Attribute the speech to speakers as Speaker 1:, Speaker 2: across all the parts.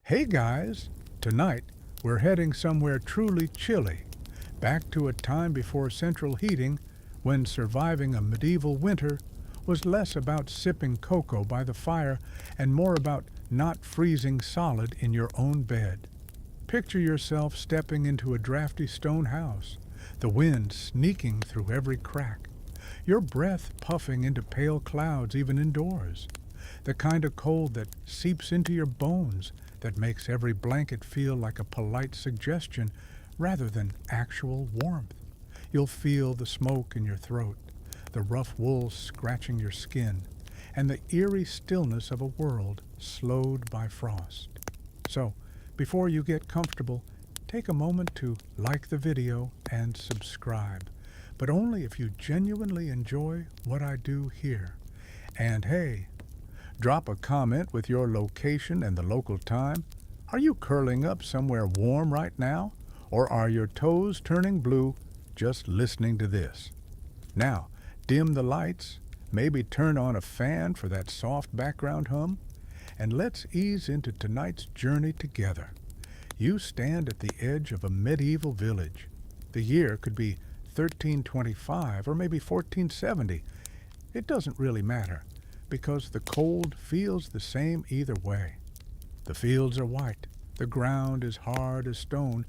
Speaker 1: Hey guys, tonight we're heading somewhere truly chilly, back to a time before central heating when surviving a medieval winter was less about sipping cocoa by the fire and more about not freezing solid in your own bed. Picture yourself stepping into a drafty stone house, the wind sneaking through every crack, your breath puffing into pale clouds even indoors, the kind of cold that seeps into your bones that makes every blanket feel like a polite suggestion rather than actual warmth. You'll feel the smoke in your throat, the rough wool scratching your skin, and the eerie stillness of a world slowed by frost. So, before you get comfortable, take a moment to like the video and subscribe, but only if you genuinely enjoy what I do here. And hey, drop a comment with your location and the local time. Are you curling up somewhere warm right now? Or are your toes turning blue just listening to this? Now, dim the lights, maybe turn on a fan for that soft background hum, and let's ease into tonight's journey together. You stand at the edge of a medieval village. The year could be 1325 or maybe 1470. It doesn't really matter, because the cold feels the same either way. The fields are white, the ground is hard as stone,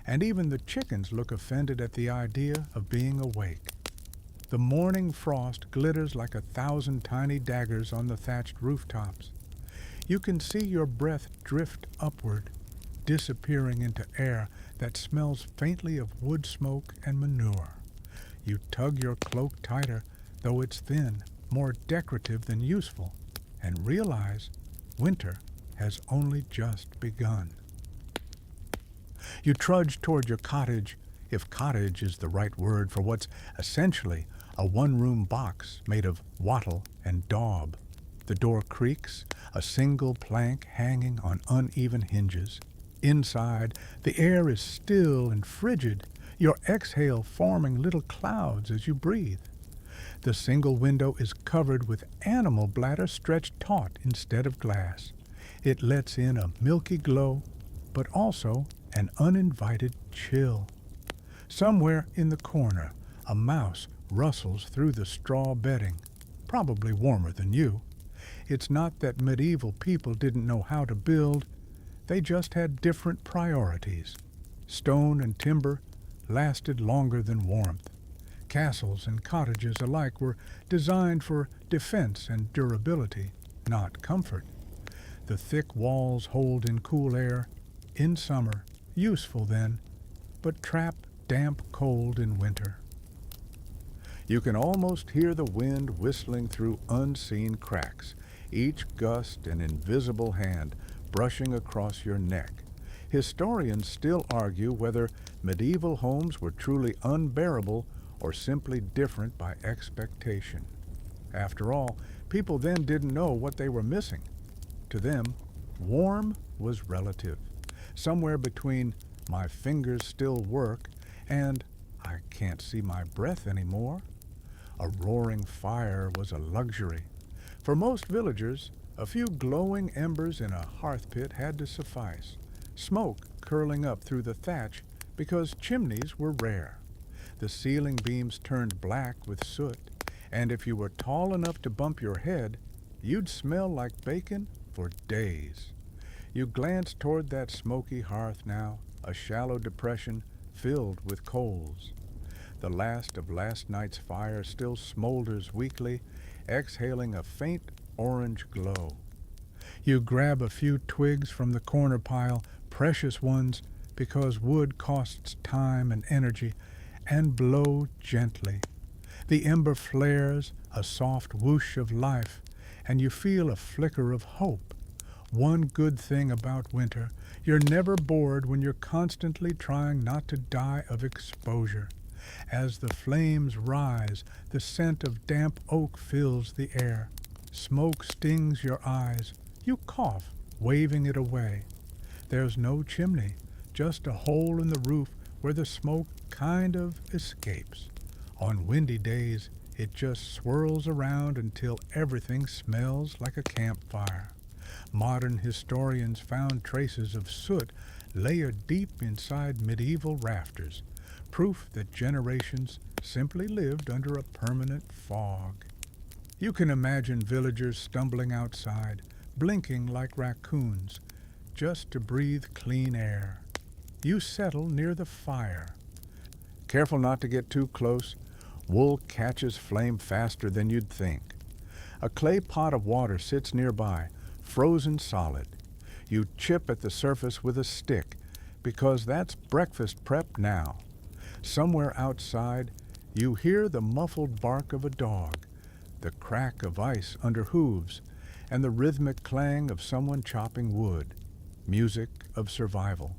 Speaker 1: and even the chickens look offended at the idea of being awake. The morning frost glitters like 1,000 tiny daggers on the thatched rooftops. You can see your breath drift upward, disappearing into air that smells faintly of wood smoke and manure. You tug your cloak tighter, though it's thin, more decorative than useful, and realize winter has only just begun. You trudge toward your cottage, if cottage is the right word for what's essentially a one-room box made of wattle and daub. The door creaks, a single plank hanging on uneven hinges. Inside, the air is still and frigid, your exhale forming little clouds as you breathe. The single window is covered with animal bladder stretched taut instead of glass. It lets in a milky glow, but also an uninvited chill. Somewhere in the corner, a mouse rustles through the straw bedding, probably warmer than you. It's not that medieval people didn't know how to build, they just had different priorities. Stone and timber lasted longer than warmth. Castles and cottages alike were designed for defense and durability, not comfort. The thick walls hold in cool air, in summer, useful then, but trap damp cold in winter. You can almost hear the wind whistling through unseen cracks, each gust an invisible hand brushing across your neck. Historians still argue whether medieval homes were truly unbearable or simply different by expectation. After all, people then didn't know what they were missing. To them, warm was relative, somewhere between "my fingers still work" and "I can't see my breath anymore." A roaring fire was a luxury. For most villagers, a few glowing embers in a hearth pit had to suffice, smoke curling up through the thatch because chimneys were rare. The ceiling beams turned black with soot, and if you were tall enough to bump your head, you'd smell like bacon for days. You glanced toward that smoky hearth now, a shallow depression filled with coals. The last of last night's fire still smolders weakly, exhaling a faint orange glow. You grab a few twigs from the corner pile, precious ones, because wood costs time and energy, and blow gently. The ember flares, a soft whoosh of life, and you feel a flicker of hope. One good thing about winter, you're never bored when you're constantly trying not to die of exposure. As the flames rise, the scent of damp oak fills the air. Smoke stings your eyes. You cough, waving it away. There's no chimney, just a hole in the roof where the smoke kind of escapes. On windy days, it just swirls around until everything smells like a campfire. Modern historians found traces of soot layered deep inside medieval rafters, proof that generations simply lived under a permanent fog. You can imagine villagers stumbling outside, blinking like raccoons, just to breathe clean air. You settle near the fire. Careful not to get too close. Wool catches flame faster than you'd think. A clay pot of water sits nearby, frozen solid. You chip at the surface with a stick, because that's breakfast prep now. Somewhere outside, you hear the muffled bark of a dog, the crack of ice under hooves, and the rhythmic clang of someone chopping wood. Music of survival.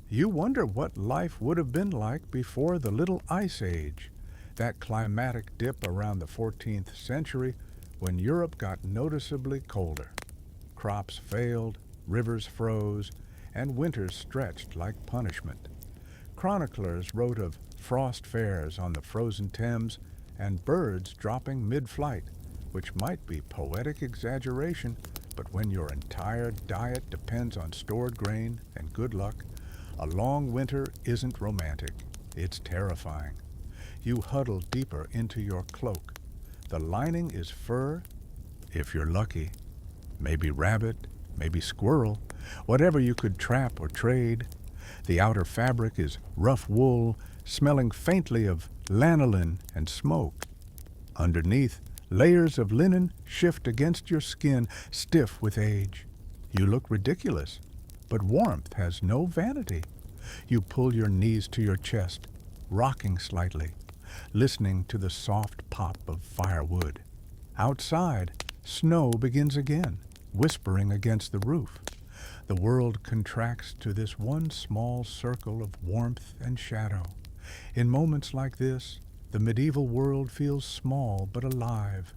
Speaker 1: You wonder what life would have been like before the Little Ice Age, that climatic dip around the 14th century when Europe got noticeably colder. Crops failed, rivers froze, and winters stretched like punishment. Chroniclers wrote of frost fairs on the frozen Thames and birds dropping mid-flight, which might be poetic exaggeration, but when your entire diet depends on stored grain and good luck, a long winter isn't romantic. It's terrifying. You huddle deeper into your cloak. The lining is fur, if you're lucky. Maybe rabbit, maybe squirrel, whatever you could trap or trade. The outer fabric is rough wool, smelling faintly of lanolin and smoke. Underneath, layers of linen shift against your skin, stiff with age. You look ridiculous, but warmth has no vanity. You pull your knees to your chest, rocking slightly, listening to the soft pop of firewood. Outside, snow begins again, whispering against the roof. The world contracts to this one small circle of warmth and shadow. In moments like this, the medieval world feels small but alive,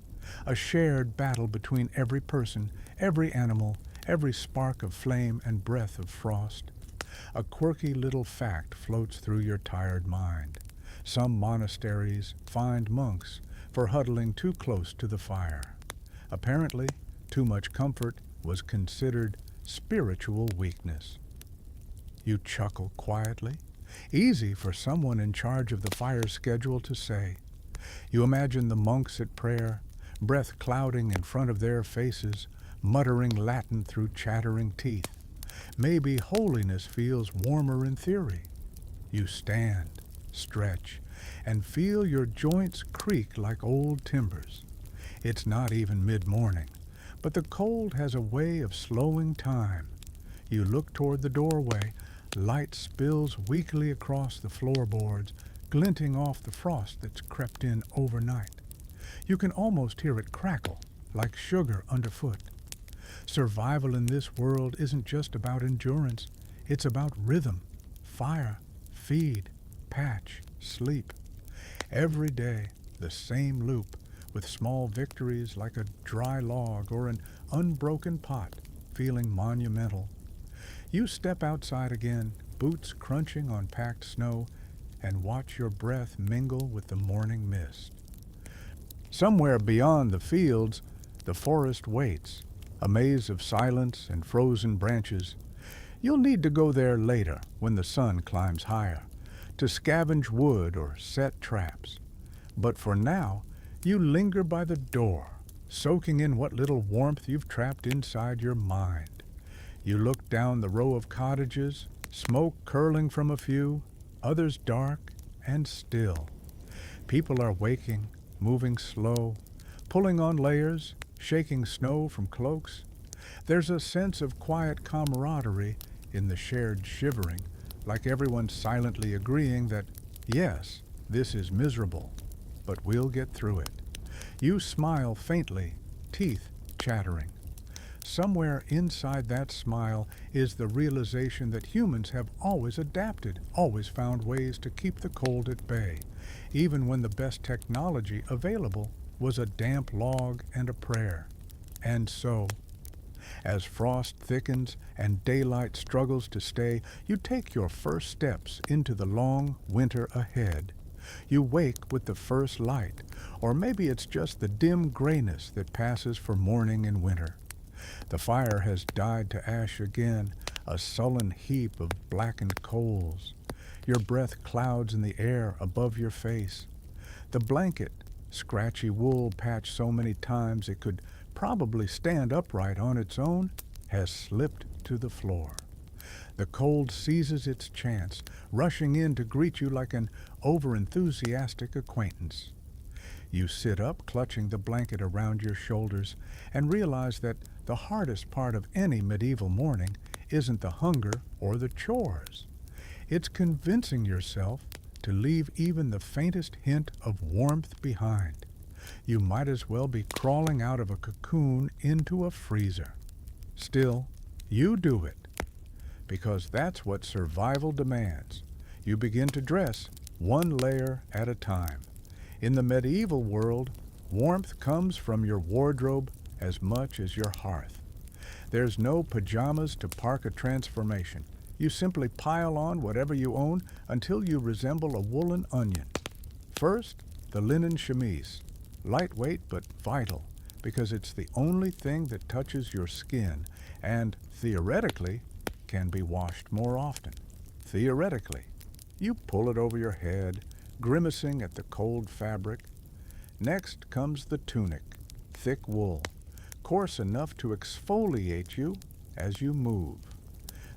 Speaker 1: a shared battle between every person, every animal, every spark of flame and breath of frost. A quirky little fact floats through your tired mind. Some monasteries fined monks for huddling too close to the fire. Apparently, too much comfort was considered spiritual weakness. You chuckle quietly, easy for someone in charge of the fire schedule to say. You imagine the monks at prayer, breath clouding in front of their faces, muttering Latin through chattering teeth. Maybe holiness feels warmer in theory. You stand, stretch, and feel your joints creak like old timbers. It's not even mid-morning, but the cold has a way of slowing time. You look toward the doorway. Light spills weakly across the floorboards, glinting off the frost that's crept in overnight. You can almost hear it crackle, like sugar underfoot. Survival in this world isn't just about endurance. It's about rhythm, fire, feed, patch, sleep. Every day, the same loop, with small victories like a dry log or an unbroken pot, feeling monumental. You step outside again, boots crunching on packed snow, and watch your breath mingle with the morning mist. Somewhere beyond the fields, the forest waits, a maze of silence and frozen branches. You'll need to go there later, when the sun climbs higher, to scavenge wood or set traps. But for now, you linger by the door, soaking in what little warmth you've trapped inside your mind. You look down the row of cottages, smoke curling from a few, others dark and still. People are waking, moving slow, pulling on layers, shaking snow from cloaks. There's a sense of quiet camaraderie in the shared shivering, like everyone silently agreeing that, yes, this is miserable, but we'll get through it. You smile faintly, teeth chattering. Somewhere inside that smile is the realization that humans have always adapted, always found ways to keep the cold at bay, even when the best technology available was a damp log and a prayer. And so, as frost thickens and daylight struggles to stay, you take your first steps into the long winter ahead. You wake with the first light, or maybe it's just the dim grayness that passes for morning in winter. The fire has died to ash again, a sullen heap of blackened coals. Your breath clouds in the air above your face. The blanket, scratchy wool patched so many times it could probably stand upright on its own, has slipped to the floor. The cold seizes its chance, rushing in to greet you like an overenthusiastic acquaintance. You sit up, clutching the blanket around your shoulders, and realize that the hardest part of any medieval morning isn't the hunger or the chores. It's convincing yourself to leave even the faintest hint of warmth behind. You might as well be crawling out of a cocoon into a freezer. Still, you do it, because that's what survival demands. You begin to dress one layer at a time. In the medieval world, warmth comes from your wardrobe as much as your hearth. There's no pajamas to park a transformation. You simply pile on whatever you own until you resemble a woolen onion. First, the linen chemise, lightweight but vital, because it's the only thing that touches your skin and, theoretically, can be washed more often. Theoretically. You pull it over your head, grimacing at the cold fabric. Next comes the tunic, thick wool, coarse enough to exfoliate you as you move.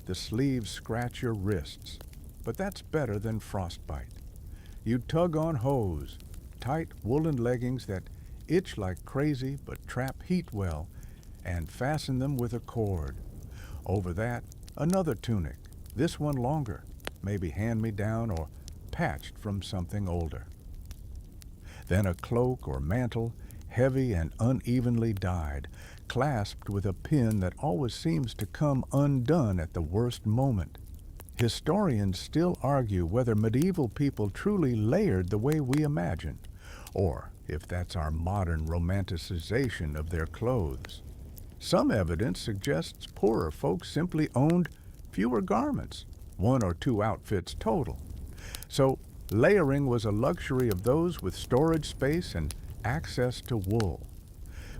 Speaker 1: The sleeves scratch your wrists, but that's better than frostbite. You tug on hose, tight woolen leggings that itch like crazy but trap heat well, and fasten them with a cord. Over that, another tunic, this one longer, maybe hand-me-down or patched from something older. Then a cloak or mantle, heavy and unevenly dyed, clasped with a pin that always seems to come undone at the worst moment. Historians still argue whether medieval people truly layered the way we imagine, or if that's our modern romanticization of their clothes. Some evidence suggests poorer folks simply owned fewer garments, 1 or 2 outfits total. So layering was a luxury of those with storage space and access to wool.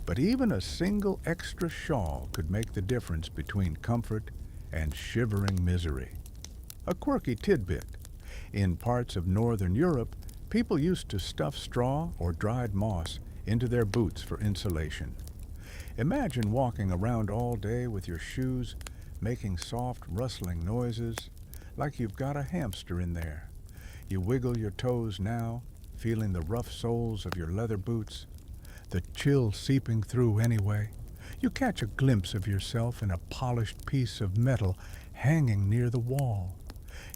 Speaker 1: But even a single extra shawl could make the difference between comfort and shivering misery. A quirky tidbit. In parts of northern Europe, people used to stuff straw or dried moss into their boots for insulation. Imagine walking around all day with your shoes making soft rustling noises, like you've got a hamster in there. You wiggle your toes now, feeling the rough soles of your leather boots, the chill seeping through anyway. You catch a glimpse of yourself in a polished piece of metal hanging near the wall.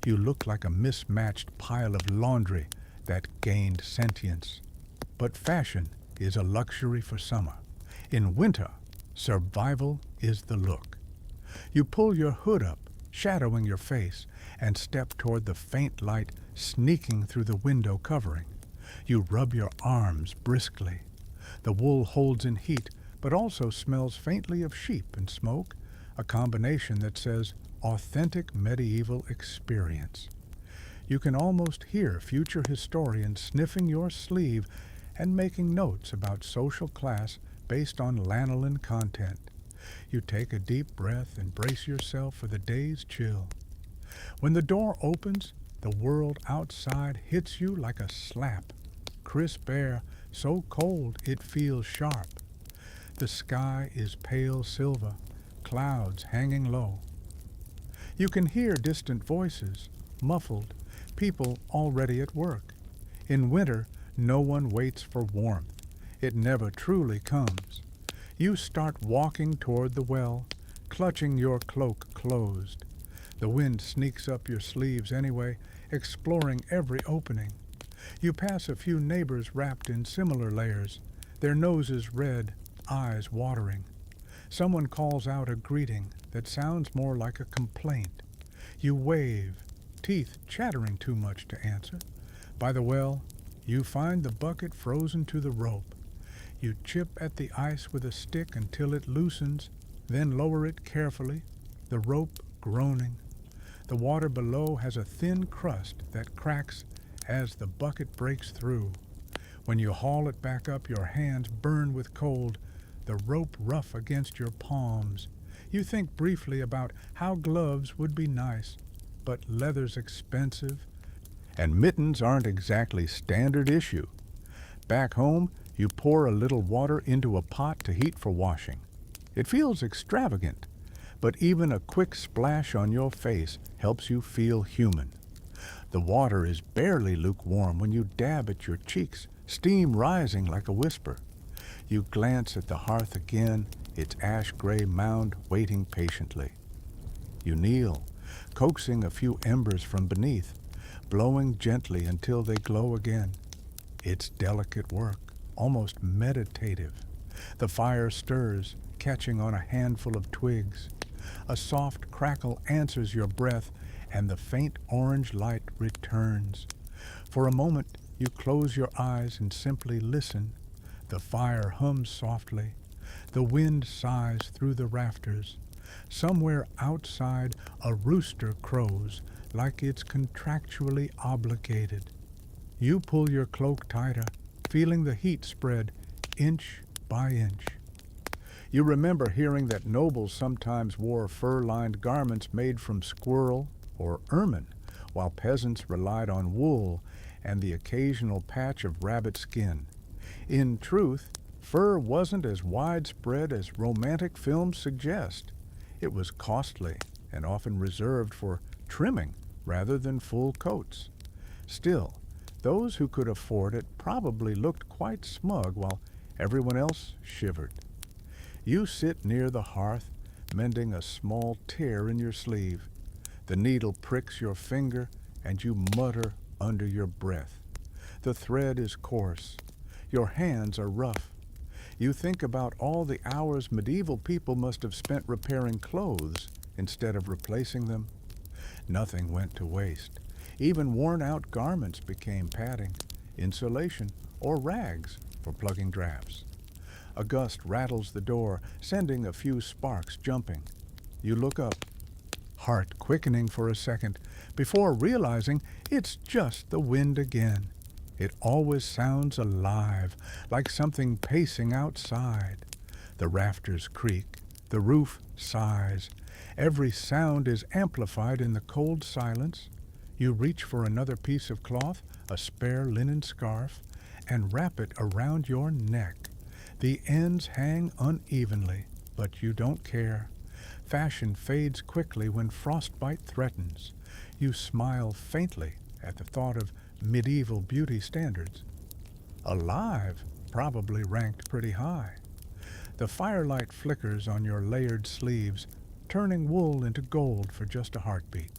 Speaker 1: You look like a mismatched pile of laundry that gained sentience. But fashion is a luxury for summer. In winter, survival is the look. You pull your hood up, shadowing your face, and step toward the faint light sneaking through the window covering. You rub your arms briskly. The wool holds in heat, but also smells faintly of sheep and smoke, a combination that says authentic medieval experience. You can almost hear future historians sniffing your sleeve and making notes about social class based on lanolin content. You take a deep breath and brace yourself for the day's chill. When the door opens, the world outside hits you like a slap. Crisp air, so cold it feels sharp. The sky is pale silver, clouds hanging low. You can hear distant voices, muffled, people already at work. In winter, no one waits for warmth. It never truly comes. You start walking toward the well, clutching your cloak closed. The wind sneaks up your sleeves anyway, exploring every opening. You pass a few neighbors wrapped in similar layers, their noses red, eyes watering. Someone calls out a greeting that sounds more like a complaint. You wave, teeth chattering too much to answer. By the well, you find the bucket frozen to the rope. You chip at the ice with a stick until it loosens, then lower it carefully, the rope groaning. The water below has a thin crust that cracks as the bucket breaks through. When you haul it back up, your hands burn with cold. the rope rough against your palms. You think briefly about how gloves would be nice, but leather's expensive, and mittens aren't exactly standard issue. Back home, you pour a little water into a pot to heat for washing. It feels extravagant, but even a quick splash on your face helps you feel human. The water is barely lukewarm when you dab at your cheeks, steam rising like a whisper. You glance at the hearth again, its ash-gray mound waiting patiently. You kneel, coaxing a few embers from beneath, blowing gently until they glow again. It's delicate work, almost meditative. The fire stirs, catching on a handful of twigs. A soft crackle answers your breath, and the faint orange light returns. For a moment, you close your eyes and simply listen. The fire hums softly. The wind sighs through the rafters. Somewhere outside, a rooster crows like it's contractually obligated. You pull your cloak tighter, feeling the heat spread inch by inch. You remember hearing that nobles sometimes wore fur-lined garments made from squirrel or ermine, while peasants relied on wool and the occasional patch of rabbit skin. In truth, fur wasn't as widespread as romantic films suggest. It was costly and often reserved for trimming rather than full coats. Still, those who could afford it probably looked quite smug while everyone else shivered. You sit near the hearth, mending a small tear in your sleeve. The needle pricks your finger, and you mutter under your breath. The thread is coarse. Your hands are rough. You think about all the hours medieval people must have spent repairing clothes instead of replacing them. Nothing went to waste. Even worn-out garments became padding, insulation, or rags for plugging drafts. A gust rattles the door, sending a few sparks jumping. You look up, heart quickening for a second, before realizing it's just the wind again. It always sounds alive, like something pacing outside. The rafters creak, the roof sighs. Every sound is amplified in the cold silence. You reach for another piece of cloth, a spare linen scarf, and wrap it around your neck. The ends hang unevenly, but you don't care. Fashion fades quickly when frostbite threatens. You smile faintly at the thought of medieval beauty standards. Alive probably ranked pretty high. The firelight flickers on your layered sleeves, turning wool into gold for just a heartbeat.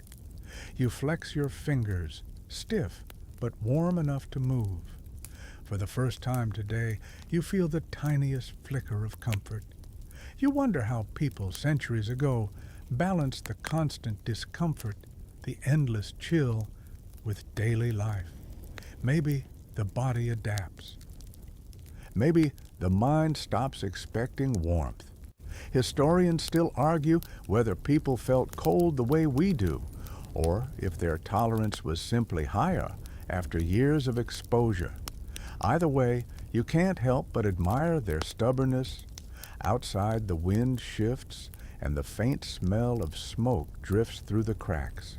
Speaker 1: You flex your fingers, stiff but warm enough to move. For the first time today, you feel the tiniest flicker of comfort. You wonder how people centuries ago balanced the constant discomfort, the endless chill, with daily life. Maybe the body adapts. Maybe the mind stops expecting warmth. Historians still argue whether people felt cold the way we do, or if their tolerance was simply higher after years of exposure. Either way, you can't help but admire their stubbornness. Outside, the wind shifts, and the faint smell of smoke drifts through the cracks.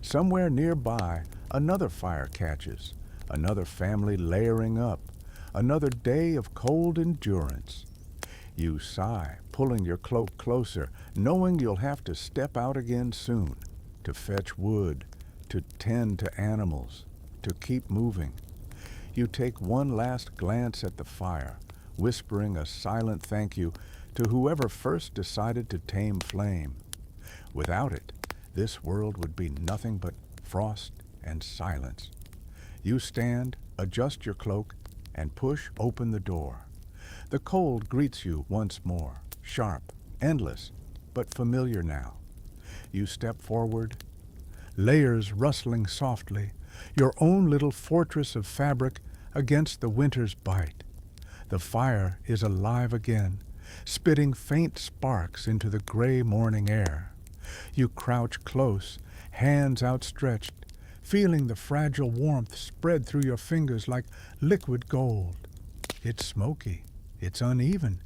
Speaker 1: Somewhere nearby, another fire catches, another family layering up, another day of cold endurance. You sigh, pulling your cloak closer, knowing you'll have to step out again soon, to fetch wood, to tend to animals, to keep moving. You take one last glance at the fire, whispering a silent thank you to whoever first decided to tame flame. Without it, this world would be nothing but frost and silence. You stand, adjust your cloak, and push open the door. The cold greets you once more, sharp, endless, but familiar now. You step forward, layers rustling softly, your own little fortress of fabric against the winter's bite. The fire is alive again, spitting faint sparks into the gray morning air. You crouch close, hands outstretched, feeling the fragile warmth spread through your fingers like liquid gold. It's smoky, it's uneven,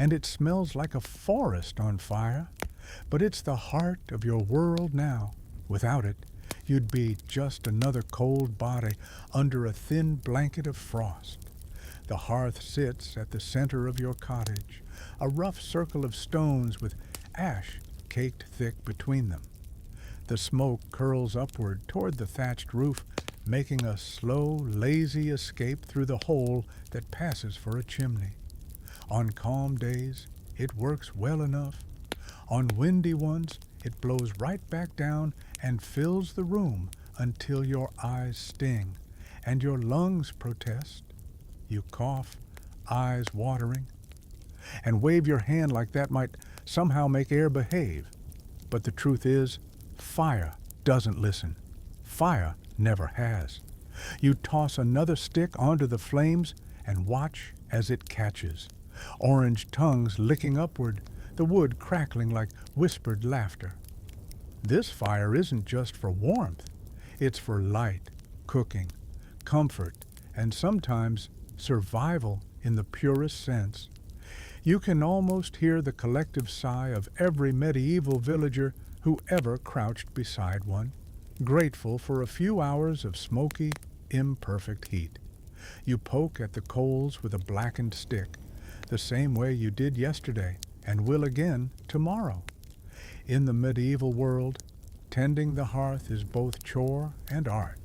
Speaker 1: and it smells like a forest on fire, but it's the heart of your world now. Without it, you'd be just another cold body under a thin blanket of frost. The hearth sits at the center of your cottage, a rough circle of stones with ash caked thick between them. The smoke curls upward toward the thatched roof, making a slow, lazy escape through the hole that passes for a chimney. On calm days, it works well enough. On windy ones, it blows right back down and fills the room until your eyes sting and your lungs protest. You cough, eyes watering, and wave your hand like that might somehow make air behave. But the truth is, fire doesn't listen. Fire never has. You toss another stick onto the flames and watch as it catches. Orange tongues licking upward, the wood crackling like whispered laughter. This fire isn't just for warmth. It's for light, cooking, comfort, and sometimes survival in the purest sense. You can almost hear the collective sigh of every medieval villager who ever crouched beside one, grateful for a few hours of smoky, imperfect heat. You poke at the coals with a blackened stick, the same way you did yesterday and will again tomorrow. In the medieval world, tending the hearth is both chore and art.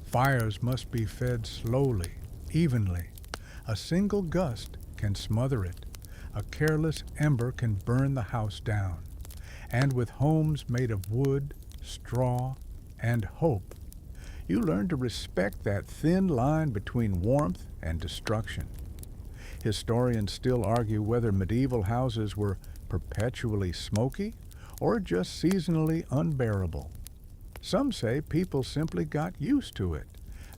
Speaker 1: Fires must be fed slowly, evenly. A single gust can smother it. A careless ember can burn the house down. And with homes made of wood, straw, and hope, you learn to respect that thin line between warmth and destruction. Historians still argue whether medieval houses were perpetually smoky or just seasonally unbearable. Some say people simply got used to it,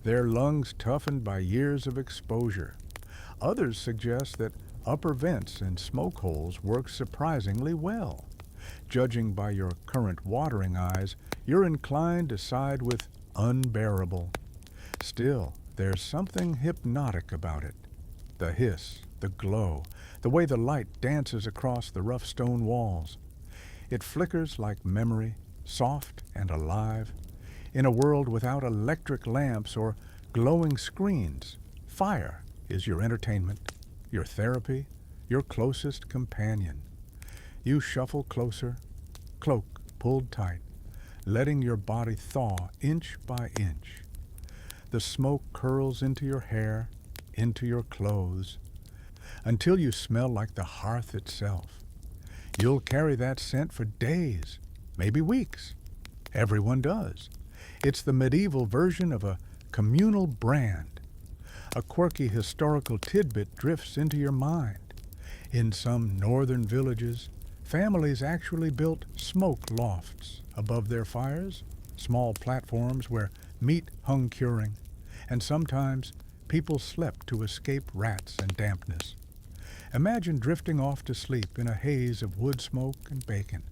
Speaker 1: their lungs toughened by years of exposure. Others suggest that upper vents and smoke holes work surprisingly well. Judging by your current watering eyes, you're inclined to side with unbearable. Still, there's something hypnotic about it. The hiss, the glow, the way the light dances across the rough stone walls. It flickers like memory, soft and alive. In a world without electric lamps or glowing screens, fire is your entertainment, your therapy, your closest companion. You shuffle closer, cloak pulled tight, letting your body thaw inch by inch. The smoke curls into your hair, into your clothes, until you smell like the hearth itself. You'll carry that scent for days, maybe weeks. Everyone does. It's the medieval version of a communal brand. A quirky historical tidbit drifts into your mind. In some northern villages, families actually built smoke lofts above their fires, small platforms where meat hung curing, and sometimes people slept to escape rats and dampness. Imagine drifting off to sleep in a haze of wood smoke and bacon.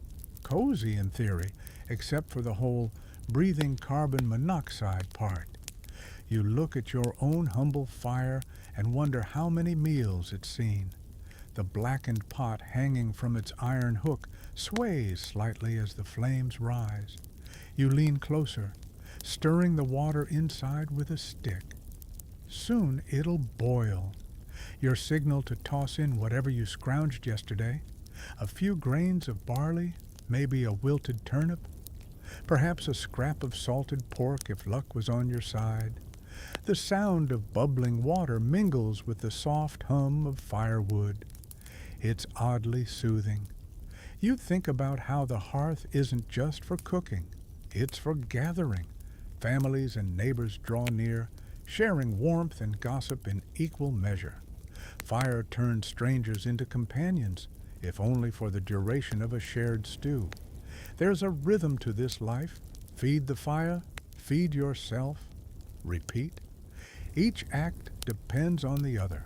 Speaker 1: Cozy in theory, except for the whole breathing carbon monoxide part. You look at your own humble fire and wonder how many meals it's seen. The blackened pot hanging from its iron hook sways slightly as the flames rise. You lean closer, stirring the water inside with a stick. Soon it'll boil. Your signal to toss in whatever you scrounged yesterday. A few grains of barley, maybe a wilted turnip, perhaps a scrap of salted pork if luck was on your side. The sound of bubbling water mingles with the soft hum of firewood. It's oddly soothing. You think about how the hearth isn't just for cooking, it's for gathering. Families and neighbors draw near, sharing warmth and gossip in equal measure. Fire turns strangers into companions, if only for the duration of a shared stew. There's a rhythm to this life. Feed the fire, feed yourself, repeat. Each act depends on the other.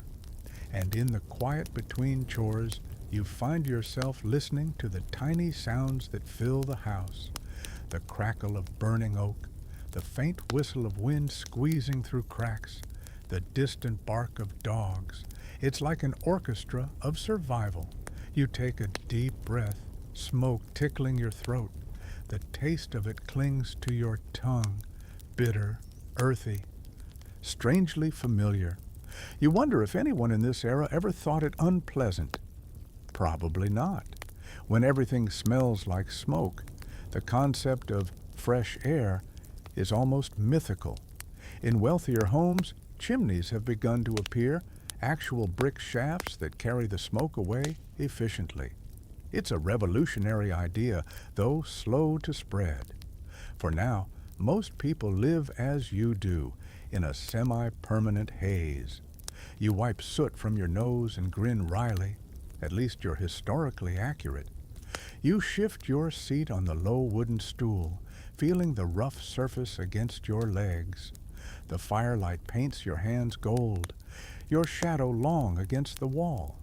Speaker 1: And in the quiet between chores, you find yourself listening to the tiny sounds that fill the house. The crackle of burning oak, the faint whistle of wind squeezing through cracks, the distant bark of dogs. It's like an orchestra of survival. You take a deep breath, smoke tickling your throat. The taste of it clings to your tongue, bitter, earthy, strangely familiar. You wonder if anyone in this era ever thought it unpleasant. Probably not. When everything smells like smoke, the concept of fresh air is almost mythical. In wealthier homes, chimneys have begun to appear, actual brick shafts that carry the smoke away efficiently. It's a revolutionary idea, though slow to spread. For now, most people live as you do, in a semi-permanent haze. You wipe soot from your nose and grin wryly. At least you're historically accurate. You shift your seat on the low wooden stool, feeling the rough surface against your legs. The firelight paints your hands gold, your shadow long against the wall.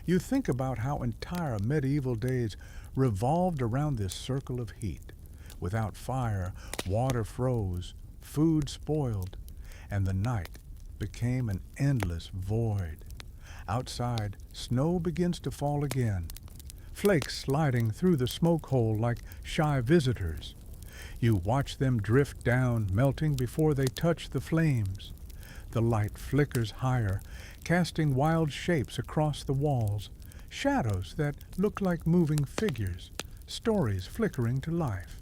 Speaker 1: You think about how entire medieval days revolved around this circle of heat. Without fire, water froze, food spoiled, and the night became an endless void. Outside, snow begins to fall again, flakes sliding through the smoke hole like shy visitors. You watch them drift down, melting before they touch the flames. The light flickers higher, casting wild shapes across the walls, shadows that look like moving figures, stories flickering to life.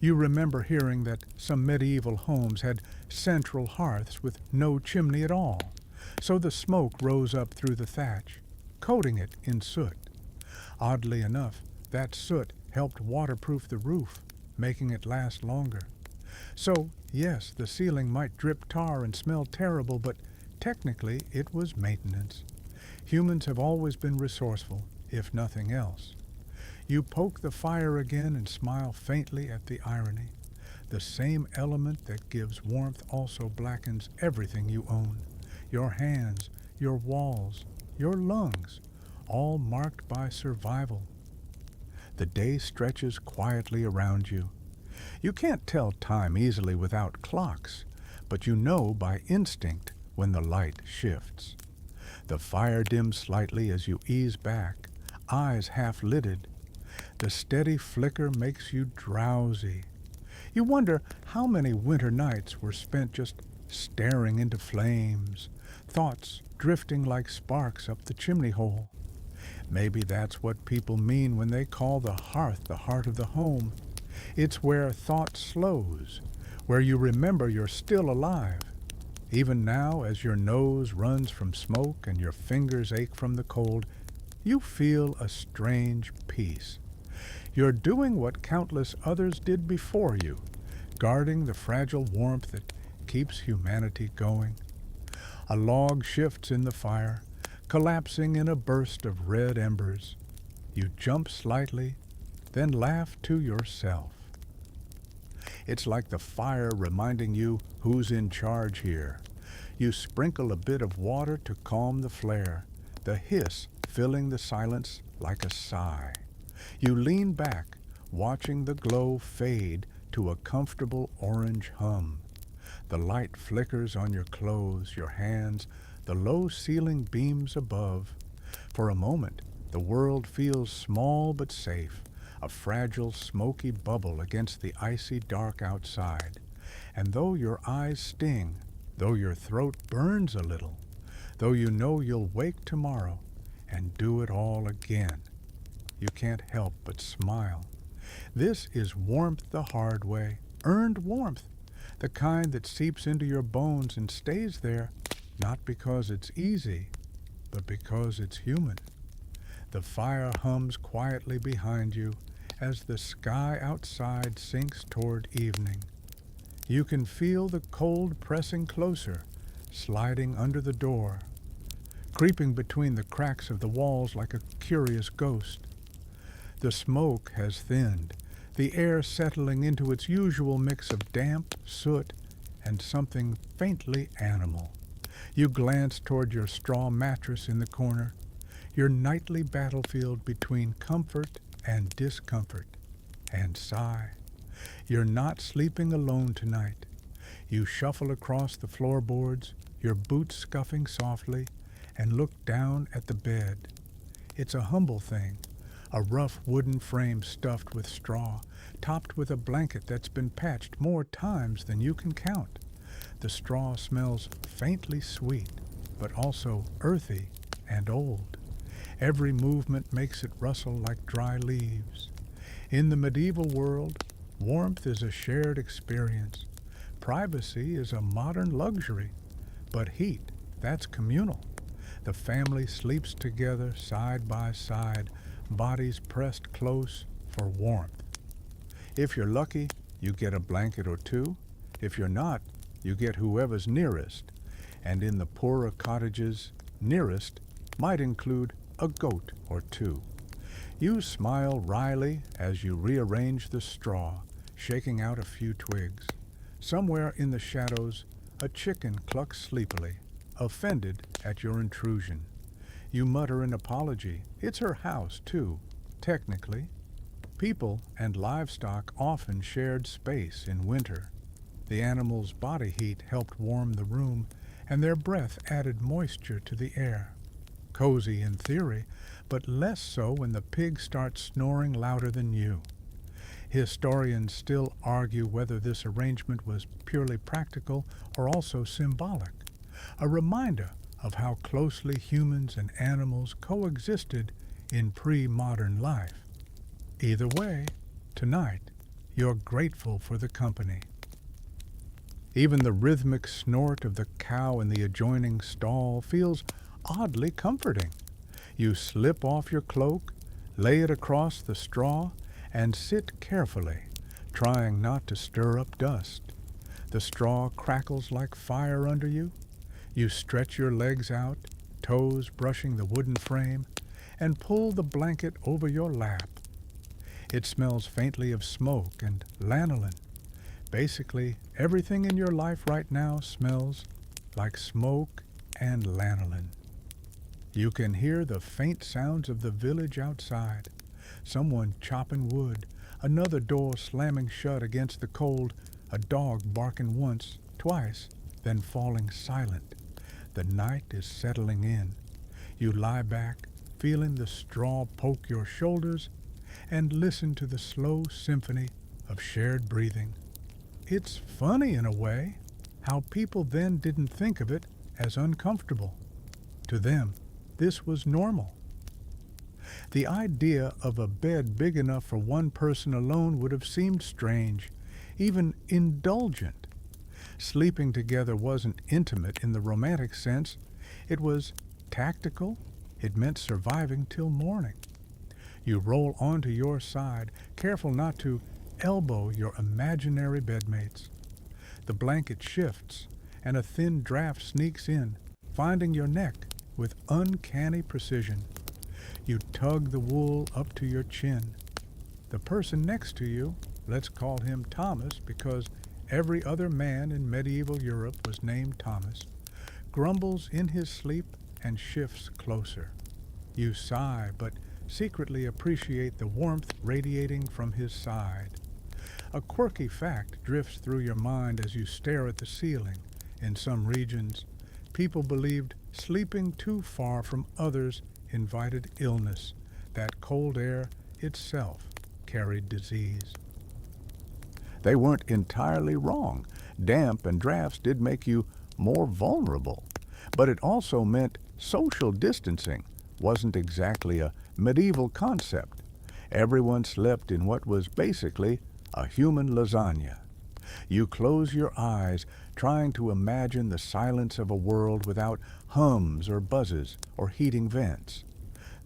Speaker 1: You remember hearing that some medieval homes had central hearths with no chimney at all, so the smoke rose up through the thatch, coating it in soot. Oddly enough, that soot helped waterproof the roof, making it last longer. So, yes, the ceiling might drip tar and smell terrible, but technically it was maintenance. Humans have always been resourceful, if nothing else. You poke the fire again and smile faintly at the irony. The same element that gives warmth also blackens everything you own. Your hands, your walls, your lungs, all marked by survival. The day stretches quietly around you. You can't tell time easily without clocks, but you know by instinct when the light shifts. The fire dims slightly as you ease back, eyes half-lidded. The steady flicker makes you drowsy. You wonder how many winter nights were spent just staring into flames, thoughts drifting like sparks up the chimney hole. Maybe that's what people mean when they call the hearth the heart of the home. It's where thought slows, where you remember you're still alive. Even now, as your nose runs from smoke and your fingers ache from the cold, you feel a strange peace. You're doing what countless others did before you, guarding the fragile warmth that keeps humanity going. A log shifts in the fire, collapsing in a burst of red embers. You jump slightly, then laugh to yourself. It's like the fire reminding you who's in charge here. You sprinkle a bit of water to calm the flare, the hiss filling the silence like a sigh. You lean back, watching the glow fade to a comfortable orange hum. The light flickers on your clothes, your hands, the low ceiling beams above. For a moment, the world feels small but safe, a fragile, smoky bubble against the icy dark outside. And though your eyes sting, though your throat burns a little, though you know you'll wake tomorrow and do it all again, you can't help but smile. This is warmth the hard way, earned warmth, the kind that seeps into your bones and stays there, not because it's easy, but because it's human. The fire hums quietly behind you as the sky outside sinks toward evening. You can feel the cold pressing closer, sliding under the door, creeping between the cracks of the walls like a curious ghost. The smoke has thinned, the air settling into its usual mix of damp, soot, and something faintly animal. You glance toward your straw mattress in the corner, your nightly battlefield between comfort and discomfort, and sigh. You're not sleeping alone tonight. You shuffle across the floorboards, your boots scuffing softly, and look down at the bed. It's a humble thing, a rough wooden frame stuffed with straw, topped with a blanket that's been patched more times than you can count. The straw smells faintly sweet, but also earthy and old. Every movement makes it rustle like dry leaves. In the medieval world, warmth is a shared experience. Privacy is a modern luxury, but heat, that's communal. The family sleeps together side by side, bodies pressed close for warmth. If you're lucky, you get a blanket or two. If you're not, you get whoever's nearest. And in the poorer cottages, nearest might include a goat or two. You smile wryly as you rearrange the straw, shaking out a few twigs. Somewhere in the shadows, a chicken clucks sleepily, offended at your intrusion. You mutter an apology. It's her house, too, technically. People and livestock often shared space in winter. The animals' body heat helped warm the room, and their breath added moisture to the air. Cozy in theory, but less so when the pig starts snoring louder than you. Historians still argue whether this arrangement was purely practical or also symbolic, a reminder of how closely humans and animals coexisted in pre-modern life. Either way, tonight, you're grateful for the company. Even the rhythmic snort of the cow in the adjoining stall feels oddly comforting. You slip off your cloak, lay it across the straw, and sit carefully, trying not to stir up dust. The straw crackles like fire under you. You stretch your legs out, toes brushing the wooden frame, and pull the blanket over your lap. It smells faintly of smoke and lanolin. Basically, everything in your life right now smells like smoke and lanolin. You can hear the faint sounds of the village outside. Someone chopping wood, another door slamming shut against the cold, a dog barking once, twice, then falling silent. The night is settling in. You lie back, feeling the straw poke your shoulders, and listen to the slow symphony of shared breathing. It's funny in a way, how people then didn't think of it as uncomfortable. To them, this was normal. The idea of a bed big enough for one person alone would have seemed strange, even indulgent. Sleeping together wasn't intimate in the romantic sense. It was tactical. It meant surviving till morning. You roll onto your side, careful not to elbow your imaginary bedmates. The blanket shifts, and a thin draft sneaks in, finding your neck with uncanny precision. You tug the wool up to your chin. The person next to you, let's call him Thomas because every other man in medieval Europe was named Thomas, grumbles in his sleep and shifts closer. You sigh, but secretly appreciate the warmth radiating from his side. A quirky fact drifts through your mind as you stare at the ceiling. In some regions, people believed sleeping too far from others invited illness. That cold air itself carried disease. They weren't entirely wrong. Damp and drafts did make you more vulnerable. But it also meant social distancing wasn't exactly a medieval concept. Everyone slept in what was basically a human lasagna. You close your eyes, trying to imagine the silence of a world without hums or buzzes or heating vents.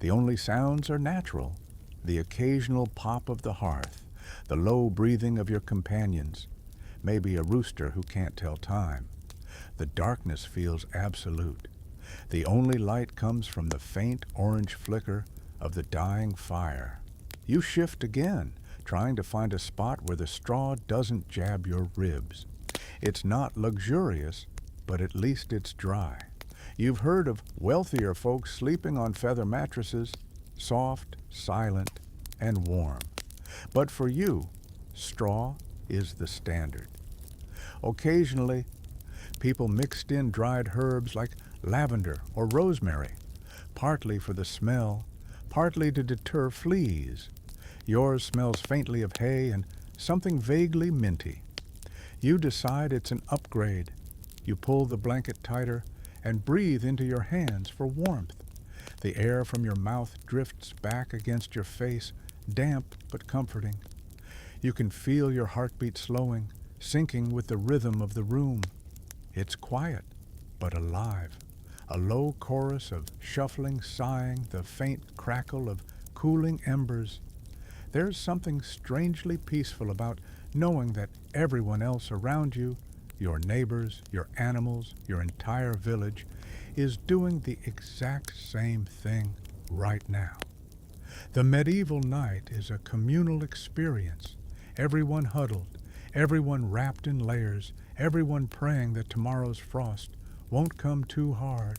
Speaker 1: The only sounds are natural, the occasional pop of the hearth, the low breathing of your companions, maybe a rooster who can't tell time. The darkness feels absolute. The only light comes from the faint orange flicker of the dying fire. You shift again, trying to find a spot where the straw doesn't jab your ribs. It's not luxurious, but at least it's dry. You've heard of wealthier folks sleeping on feather mattresses, soft, silent, and warm. But for you, straw is the standard. Occasionally, people mixed in dried herbs like lavender, or rosemary, partly for the smell, partly to deter fleas. Yours smells faintly of hay and something vaguely minty. You decide it's an upgrade. You pull the blanket tighter and breathe into your hands for warmth. The air from your mouth drifts back against your face, damp but comforting. You can feel your heartbeat slowing, syncing with the rhythm of the room. It's quiet, but alive. A low chorus of shuffling, sighing, the faint crackle of cooling embers. There's something strangely peaceful about knowing that everyone else around you, your neighbors, your animals, your entire village, is doing the exact same thing right now. The medieval night is a communal experience. Everyone huddled, everyone wrapped in layers, everyone praying that tomorrow's frost won't come too hard.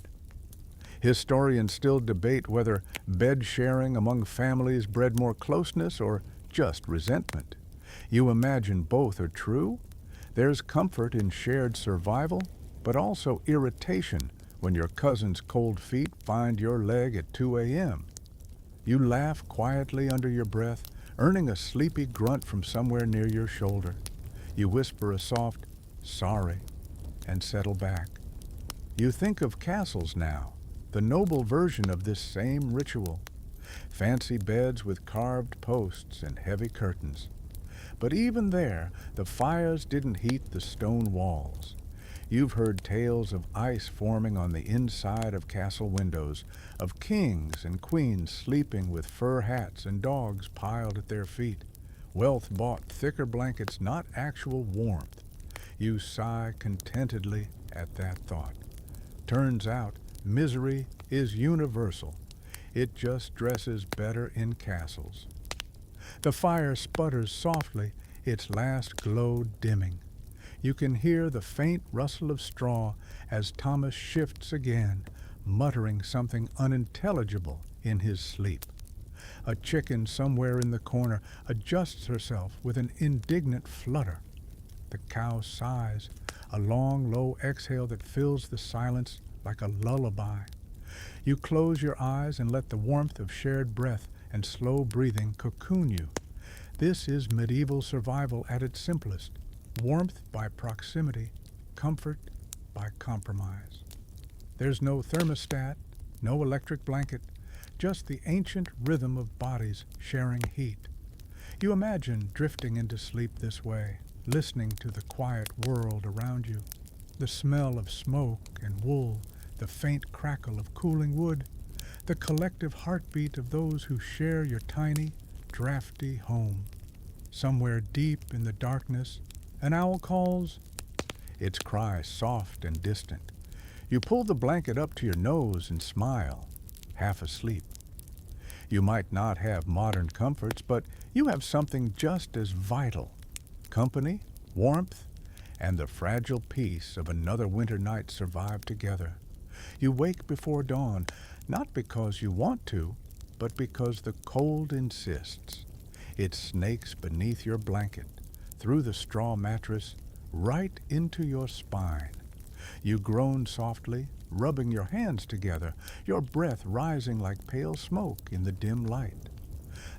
Speaker 1: Historians still debate whether bed sharing among families bred more closeness or just resentment. You imagine both are true? There's comfort in shared survival, but also irritation when your cousin's cold feet find your leg at 2 a.m. You laugh quietly under your breath, earning a sleepy grunt from somewhere near your shoulder. You whisper a soft, "sorry," and settle back. You think of castles now, the noble version of this same ritual. Fancy beds with carved posts and heavy curtains. But even there, the fires didn't heat the stone walls. You've heard tales of ice forming on the inside of castle windows, of kings and queens sleeping with fur hats and dogs piled at their feet. Wealth bought thicker blankets, not actual warmth. You sigh contentedly at that thought. Turns out, misery is universal. It just dresses better in castles. The fire sputters softly, its last glow dimming. You can hear the faint rustle of straw as Thomas shifts again, muttering something unintelligible in his sleep. A chicken somewhere in the corner adjusts herself with an indignant flutter. The cow sighs, a long, low exhale that fills the silence like a lullaby. You close your eyes and let the warmth of shared breath and slow breathing cocoon you. This is medieval survival at its simplest. Warmth by proximity, comfort by compromise. There's no thermostat, no electric blanket, just the ancient rhythm of bodies sharing heat. You imagine drifting into sleep this way, listening to the quiet world around you, the smell of smoke and wool, the faint crackle of cooling wood, the collective heartbeat of those who share your tiny, drafty home. Somewhere deep in the darkness, an owl calls, its cry soft and distant. You pull the blanket up to your nose and smile, half asleep. You might not have modern comforts, but you have something just as vital. Company, warmth, and the fragile peace of another winter night survived together. You wake before dawn, not because you want to, but because the cold insists. It snakes beneath your blanket, through the straw mattress, right into your spine. You groan softly, rubbing your hands together, your breath rising like pale smoke in the dim light.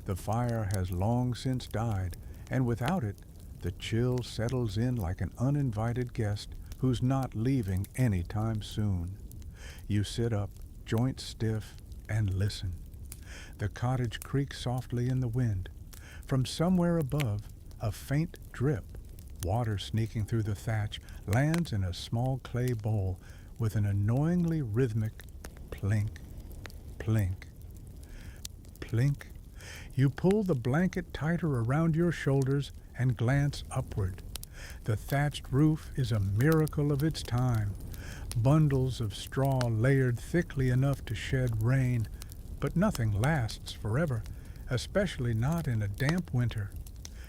Speaker 1: The fire has long since died, and without it, the chill settles in like an uninvited guest who's not leaving any time soon. You sit up, joints stiff, and listen. The cottage creaks softly in the wind. From somewhere above, a faint drip, water sneaking through the thatch, lands in a small clay bowl with an annoyingly rhythmic plink, plink, plink. You pull the blanket tighter around your shoulders and glance upward. The thatched roof is a miracle of its time. Bundles of straw layered thickly enough to shed rain, but nothing lasts forever, especially not in a damp winter.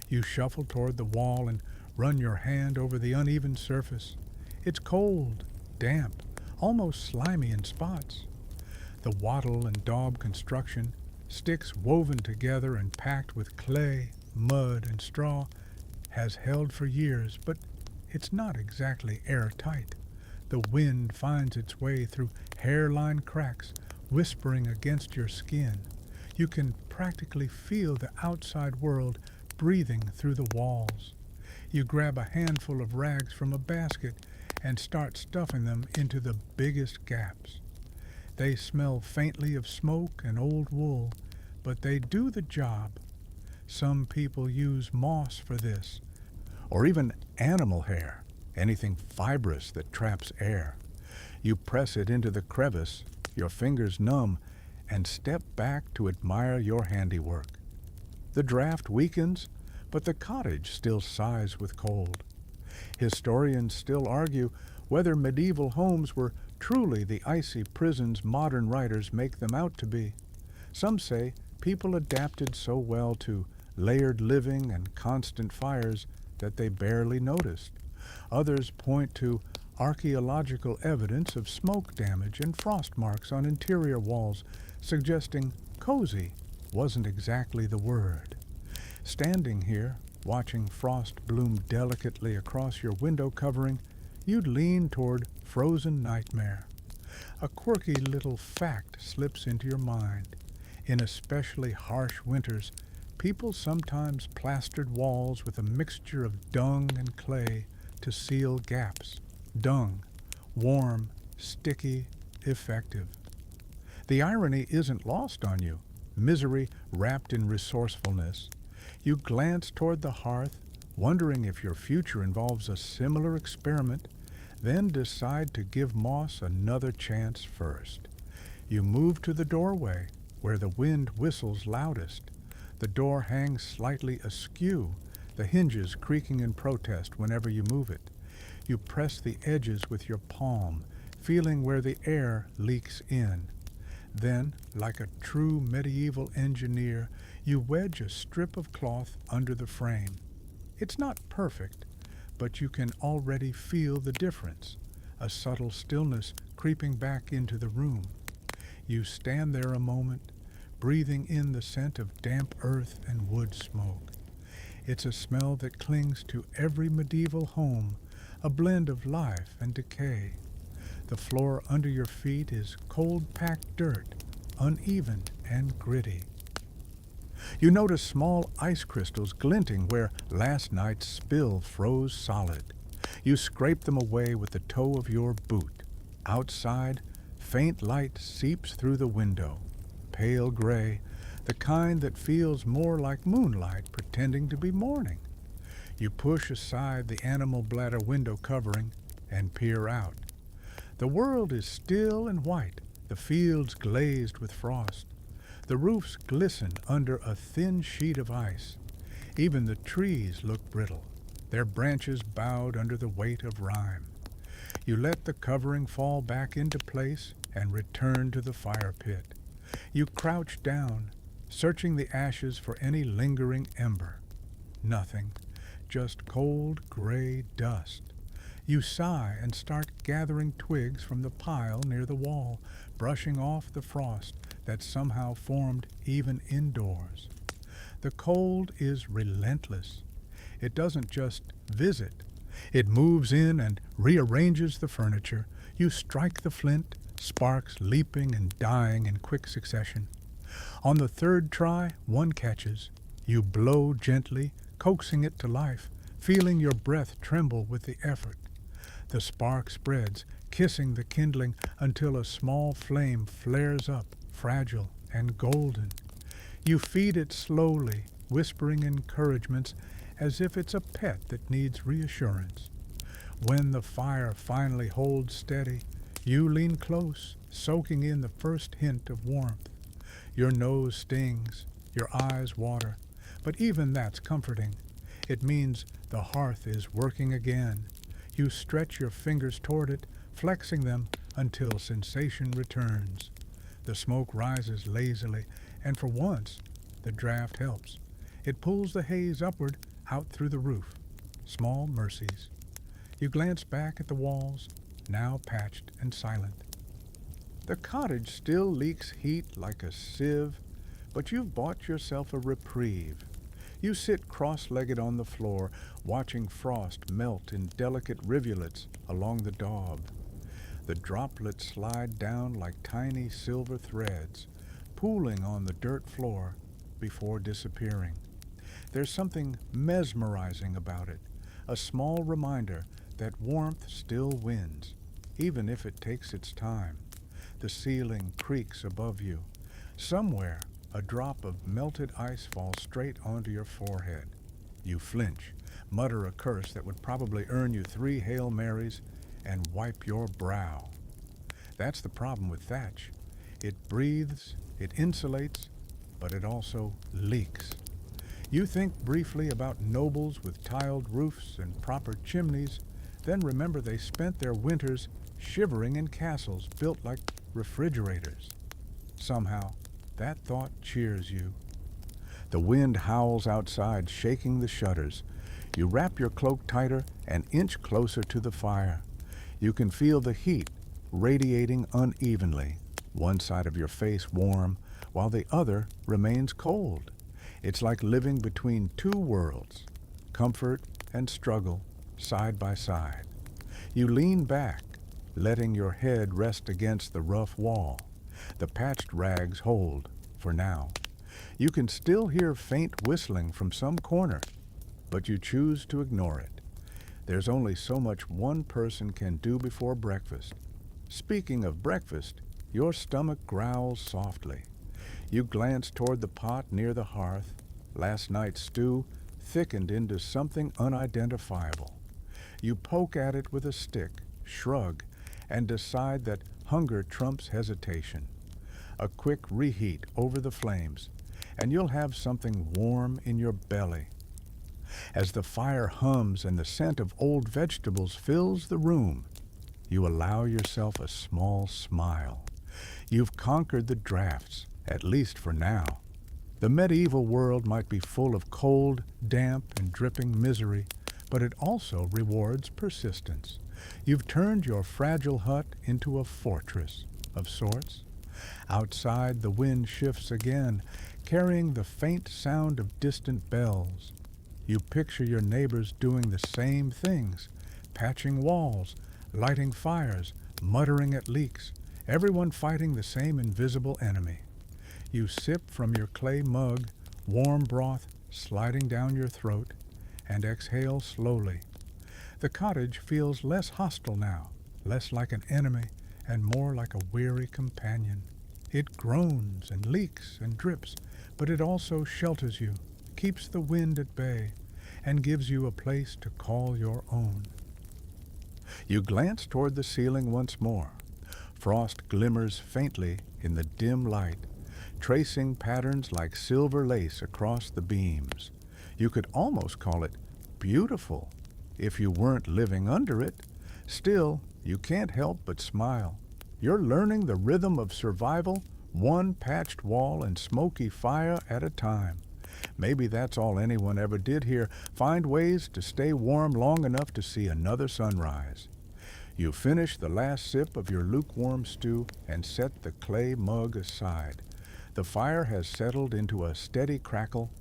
Speaker 1: You shuffle toward the wall and run your hand over the uneven surface. It's cold, damp, almost slimy in spots. The wattle and daub construction, sticks woven together and packed with clay, mud, and straw, has held for years, but it's not exactly airtight. The wind finds its way through hairline cracks, whispering against your skin. You can practically feel the outside world breathing through the walls. You grab a handful of rags from a basket and start stuffing them into the biggest gaps. They smell faintly of smoke and old wool, but they do the job. Some people use moss for this, or even animal hair, anything fibrous that traps air. You press it into the crevice, your fingers numb, and step back to admire your handiwork. The draft weakens, but the cottage still sighs with cold. Historians still argue whether medieval homes were truly the icy prisons modern writers make them out to be. Some say people adapted so well to layered living and constant fires that they barely noticed. Others point to archaeological evidence of smoke damage and frost marks on interior walls, suggesting cozy wasn't exactly the word. Standing here, watching frost bloom delicately across your window covering, you'd lean toward frozen nightmare. A quirky little fact slips into your mind. In especially harsh winters, people sometimes plastered walls with a mixture of dung and clay to seal gaps. Dung, warm, sticky, effective. The irony isn't lost on you, misery wrapped in resourcefulness. You glance toward the hearth, wondering if your future involves a similar experiment, then decide to give moss another chance first. You move to the doorway, where the wind whistles loudest. The door hangs slightly askew, the hinges creaking in protest whenever you move it. You press the edges with your palm, feeling where the air leaks in. Then, like a true medieval engineer, you wedge a strip of cloth under the frame. It's not perfect, but you can already feel the difference, a subtle stillness creeping back into the room. You stand there a moment, breathing in the scent of damp earth and wood smoke. It's a smell that clings to every medieval home, a blend of life and decay. The floor under your feet is cold-packed dirt, uneven and gritty. You notice small ice crystals glinting where last night's spill froze solid. You scrape them away with the toe of your boot. Outside, faint light seeps through the window, pale gray, the kind that feels more like moonlight pretending to be morning. You push aside the animal bladder window covering and peer out. The world is still and white, the fields glazed with frost. The roofs glisten under a thin sheet of ice. Even the trees look brittle, their branches bowed under the weight of rime. You let the covering fall back into place and return to the fire pit. You crouch down, searching the ashes for any lingering ember. Nothing, just cold gray dust. You sigh and start gathering twigs from the pile near the wall, brushing off the frost that somehow formed even indoors. The cold is relentless. It doesn't just visit. It moves in and rearranges the furniture. You strike the flint, sparks leaping and dying in quick succession. On the third try, one catches. You blow gently, coaxing it to life, feeling your breath tremble with the effort. The spark spreads, kissing the kindling until a small flame flares up, fragile and golden. You feed it slowly, whispering encouragements as if it's a pet that needs reassurance. When the fire finally holds steady, you lean close, soaking in the first hint of warmth. Your nose stings, your eyes water, but even that's comforting. It means the hearth is working again. You stretch your fingers toward it, flexing them until sensation returns. The smoke rises lazily, and for once, the draft helps. It pulls the haze upward, out through the roof. Small mercies. You glance back at the walls, now patched and silent. The cottage still leaks heat like a sieve, but you've bought yourself a reprieve. You sit cross-legged on the floor, watching frost melt in delicate rivulets along the daub. The droplets slide down like tiny silver threads, pooling on the dirt floor before disappearing. There's something mesmerizing about it, a small reminder that warmth still wins, even if it takes its time. The ceiling creaks above you. Somewhere, a drop of melted ice falls straight onto your forehead. You flinch, mutter a curse that would probably earn you 3 Hail Marys, and wipe your brow. That's the problem with thatch. It breathes, it insulates, but it also leaks. You think briefly about nobles with tiled roofs and proper chimneys, then remember they spent their winters shivering in castles built like refrigerators. Somehow, that thought cheers you. The wind howls outside, shaking the shutters. You wrap your cloak tighter and inch closer to the fire. You can feel the heat radiating unevenly, one side of your face warm, while the other remains cold. It's like living between 2 worlds, comfort and struggle, side by side. You lean back, letting your head rest against the rough wall. The patched rags hold, for now. You can still hear faint whistling from some corner, but you choose to ignore it. There's only so much one person can do before breakfast. Speaking of breakfast, your stomach growls softly. You glance toward the pot near the hearth. Last night's stew thickened into something unidentifiable. You poke at it with a stick, shrug, and decide that hunger trumps hesitation. A quick reheat over the flames, and you'll have something warm in your belly. As the fire hums and the scent of old vegetables fills the room, you allow yourself a small smile. You've conquered the drafts, at least for now. The medieval world might be full of cold, damp, and dripping misery, but it also rewards persistence. You've turned your fragile hut into a fortress of sorts. Outside, the wind shifts again, carrying the faint sound of distant bells. You picture your neighbors doing the same things, patching walls, lighting fires, muttering at leaks, everyone fighting the same invisible enemy. You sip from your clay mug, warm broth sliding down your throat, and exhale slowly. The cottage feels less hostile now, less like an enemy, and more like a weary companion. It groans and leaks and drips, but it also shelters you, keeps the wind at bay, and gives you a place to call your own. You glance toward the ceiling once more. Frost glimmers faintly in the dim light, tracing patterns like silver lace across the beams. You could almost call it beautiful if you weren't living under it. Still, you can't help but smile. You're learning the rhythm of survival, one patched wall and smoky fire at a time. Maybe that's all anyone ever did here, find ways to stay warm long enough to see another sunrise. You finish the last sip of your lukewarm stew and set the clay mug aside. The fire has settled into a steady crackle,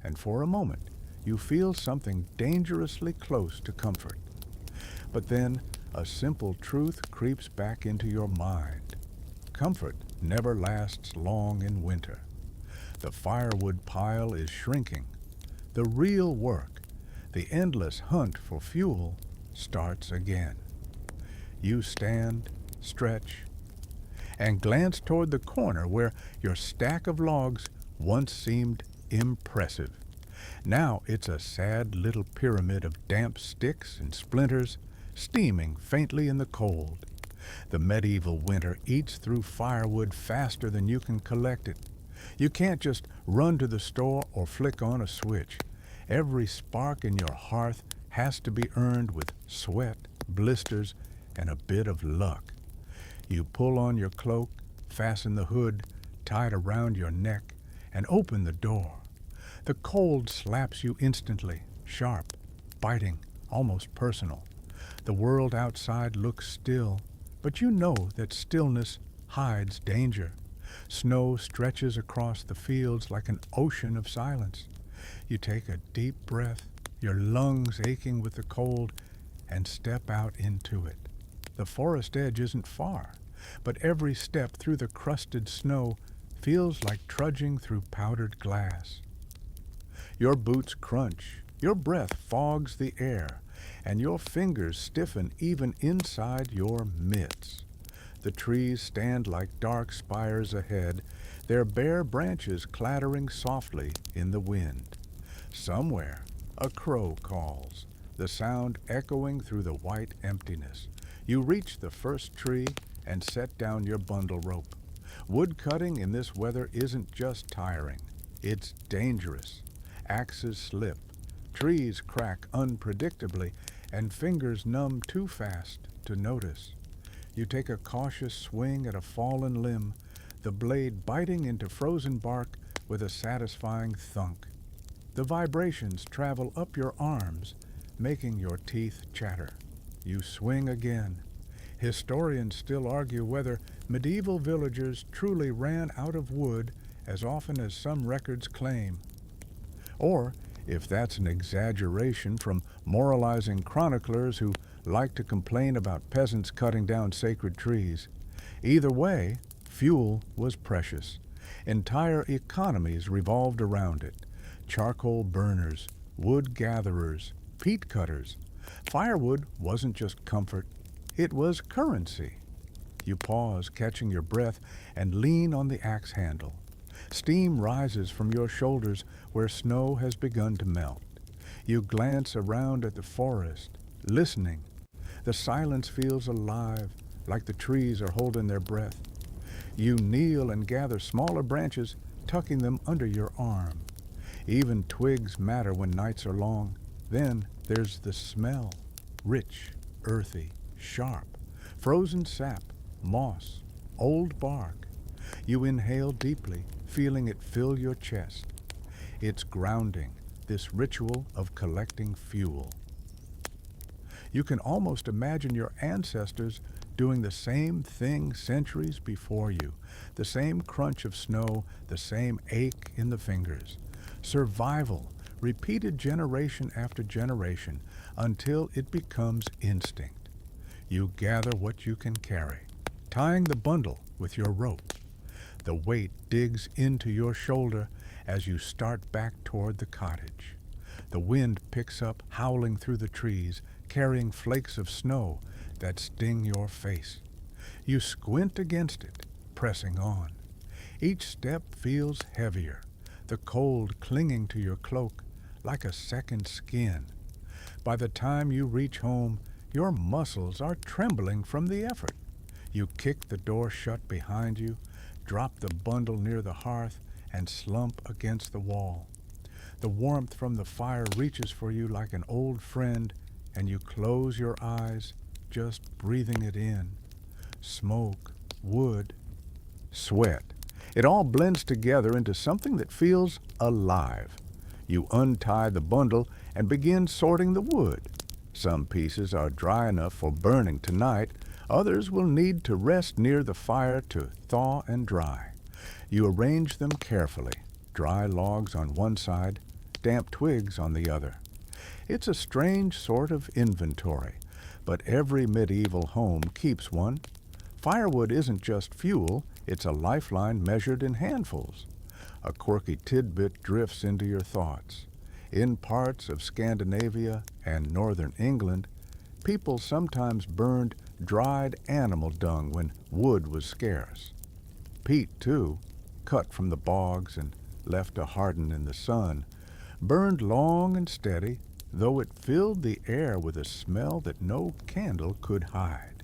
Speaker 1: and for a moment you feel something dangerously close to comfort. But then a simple truth creeps back into your mind. Comfort never lasts long in winter. The firewood pile is shrinking. The real work, the endless hunt for fuel, starts again. You stand, stretch, and glance toward the corner where your stack of logs once seemed impressive. Now it's a sad little pyramid of damp sticks and splinters, steaming faintly in the cold. The medieval winter eats through firewood faster than you can collect it. You can't just run to the store or flick on a switch. Every spark in your hearth has to be earned with sweat, blisters, and a bit of luck. You pull on your cloak, fasten the hood, tie it around your neck, and open the door. The cold slaps you instantly, sharp, biting, almost personal. The world outside looks still, but you know that stillness hides danger. Snow stretches across the fields like an ocean of silence. You take a deep breath, your lungs aching with the cold, and step out into it. The forest edge isn't far, but every step through the crusted snow feels like trudging through powdered glass. Your boots crunch, your breath fogs the air, and your fingers stiffen even inside your mitts. The trees stand like dark spires ahead, their bare branches clattering softly in the wind. Somewhere, a crow calls, the sound echoing through the white emptiness. You reach the first tree and set down your bundle rope. Wood cutting in this weather isn't just tiring, it's dangerous. Axes slip, trees crack unpredictably, and fingers numb too fast to notice. You take a cautious swing at a fallen limb, the blade biting into frozen bark with a satisfying thunk. The vibrations travel up your arms, making your teeth chatter. You swing again. Historians still argue whether medieval villagers truly ran out of wood as often as some records claim, or if that's an exaggeration from moralizing chroniclers who like to complain about peasants cutting down sacred trees. Either way, fuel was precious. Entire economies revolved around it. Charcoal burners, wood gatherers, peat cutters. Firewood wasn't just comfort, it was currency. You pause, catching your breath, and lean on the axe handle. Steam rises from your shoulders where snow has begun to melt. You glance around at the forest, listening. The silence feels alive, like the trees are holding their breath. You kneel and gather smaller branches, tucking them under your arm. Even twigs matter when nights are long. Then there's the smell, rich, earthy, sharp, frozen sap, moss, old bark. You inhale deeply, feeling it fill your chest. It's grounding, this ritual of collecting fuel. You can almost imagine your ancestors doing the same thing centuries before you. The same crunch of snow, the same ache in the fingers. Survival, repeated generation after generation, until it becomes instinct. You gather what you can carry, tying the bundle with your rope. The weight digs into your shoulder as you start back toward the cottage. The wind picks up, howling through the trees, carrying flakes of snow that sting your face. You squint against it, pressing on. Each step feels heavier, the cold clinging to your cloak like a second skin. By the time you reach home, your muscles are trembling from the effort. You kick the door shut behind you, drop the bundle near the hearth, and slump against the wall. The warmth from the fire reaches for you like an old friend, and you close your eyes, just breathing it in. Smoke, wood, sweat. It all blends together into something that feels alive. You untie the bundle and begin sorting the wood. Some pieces are dry enough for burning tonight. Others will need to rest near the fire to thaw and dry. You arrange them carefully, dry logs on one side, damp twigs on the other. It's a strange sort of inventory, but every medieval home keeps one. Firewood isn't just fuel, it's a lifeline measured in handfuls. A quirky tidbit drifts into your thoughts. In parts of Scandinavia and northern England, people sometimes burned dried animal dung when wood was scarce. Peat, too, cut from the bogs and left to harden in the sun, burned long and steady, though it filled the air with a smell that no candle could hide.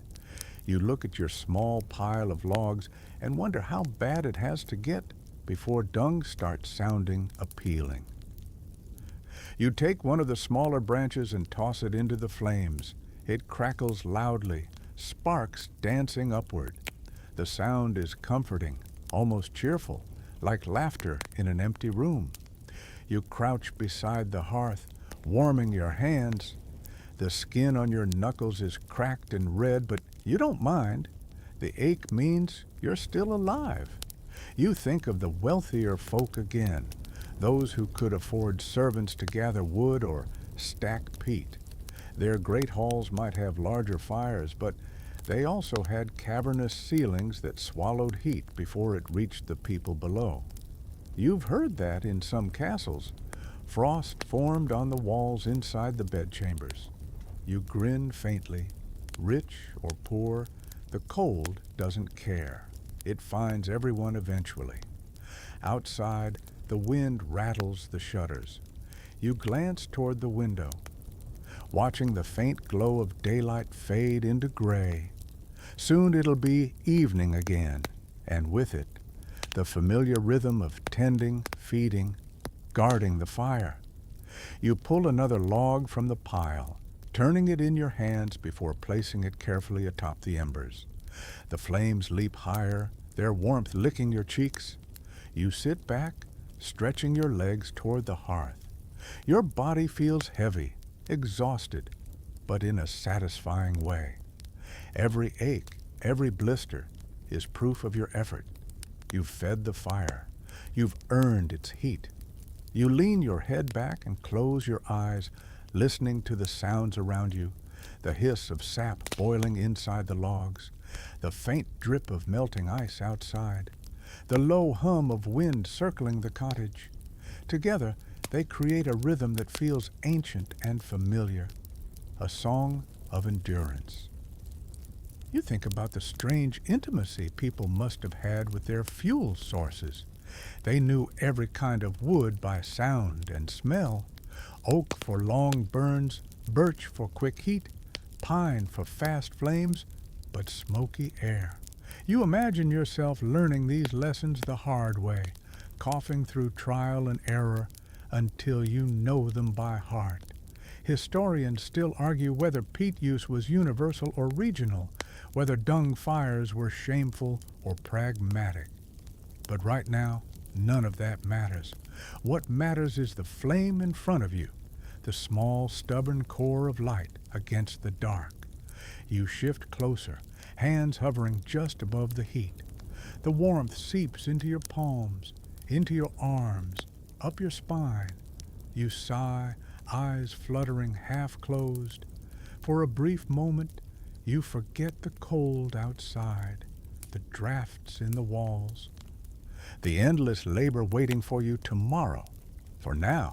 Speaker 1: You look at your small pile of logs and wonder how bad it has to get before dung starts sounding appealing. You take one of the smaller branches and toss it into the flames. It crackles loudly, sparks dancing upward. The sound is comforting, almost cheerful, like laughter in an empty room. You crouch beside the hearth, warming your hands. The skin on your knuckles is cracked and red, but you don't mind. The ache means you're still alive. You think of the wealthier folk again, those who could afford servants to gather wood or stack peat. Their great halls might have larger fires, but They also had cavernous ceilings that swallowed heat before it reached the people below. You've heard that in some castles. Frost formed on the walls inside the bedchambers. You grin faintly. Rich or poor, the cold doesn't care. It finds everyone eventually. Outside, the wind rattles the shutters. You glance toward the window, watching the faint glow of daylight fade into gray. Soon it'll be evening again, and with it, the familiar rhythm of tending, feeding, guarding the fire. You pull another log from the pile, turning it in your hands before placing it carefully atop the embers. The flames leap higher, their warmth licking your cheeks. You sit back, stretching your legs toward the hearth. Your body feels heavy, exhausted, but in a satisfying way. Every ache, every blister is proof of your effort. You've fed the fire. You've earned its heat. You lean your head back and close your eyes, listening to the sounds around you, the hiss of sap boiling inside the logs, the faint drip of melting ice outside, the low hum of wind circling the cottage. Together, they create a rhythm that feels ancient and familiar, a song of endurance. You think about the strange intimacy people must have had with their fuel sources. They knew every kind of wood by sound and smell. Oak for long burns, birch for quick heat, pine for fast flames, but smoky air. You imagine yourself learning these lessons the hard way, coughing through trial and error until you know them by heart. Historians still argue whether peat use was universal or regional, whether dung fires were shameful or pragmatic. But right now, none of that matters. What matters is the flame in front of you, the small, stubborn core of light against the dark. You shift closer, hands hovering just above the heat. The warmth seeps into your palms, into your arms, up your spine. You sigh, eyes fluttering half closed. For a brief moment, you forget the cold outside, the drafts in the walls, the endless labor waiting for you tomorrow. For now,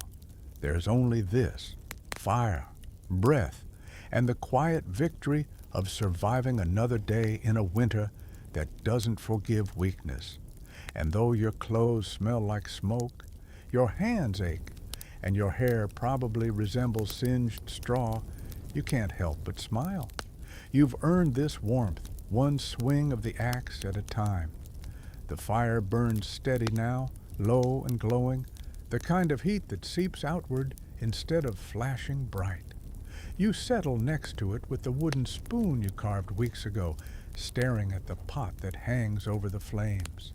Speaker 1: there's only this, fire, breath, and the quiet victory of surviving another day in a winter that doesn't forgive weakness. And though your clothes smell like smoke, your hands ache, and your hair probably resembles singed straw, you can't help but smile. You've earned this warmth, one swing of the axe at a time. The fire burns steady now, low and glowing, the kind of heat that seeps outward instead of flashing bright. You settle next to it with the wooden spoon you carved weeks ago, staring at the pot that hangs over the flames.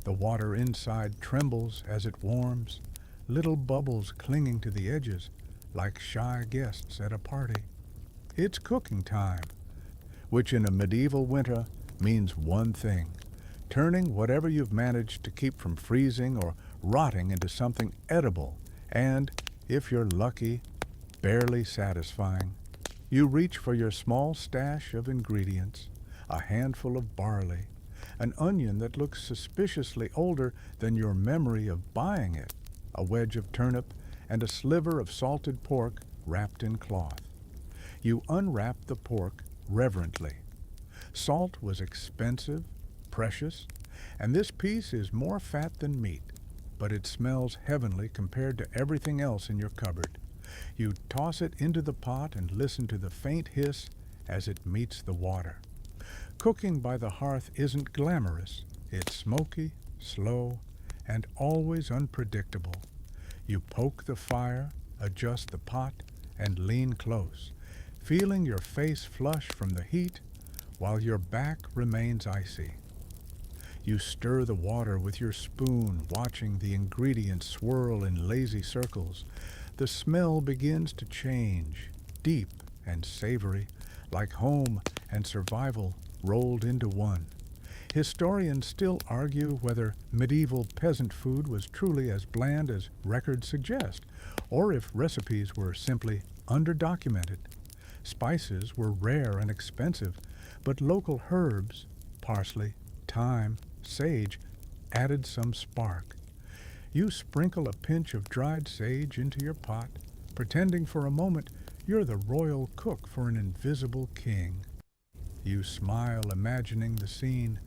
Speaker 1: The water inside trembles as it warms, little bubbles clinging to the edges like shy guests at a party. It's cooking time, which in a medieval winter means one thing: turning whatever you've managed to keep from freezing or rotting into something edible and, if you're lucky, barely satisfying. You reach for your small stash of ingredients, a handful of barley, an onion that looks suspiciously older than your memory of buying it, a wedge of turnip, and a sliver of salted pork wrapped in cloth. You unwrap the pork reverently. Salt was expensive, precious, and this piece is more fat than meat, but it smells heavenly compared to everything else in your cupboard. You toss it into the pot and listen to the faint hiss as it meets the water. Cooking by the hearth isn't glamorous. It's smoky, slow, and always unpredictable. You poke the fire, adjust the pot, and lean close, feeling your face flush from the heat while your back remains icy. You stir the water with your spoon, watching the ingredients swirl in lazy circles. The smell begins to change, deep and savory, like home and survival rolled into one. Historians still argue whether medieval peasant food was truly as bland as records suggest, or if recipes were simply underdocumented. Spices were rare and expensive, but local herbs, parsley, thyme, sage, added some spark. You sprinkle a pinch of dried sage into your pot, pretending for a moment you're the royal cook for an invisible king. You smile, imagining the scene,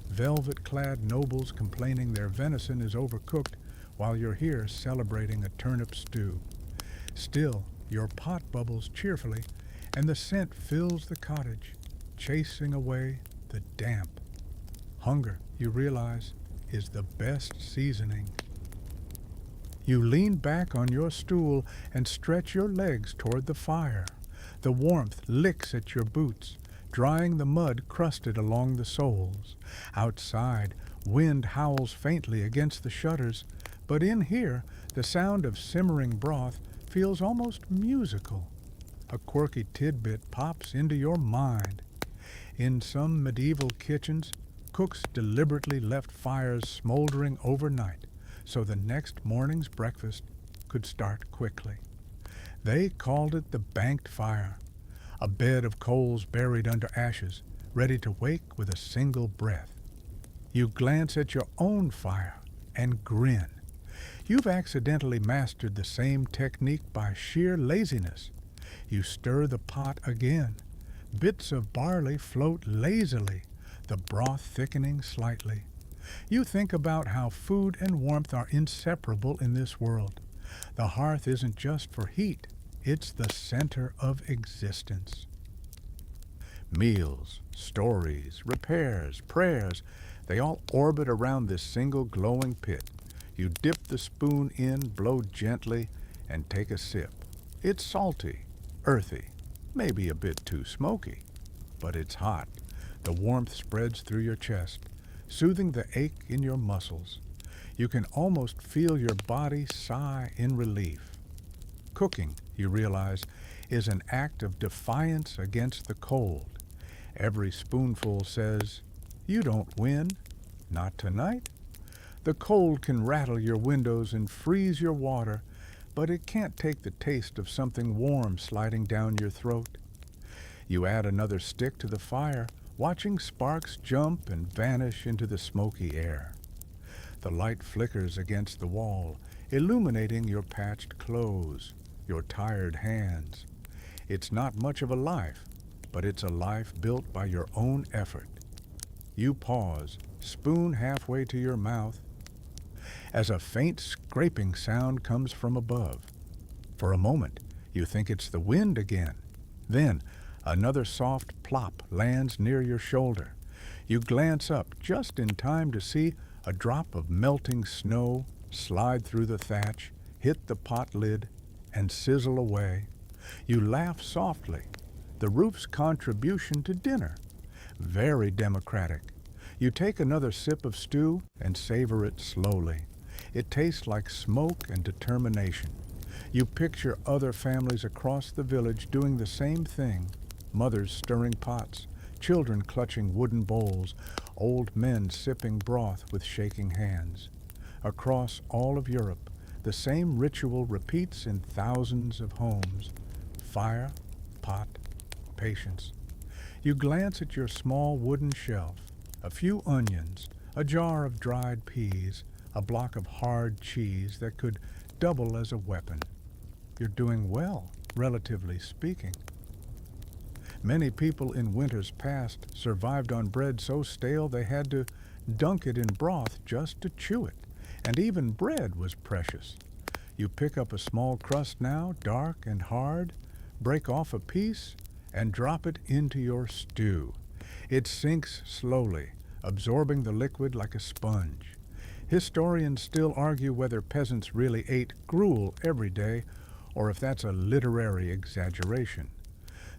Speaker 1: velvet-clad nobles complaining their venison is overcooked while you're here celebrating a turnip stew. Still, your pot bubbles cheerfully, and the scent fills the cottage, chasing away the damp. Hunger, you realize, is the best seasoning. You lean back on your stool and stretch your legs toward the fire. The warmth licks at your boots, drying the mud crusted along the soles. Outside, wind howls faintly against the shutters, but in here, the sound of simmering broth feels almost musical. A quirky tidbit pops into your mind. In some medieval kitchens, cooks deliberately left fires smoldering overnight so the next morning's breakfast could start quickly. They called it the banked fire, a bed of coals buried under ashes, ready to wake with a single breath. You glance at your own fire and grin. You've accidentally mastered the same technique by sheer laziness. You stir the pot again. Bits of barley float lazily, the broth thickening slightly. You think about how food and warmth are inseparable in this world. The hearth isn't just for heat, it's the center of existence. Meals, stories, repairs, prayers, they all orbit around this single glowing pit. You dip the spoon in, blow gently, and take a sip. It's salty, earthy, maybe a bit too smoky, but it's hot. The warmth spreads through your chest, soothing the ache in your muscles. You can almost feel your body sigh in relief. Cooking, you realize, is an act of defiance against the cold. Every spoonful says, "You don't win. Not tonight." The cold can rattle your windows and freeze your water, but it can't take the taste of something warm sliding down your throat. You add another stick to the fire, watching sparks jump and vanish into the smoky air. The light flickers against the wall, illuminating your patched clothes, your tired hands. It's not much of a life, but it's a life built by your own effort. You pause, spoon halfway to your mouth, as a faint scraping sound comes from above. For a moment, you think it's the wind again. Then, another soft plop lands near your shoulder. You glance up just in time to see a drop of melting snow slide through the thatch, hit the pot lid, and sizzle away. You laugh softly. The roof's contribution to dinner. Very democratic. You take another sip of stew and savor it slowly. It tastes like smoke and determination. You picture other families across the village doing the same thing. Mothers stirring pots, children clutching wooden bowls, old men sipping broth with shaking hands. Across all of Europe, the same ritual repeats in thousands of homes. Fire, pot, patience. You glance at your small wooden shelf, a few onions, a jar of dried peas, a block of hard cheese that could double as a weapon. You're doing well, relatively speaking. Many people in winters past survived on bread so stale they had to dunk it in broth just to chew it, and even bread was precious. You pick up a small crust now, dark and hard, break off a piece, and drop it into your stew. It sinks slowly, absorbing the liquid like a sponge. Historians still argue whether peasants really ate gruel every day, or if that's a literary exaggeration.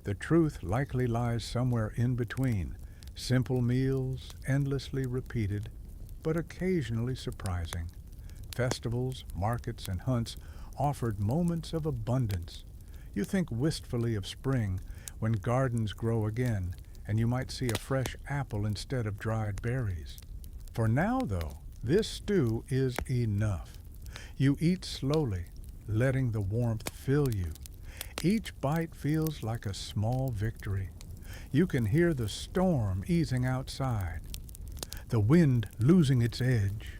Speaker 1: The truth likely lies somewhere in between, simple meals, endlessly repeated, but occasionally surprising. Festivals, markets, and hunts offered moments of abundance. You think wistfully of spring, when gardens grow again, and you might see a fresh apple instead of dried berries. For now, though, this stew is enough. You eat slowly, letting the warmth fill you. Each bite feels like a small victory. You can hear the storm easing outside, the wind losing its edge.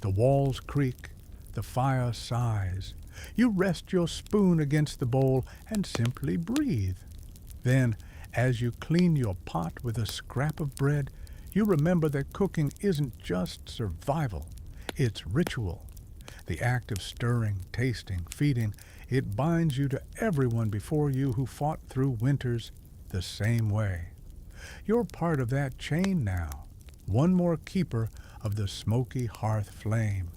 Speaker 1: The walls creak, the fire sighs. You rest your spoon against the bowl and simply breathe. Then, as you clean your pot with a scrap of bread, you remember that cooking isn't just survival, it's ritual. The act of stirring, tasting, feeding, it binds you to everyone before you who fought through winters the same way. You're part of that chain now, one more keeper of the smoky hearth flame.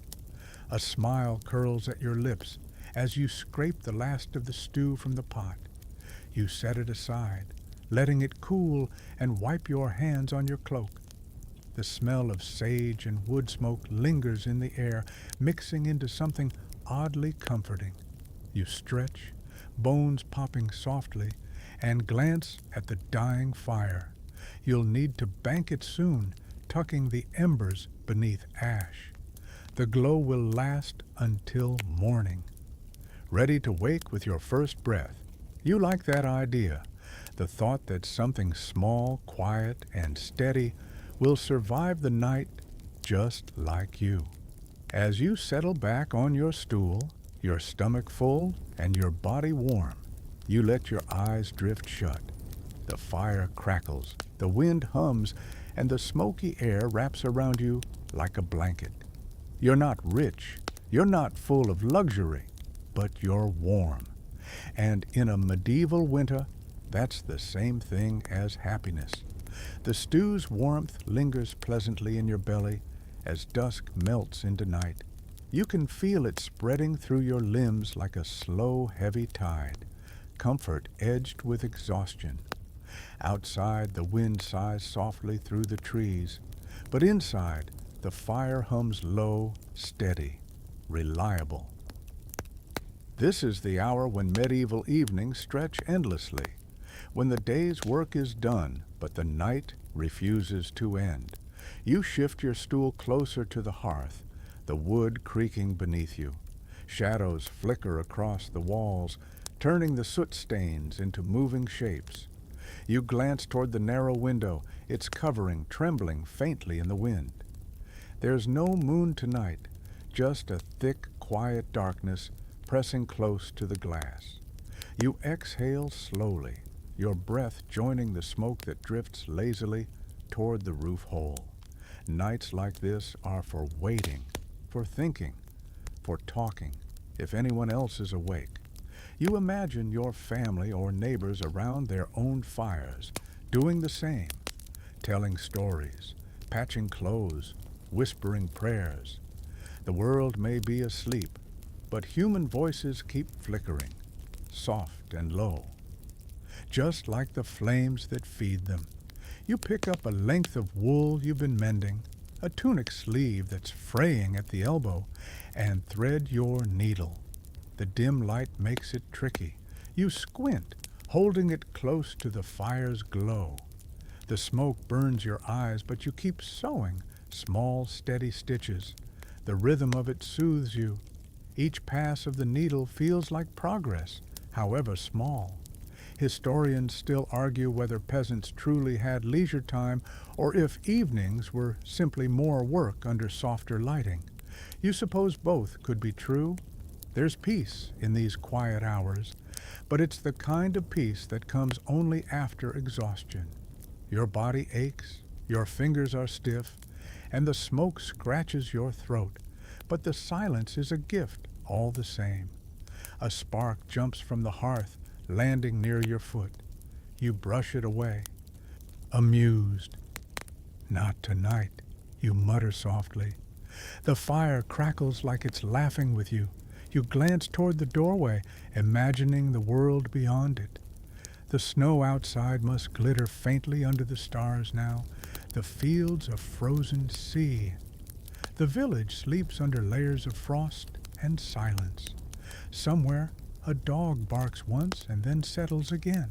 Speaker 1: A smile curls at your lips as you scrape the last of the stew from the pot. You set it aside, letting it cool, and wipe your hands on your cloak. The smell of sage and wood smoke lingers in the air, mixing into something oddly comforting. You stretch, bones popping softly, and glance at the dying fire. You'll need to bank it soon, tucking the embers beneath ash. The glow will last until morning. Ready to wake with your first breath. You like that idea, the thought that something small, quiet, and steady will survive the night just like you. As you settle back on your stool, your stomach full and your body warm, you let your eyes drift shut. The fire crackles, the wind hums, and the smoky air wraps around you like a blanket. You're not rich, you're not full of luxury, but you're warm. And in a medieval winter, that's the same thing as happiness. The stew's warmth lingers pleasantly in your belly as dusk melts into night. You can feel it spreading through your limbs like a slow, heavy tide, comfort edged with exhaustion. Outside, the wind sighs softly through the trees, but inside, the fire hums low, steady, reliable. This is the hour when medieval evenings stretch endlessly, when the day's work is done, but the night refuses to end. You shift your stool closer to the hearth, the wood creaking beneath you. Shadows flicker across the walls, turning the soot stains into moving shapes. You glance toward the narrow window, its covering trembling faintly in the wind. There's no moon tonight, just a thick, quiet darkness pressing close to the glass. You exhale slowly, your breath joining the smoke that drifts lazily toward the roof hole. Nights like this are for waiting, for thinking, for talking, if anyone else is awake. You imagine your family or neighbors around their own fires, doing the same, telling stories, patching clothes, whispering prayers. The world may be asleep, but human voices keep flickering, soft and low, just like the flames that feed them. You pick up a length of wool you've been mending, a tunic sleeve that's fraying at the elbow, and thread your needle. The dim light makes it tricky. You squint, holding it close to the fire's glow. The smoke burns your eyes, but you keep sewing small, steady stitches. The rhythm of it soothes you. Each pass of the needle feels like progress, however small. Historians still argue whether peasants truly had leisure time or if evenings were simply more work under softer lighting. You suppose both could be true? There's peace in these quiet hours, but it's the kind of peace that comes only after exhaustion. Your body aches, your fingers are stiff, and the smoke scratches your throat, but the silence is a gift all the same. A spark jumps from the hearth, landing near your foot. You brush it away, amused. Not tonight, you mutter softly. The fire crackles like it's laughing with you. You glance toward the doorway, imagining the world beyond it. The snow outside must glitter faintly under the stars now, the fields a frozen sea. The village sleeps under layers of frost and silence. Somewhere, a dog barks once and then settles again.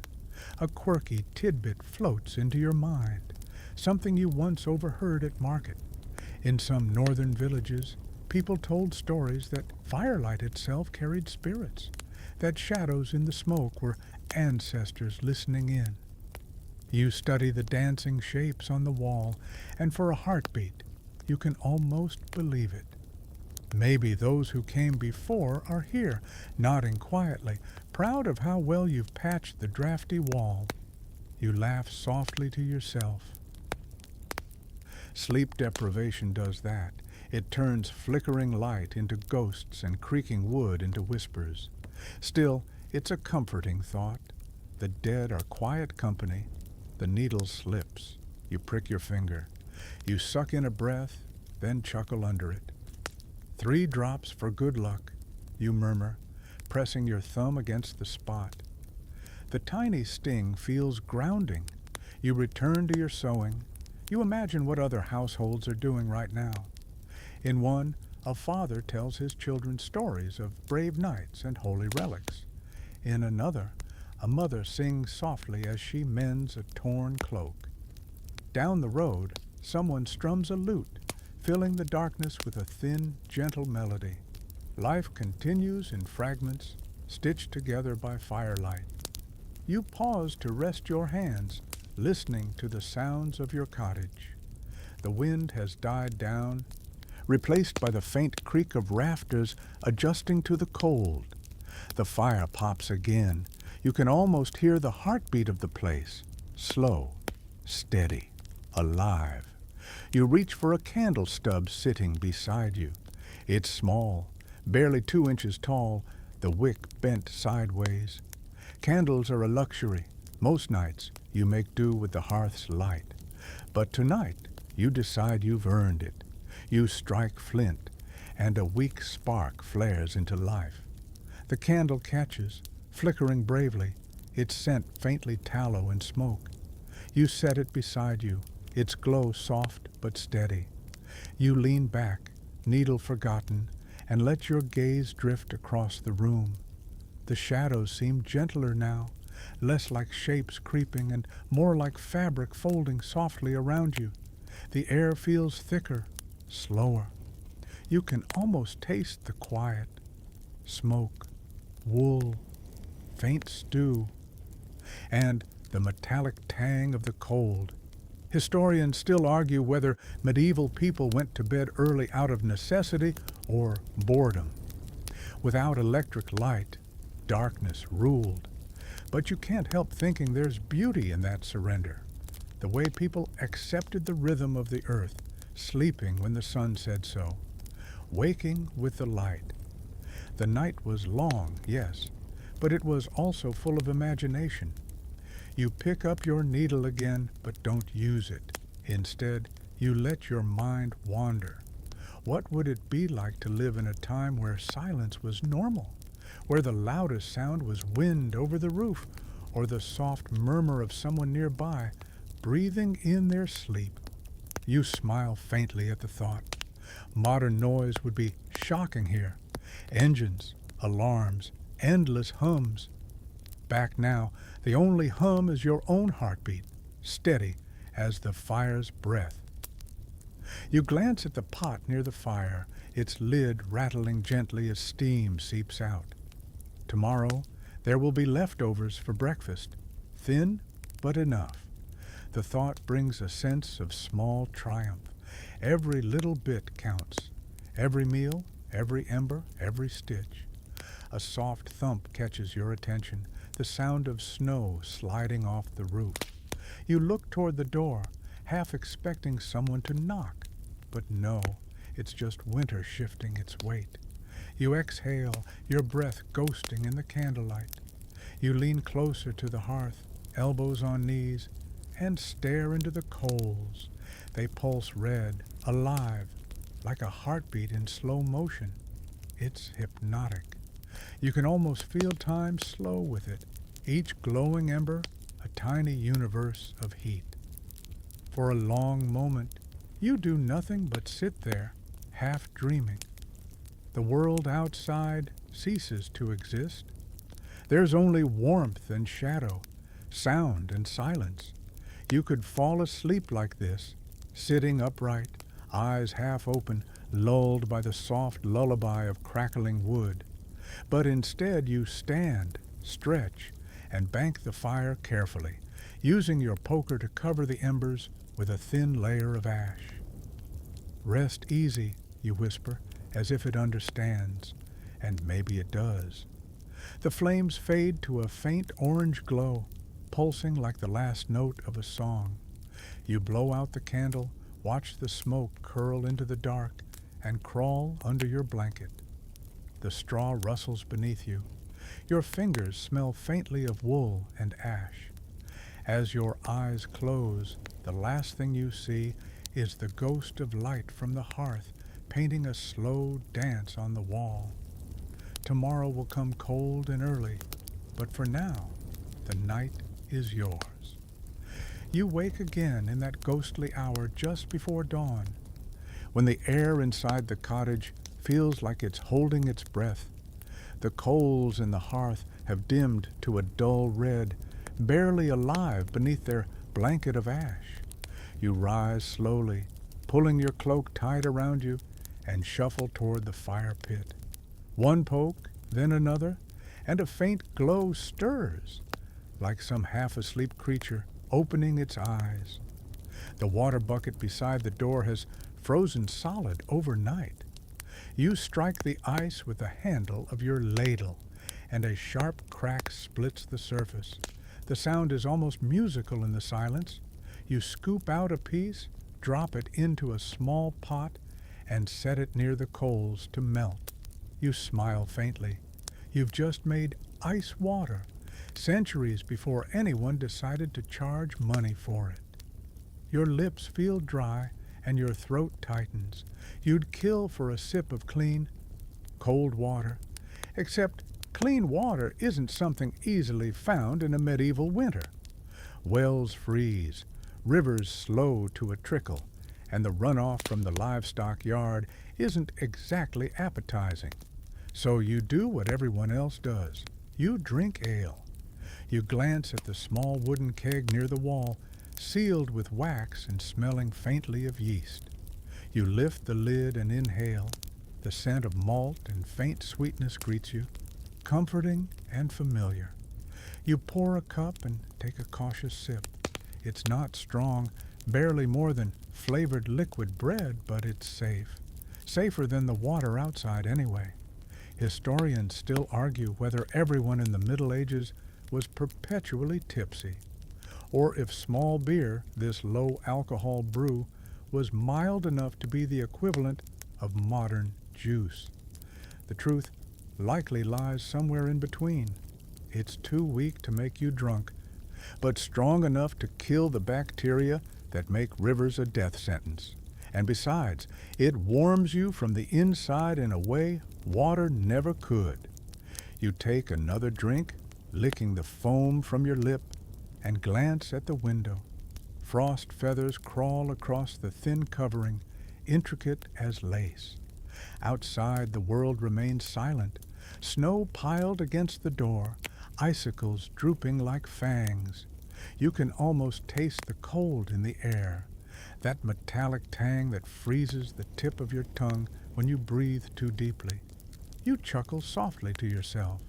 Speaker 1: A quirky tidbit floats into your mind, something you once overheard at market. In some northern villages, people told stories that firelight itself carried spirits, that shadows in the smoke were ancestors listening in. You study the dancing shapes on the wall, and for a heartbeat, you can almost believe it. Maybe those who came before are here, nodding quietly, proud of how well you've patched the drafty wall. You laugh softly to yourself. Sleep deprivation does that. It turns flickering light into ghosts and creaking wood into whispers. Still, it's a comforting thought. The dead are quiet company. The needle slips. You prick your finger. You suck in a breath, then chuckle under it. 3 drops for good luck, you murmur, pressing your thumb against the spot. The tiny sting feels grounding. You return to your sewing. You imagine what other households are doing right now. In one, a father tells his children stories of brave knights and holy relics. In another, a mother sings softly as she mends a torn cloak. Down the road, someone strums a lute, filling the darkness with a thin, gentle melody. Life continues in fragments, stitched together by firelight. You pause to rest your hands, listening to the sounds of your cottage. The wind has died down, replaced by the faint creak of rafters adjusting to the cold. The fire pops again. You can almost hear the heartbeat of the place, slow, steady, alive. You reach for a candle stub sitting beside you. It's small, barely 2 inches tall, the wick bent sideways. Candles are a luxury. Most nights you make do with the hearth's light. But tonight you decide you've earned it. You strike flint, and a weak spark flares into life. The candle catches, flickering bravely, its scent faintly tallow and smoke. You set it beside you, its glow soft but steady. You lean back, needle forgotten, and let your gaze drift across the room. The shadows seem gentler now, less like shapes creeping and more like fabric folding softly around you. The air feels thicker, slower. You can almost taste the quiet. Smoke, wool, faint stew, and the metallic tang of the cold. Historians still argue whether medieval people went to bed early out of necessity or boredom. Without electric light, darkness ruled. But you can't help thinking there's beauty in that surrender. The way people accepted the rhythm of the earth, sleeping when the sun said so, waking with the light. The night was long, yes, but it was also full of imagination. You pick up your needle again, but don't use it. Instead, you let your mind wander. What would it be like to live in a time where silence was normal, where the loudest sound was wind over the roof, or the soft murmur of someone nearby, breathing in their sleep? You smile faintly at the thought. Modern noise would be shocking here. Engines, alarms, endless hums. Back now, the only hum is your own heartbeat, steady as the fire's breath. You glance at the pot near the fire, its lid rattling gently as steam seeps out. Tomorrow, there will be leftovers for breakfast, thin but enough. The thought brings a sense of small triumph. Every little bit counts. Every meal, every ember, every stitch. A soft thump catches your attention, the sound of snow sliding off the roof. You look toward the door, half expecting someone to knock. But no, it's just winter shifting its weight. You exhale, your breath ghosting in the candlelight. You lean closer to the hearth, elbows on knees, and stare into the coals. They pulse red, alive, like a heartbeat in slow motion. It's hypnotic. You can almost feel time slow with it, each glowing ember a tiny universe of heat. For a long moment, you do nothing but sit there, half dreaming. The world outside ceases to exist. There's only warmth and shadow, sound and silence. You could fall asleep like this, sitting upright, eyes half open, lulled by the soft lullaby of crackling wood. But instead you stand, stretch, and bank the fire carefully. using your poker to cover the embers with a thin layer of ash. "Rest easy," you whisper, as if it understands, and maybe it does. The flames fade to a faint orange glow, pulsing like the last note of a song. You blow out the candle, watch the smoke curl into the dark, and crawl under your blanket. The straw rustles beneath you. Your fingers smell faintly of wool and ash. As your eyes close, the last thing you see is the ghost of light from the hearth painting a slow dance on the wall. Tomorrow will come cold and early, but for now, the night is yours. You wake again in that ghostly hour just before dawn, when the air inside the cottage feels like it's holding its breath. The coals in the hearth have dimmed to a dull red, barely alive beneath their blanket of ash. You rise slowly, pulling your cloak tight around you, and shuffle toward the fire pit. One poke, then another, and a faint glow stirs, like some half-asleep creature opening its eyes. The water bucket beside the door has frozen solid overnight. You strike the ice with the handle of your ladle, and a sharp crack splits the surface. The sound is almost musical in the silence. You scoop out a piece, drop it into a small pot, and set it near the coals to melt. You smile faintly. You've just made ice water, centuries before anyone decided to charge money for it. Your lips feel dry and your throat tightens. You'd kill for a sip of clean, cold water, except clean water isn't something easily found in a medieval winter. Wells freeze, rivers slow to a trickle, and the runoff from the livestock yard isn't exactly appetizing. So you do what everyone else does. You drink ale. You glance at the small wooden keg near the wall, sealed with wax and smelling faintly of yeast. You lift the lid and inhale. The scent of malt and faint sweetness greets you, comforting and familiar. You pour a cup and take a cautious sip. It's not strong, barely more than flavored liquid bread, but it's safe. Safer than the water outside anyway. Historians still argue whether everyone in the Middle Ages was perpetually tipsy, or if small beer, this low-alcohol brew, was mild enough to be the equivalent of modern juice. The truth likely lies somewhere in between. It's too weak to make you drunk, but strong enough to kill the bacteria that make rivers a death sentence. And besides, it warms you from the inside in a way water never could. You take another drink, licking the foam from your lip, and glance at the window. Frost feathers crawl across the thin covering, intricate as lace. Outside, the world remains silent, snow piled against the door, icicles drooping like fangs. You can almost taste the cold in the air, that metallic tang that freezes the tip of your tongue when you breathe too deeply. You chuckle softly to yourself.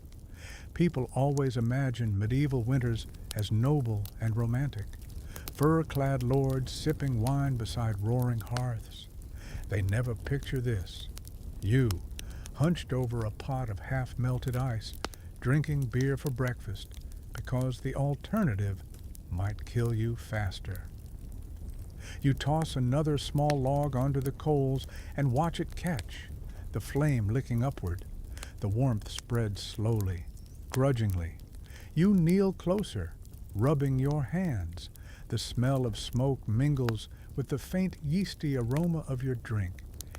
Speaker 1: People always imagine medieval winters as noble and romantic, fur-clad lords sipping wine beside roaring hearths. They never picture this. You, hunched over a pot of half-melted ice, drinking beer for breakfast, because the alternative might kill you faster. You toss another small log onto the coals and watch it catch, the flame licking upward. The warmth spreads slowly, grudgingly. You kneel closer, rubbing your hands. The smell of smoke mingles with the faint yeasty aroma of your drink.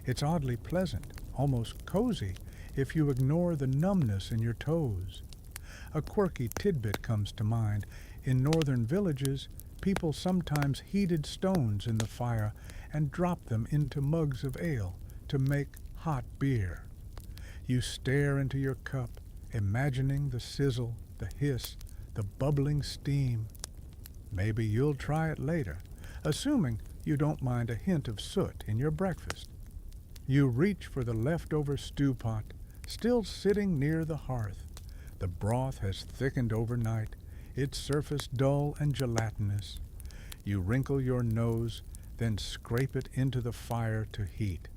Speaker 1: It's oddly pleasant, almost cozy, if you ignore the numbness in your toes. A quirky tidbit comes to mind. In northern villages, people sometimes heated stones in the fire and dropped them into mugs of ale to make hot beer. You stare into your cup, imagining the sizzle, the hiss, the bubbling steam. Maybe you'll try it later, assuming you don't mind a hint of soot in your breakfast. You reach for the leftover stew pot, still sitting near the hearth. The broth has thickened overnight. its surface dull and gelatinous. You wrinkle your nose, then scrape it into the fire to heat.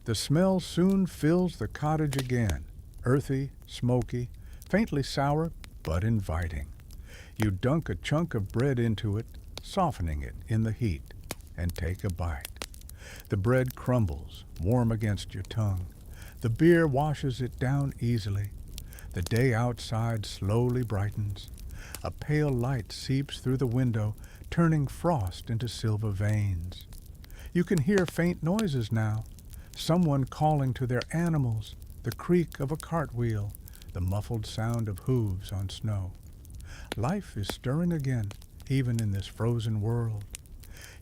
Speaker 1: The smell soon fills the cottage again, earthy, smoky, faintly sour, but inviting. You dunk a chunk of bread into it, softening it in the heat, and take a bite. The bread crumbles, warm against your tongue. The beer washes it down easily. The day outside slowly brightens. A pale light seeps through the window, turning frost into silver veins. You can hear faint noises now, someone calling to their animals, the creak of a cartwheel, the muffled sound of hooves on snow. Life is stirring again, even in this frozen world.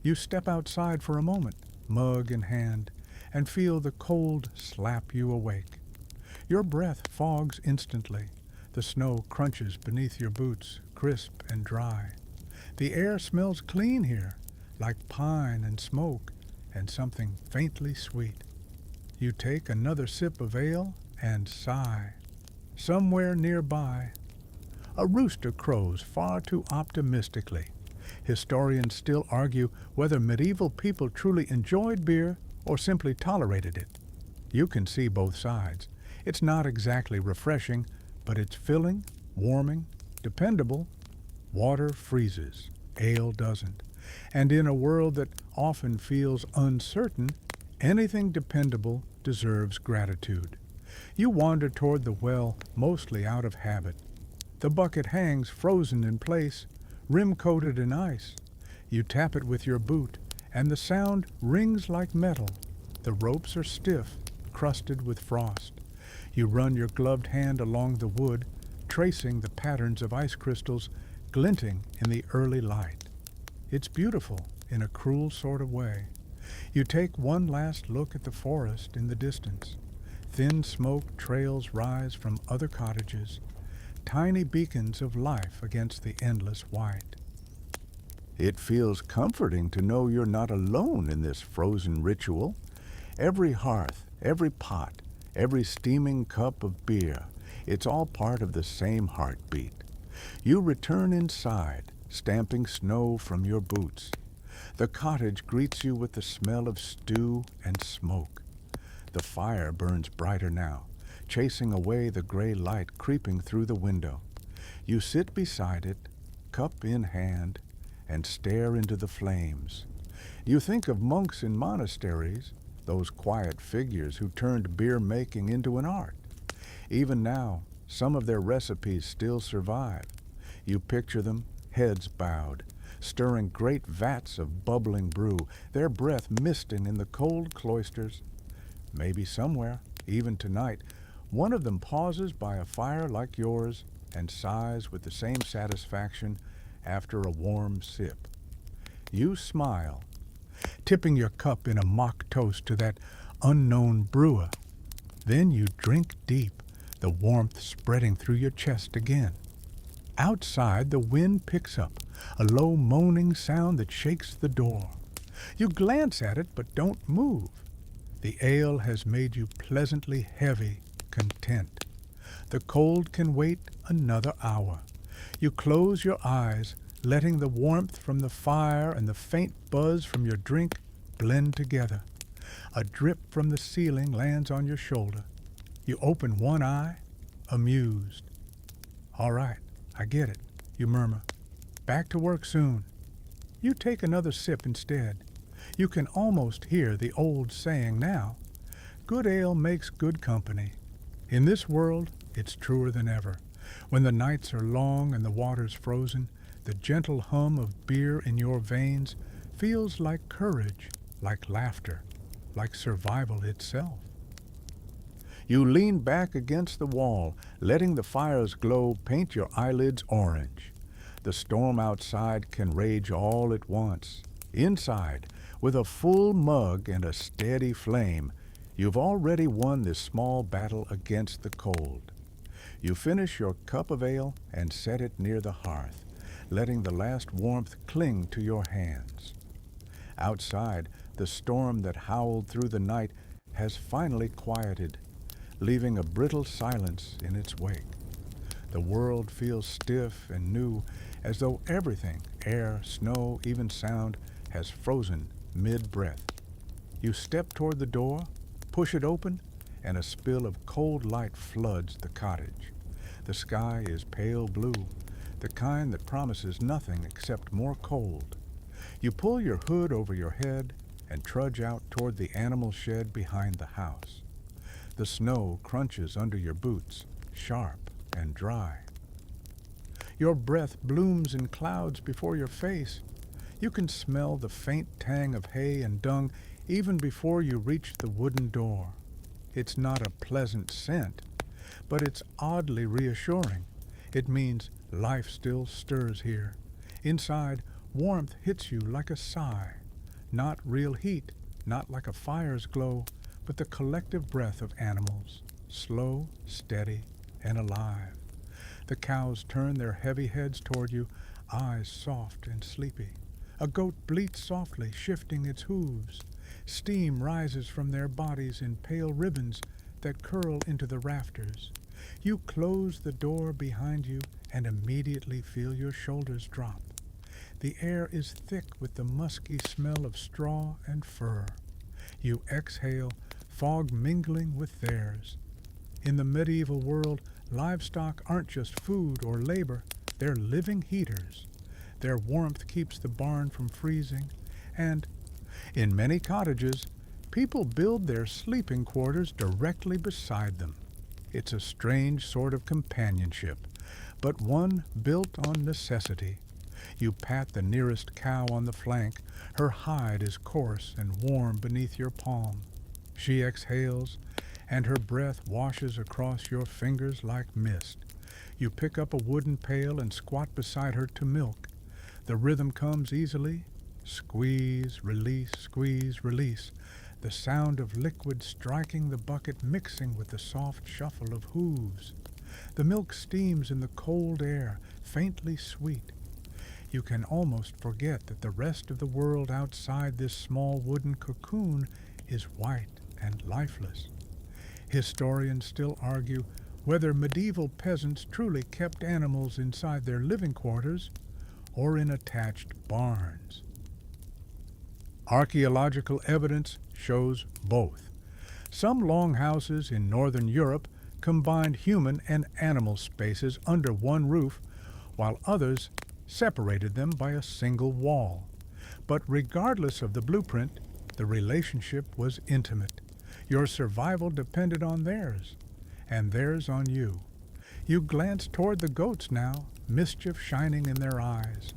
Speaker 1: You step outside for a moment, mug in hand, and feel the cold slap you awake. Your breath fogs instantly. The snow crunches beneath your boots, crisp and dry. The air smells clean here, like pine and smoke, and something faintly sweet. You take another sip of ale and sigh. Somewhere nearby, a rooster crows far too optimistically. Historians still argue whether medieval people truly enjoyed beer or simply tolerated it. You can see both sides. It's not exactly refreshing, but it's filling, warming, dependable. Water freezes, ale doesn't. And in a world that often feels uncertain, anything dependable deserves gratitude. You wander toward the well, mostly out of habit. The bucket hangs frozen in place, rim-coated in ice. You tap it with your boot, and the sound rings like metal. The ropes are stiff, crusted with frost. You run your gloved hand along the wood, tracing the patterns of ice crystals glinting in the early light. It's beautiful in a cruel sort of way. You take one last look at the forest in the distance. Thin smoke trails rise from other cottages, tiny beacons of life against the endless white. It feels comforting to know you're not alone in this frozen ritual. Every hearth, every pot, every steaming cup of beer, it's all part of the same heartbeat. You return inside, stamping snow from your boots. The cottage greets you with the smell of stew and smoke. The fire burns brighter now, chasing away the gray light creeping through the window. You sit beside it, cup in hand, and stare into the flames. You think of monks in monasteries, those quiet figures who turned beer-making into an art. Even now, some of their recipes still survive. You picture them, heads bowed, stirring great vats of bubbling brew, their breath misting in the cold cloisters. Maybe somewhere, even tonight, one of them pauses by a fire like yours and sighs with the same satisfaction after a warm sip. You smile, tipping your cup in a mock toast to that unknown brewer. Then you drink deep, the warmth spreading through your chest again. Outside, the wind picks up, a low moaning sound that shakes the door. You glance at it but don't move. The ale has made you pleasantly heavy, content. The cold can wait another hour. You close your eyes, letting the warmth from the fire and the faint buzz from your drink blend together. A drip from the ceiling lands on your shoulder. You open one eye, amused. "All right, I get it," you murmur. "Back to work soon." You take another sip instead. You can almost hear the old saying now, "Good ale makes good company." In this world, it's truer than ever. When the nights are long and the water's frozen, the gentle hum of beer in your veins feels like courage, like laughter, like survival itself. You lean back against the wall, letting the fire's glow paint your eyelids orange. The storm outside can rage all at once. Inside, with a full mug and a steady flame, you've already won this small battle against the cold. You finish your cup of ale and set it near the hearth, letting the last warmth cling to your hands. Outside, the storm that howled through the night has finally quieted, leaving a brittle silence in its wake. The world feels stiff and new, as though everything, air, snow, even sound, has frozen mid-breath. You step toward the door, push it open, and a spill of cold light floods the cottage. The sky is pale blue, the kind that promises nothing except more cold. You pull your hood over your head and trudge out toward the animal shed behind the house. The snow crunches under your boots, sharp and dry. Your breath blooms in clouds before your face. You can smell the faint tang of hay and dung even before you reach the wooden door. It's not a pleasant scent, but it's oddly reassuring. It means life still stirs here. Inside, warmth hits you like a sigh. Not real heat, not like a fire's glow, but the collective breath of animals, slow, steady, and alive. The cows turn their heavy heads toward you, eyes soft and sleepy. A goat bleats softly, shifting its hooves. Steam rises from their bodies in pale ribbons that curl into the rafters. You close the door behind you and immediately feel your shoulders drop. The air is thick with the musky smell of straw and fur. You exhale, fog mingling with theirs. In the medieval world, livestock aren't just food or labor, they're living heaters. Their warmth keeps the barn from freezing, and in many cottages, people build their sleeping quarters directly beside them. It's a strange sort of companionship, but one built on necessity. You pat the nearest cow on the flank. Her hide is coarse and warm beneath your palm. She exhales, and her breath washes across your fingers like mist. You pick up a wooden pail and squat beside her to milk. The rhythm comes easily. Squeeze, release, the sound of liquid striking the bucket mixing with the soft shuffle of hooves. The milk steams in the cold air, faintly sweet. You can almost forget that the rest of the world outside this small wooden cocoon is white and lifeless. Historians still argue whether medieval peasants truly kept animals inside their living quarters or in attached barns. Archaeological evidence shows both. Some longhouses in northern Europe combined human and animal spaces under one roof, while others separated them by a single wall. But regardless of the blueprint, the relationship was intimate. Your survival depended on theirs, and theirs on you. You glance toward the goats now, mischief shining in their eyes.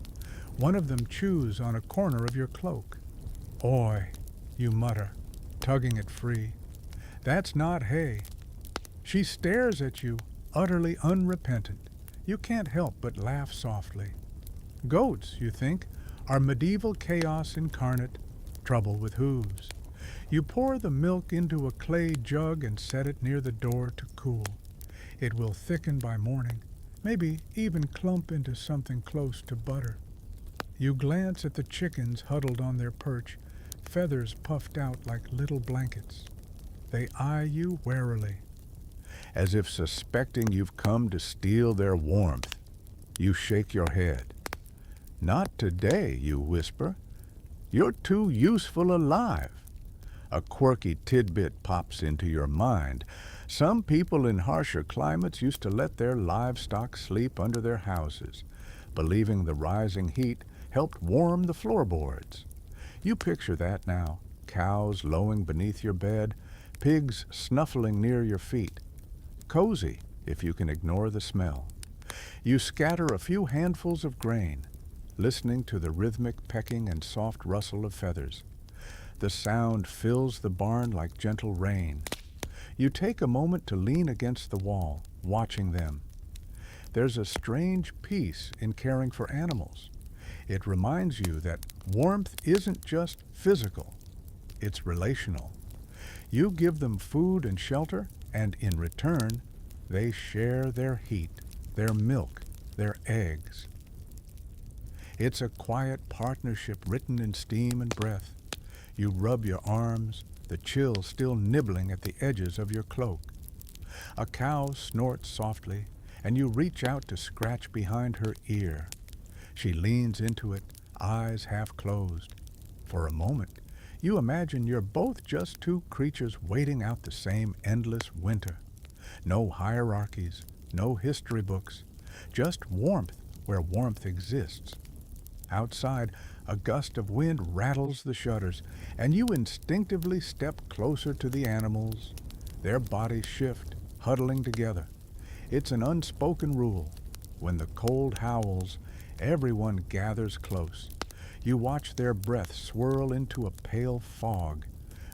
Speaker 1: One of them chews on a corner of your cloak. "Oi," you mutter, tugging it free. "That's not hay." She stares at you, utterly unrepentant. You can't help but laugh softly. Goats, you think, are medieval chaos incarnate, trouble with hooves. You pour the milk into a clay jug and set it near the door to cool. It will thicken by morning, maybe even clump into something close to butter. You glance at the chickens huddled on their perch, feathers puffed out like little blankets. They eye you warily, as if suspecting you've come to steal their warmth. You shake your head. "Not today," you whisper. "You're too useful alive." A quirky tidbit pops into your mind. Some people in harsher climates used to let their livestock sleep under their houses, believing the rising heat helped warm the floorboards. You picture that now, cows lowing beneath your bed, pigs snuffling near your feet. Cozy, if you can ignore the smell. You scatter a few handfuls of grain, listening to the rhythmic pecking and soft rustle of feathers. The sound fills the barn like gentle rain. You take a moment to lean against the wall, watching them. There's a strange peace in caring for animals. It reminds you that warmth isn't just physical, it's relational. You give them food and shelter, and in return, they share their heat, their milk, their eggs. It's a quiet partnership written in steam and breath. You rub your arms, the chill still nibbling at the edges of your cloak. A cow snorts softly, and you reach out to scratch behind her ear. She leans into it, eyes half closed. For a moment, you imagine you're both just two creatures waiting out the same endless winter. No hierarchies, no history books, just warmth where warmth exists. Outside, a gust of wind rattles the shutters, and you instinctively step closer to the animals. Their bodies shift, huddling together. It's an unspoken rule. When the cold howls, everyone gathers close. You watch their breath swirl into a pale fog,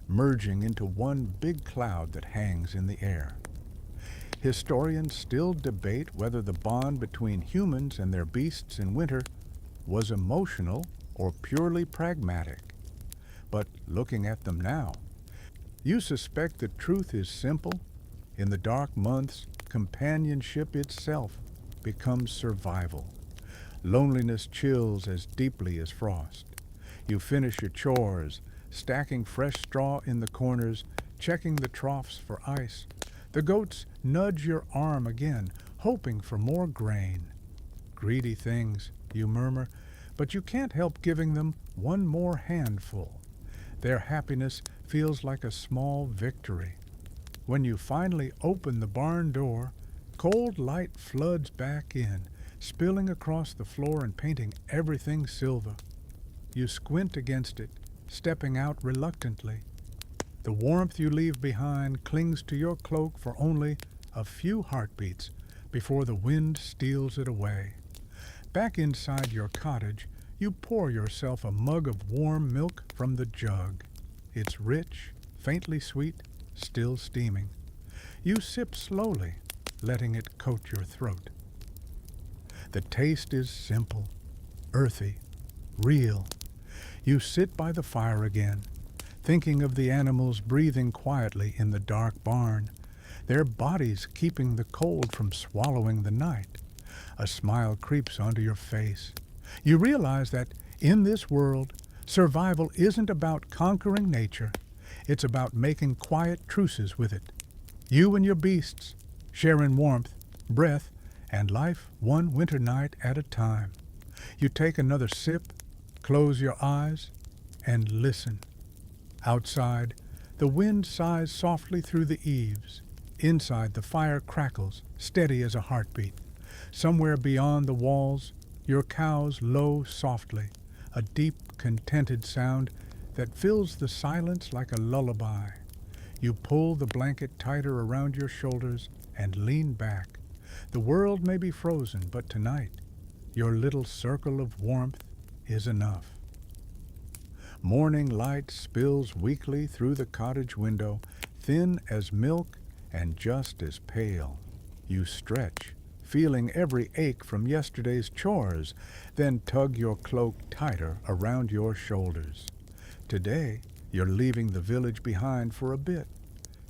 Speaker 1: merging into one big cloud that hangs in the air. Historians still debate whether the bond between humans and their beasts in winter was emotional or purely pragmatic. But looking at them now, you suspect the truth is simple. In the dark months, companionship itself becomes survival. Loneliness chills as deeply as frost. You finish your chores, stacking fresh straw in the corners, checking the troughs for ice. The goats nudge your arm again, hoping for more grain. Greedy things, you murmur, but you can't help giving them one more handful. Their happiness feels like a small victory. When you finally open the barn door, cold light floods back in, spilling across the floor and painting everything silver. You squint against it, stepping out reluctantly. The warmth you leave behind clings to your cloak for only a few heartbeats before the wind steals it away. Back inside your cottage, you pour yourself a mug of warm milk from the jug. It's rich, faintly sweet, still steaming. You sip slowly, letting it coat your throat. The taste is simple, earthy, real. You sit by the fire again, thinking of the animals breathing quietly in the dark barn, their bodies keeping the cold from swallowing the night. A smile creeps onto your face. You realize that in this world, survival isn't about conquering nature. It's about making quiet truces with it. You and your beasts, sharing warmth, breath, and life one winter night at a time. You take another sip, close your eyes, and listen. Outside, the wind sighs softly through the eaves. Inside, the fire crackles, steady as a heartbeat. Somewhere beyond the walls, your cows low softly, a deep, contented sound that fills the silence like a lullaby. You pull the blanket tighter around your shoulders and lean back. The world may be frozen, but tonight, your little circle of warmth is enough. Morning light spills weakly through the cottage window, thin as milk and just as pale. You stretch, feeling every ache from yesterday's chores, then tug your cloak tighter around your shoulders. Today, you're leaving the village behind for a bit.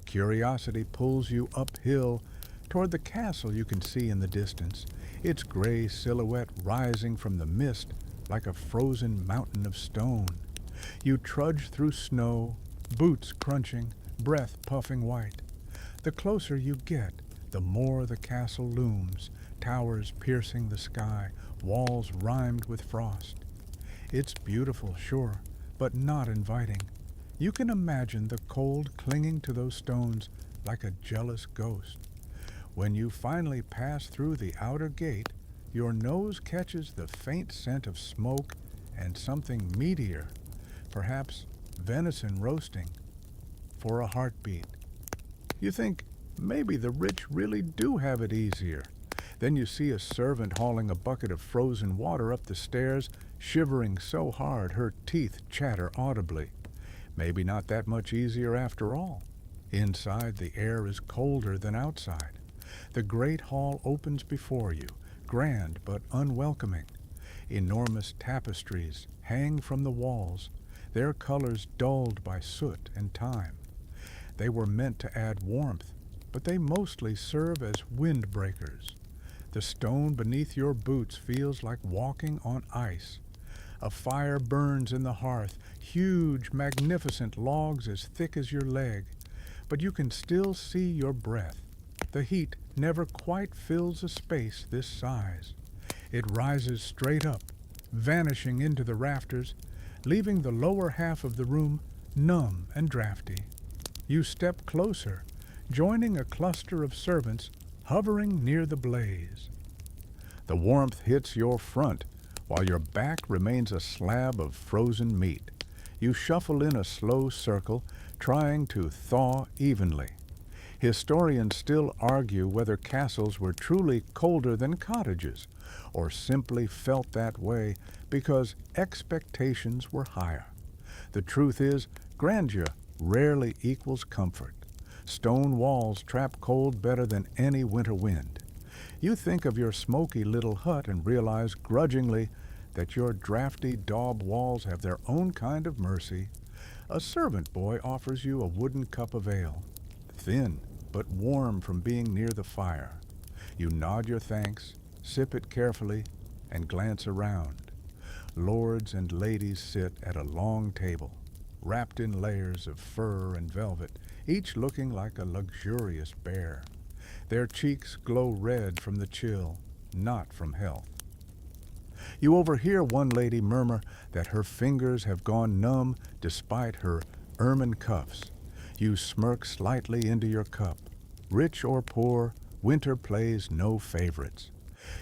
Speaker 1: Curiosity pulls you uphill toward the castle you can see in the distance, its gray silhouette rising from the mist like a frozen mountain of stone. You trudge through snow, boots crunching, breath puffing white. The closer you get, the more the castle looms, towers piercing the sky, walls rimed with frost. It's beautiful, sure, but not inviting. You can imagine the cold clinging to those stones like a jealous ghost. When you finally pass through the outer gate, your nose catches the faint scent of smoke and something meatier, perhaps venison roasting, for a heartbeat. You think maybe the rich really do have it easier. Then you see a servant hauling a bucket of frozen water up the stairs, shivering so hard her teeth chatter audibly. Maybe not that much easier after all. Inside, the air is colder than outside. The great hall opens before you, grand but unwelcoming. Enormous tapestries hang from the walls, their colors dulled by soot and time. They were meant to add warmth, but they mostly serve as windbreakers. The stone beneath your boots feels like walking on ice. A fire burns in the hearth, huge, magnificent logs as thick as your leg, but you can still see your breath. The heat never quite fills a space this size. It rises straight up, vanishing into the rafters, leaving the lower half of the room numb and drafty. You step closer, joining a cluster of servants hovering near the blaze. The warmth hits your front, while your back remains a slab of frozen meat. You shuffle in a slow circle, trying to thaw evenly. Historians still argue whether castles were truly colder than cottages, or simply felt that way because expectations were higher. The truth is, grandeur rarely equals comfort. Stone walls trap cold better than any winter wind. You think of your smoky little hut and realize grudgingly that your drafty daub walls have their own kind of mercy. A servant boy offers you a wooden cup of ale, thin but warm from being near the fire. You nod your thanks, sip it carefully, and glance around. Lords and ladies sit at a long table, wrapped in layers of fur and velvet, each looking like a luxurious bear. Their cheeks glow red from the chill, not from health. You overhear one lady murmur that her fingers have gone numb despite her ermine cuffs. You smirk slightly into your cup. Rich or poor, winter plays no favorites.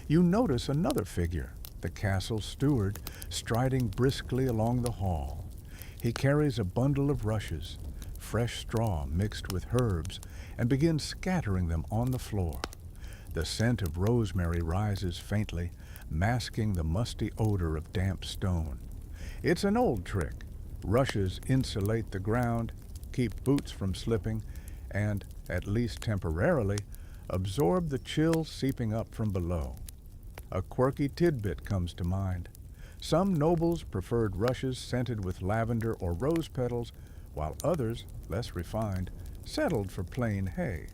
Speaker 1: You notice another figure, the castle steward, striding briskly along the hall. He carries a bundle of rushes, fresh straw mixed with herbs, and begins scattering them on the floor. The scent of rosemary rises faintly, masking the musty odor of damp stone. It's an old trick. Rushes insulate the ground, keep boots from slipping, and, at least temporarily, absorb the chill seeping up from below. A quirky tidbit comes to mind. Some nobles preferred rushes scented with lavender or rose petals, while others, less refined, settled for plain hay.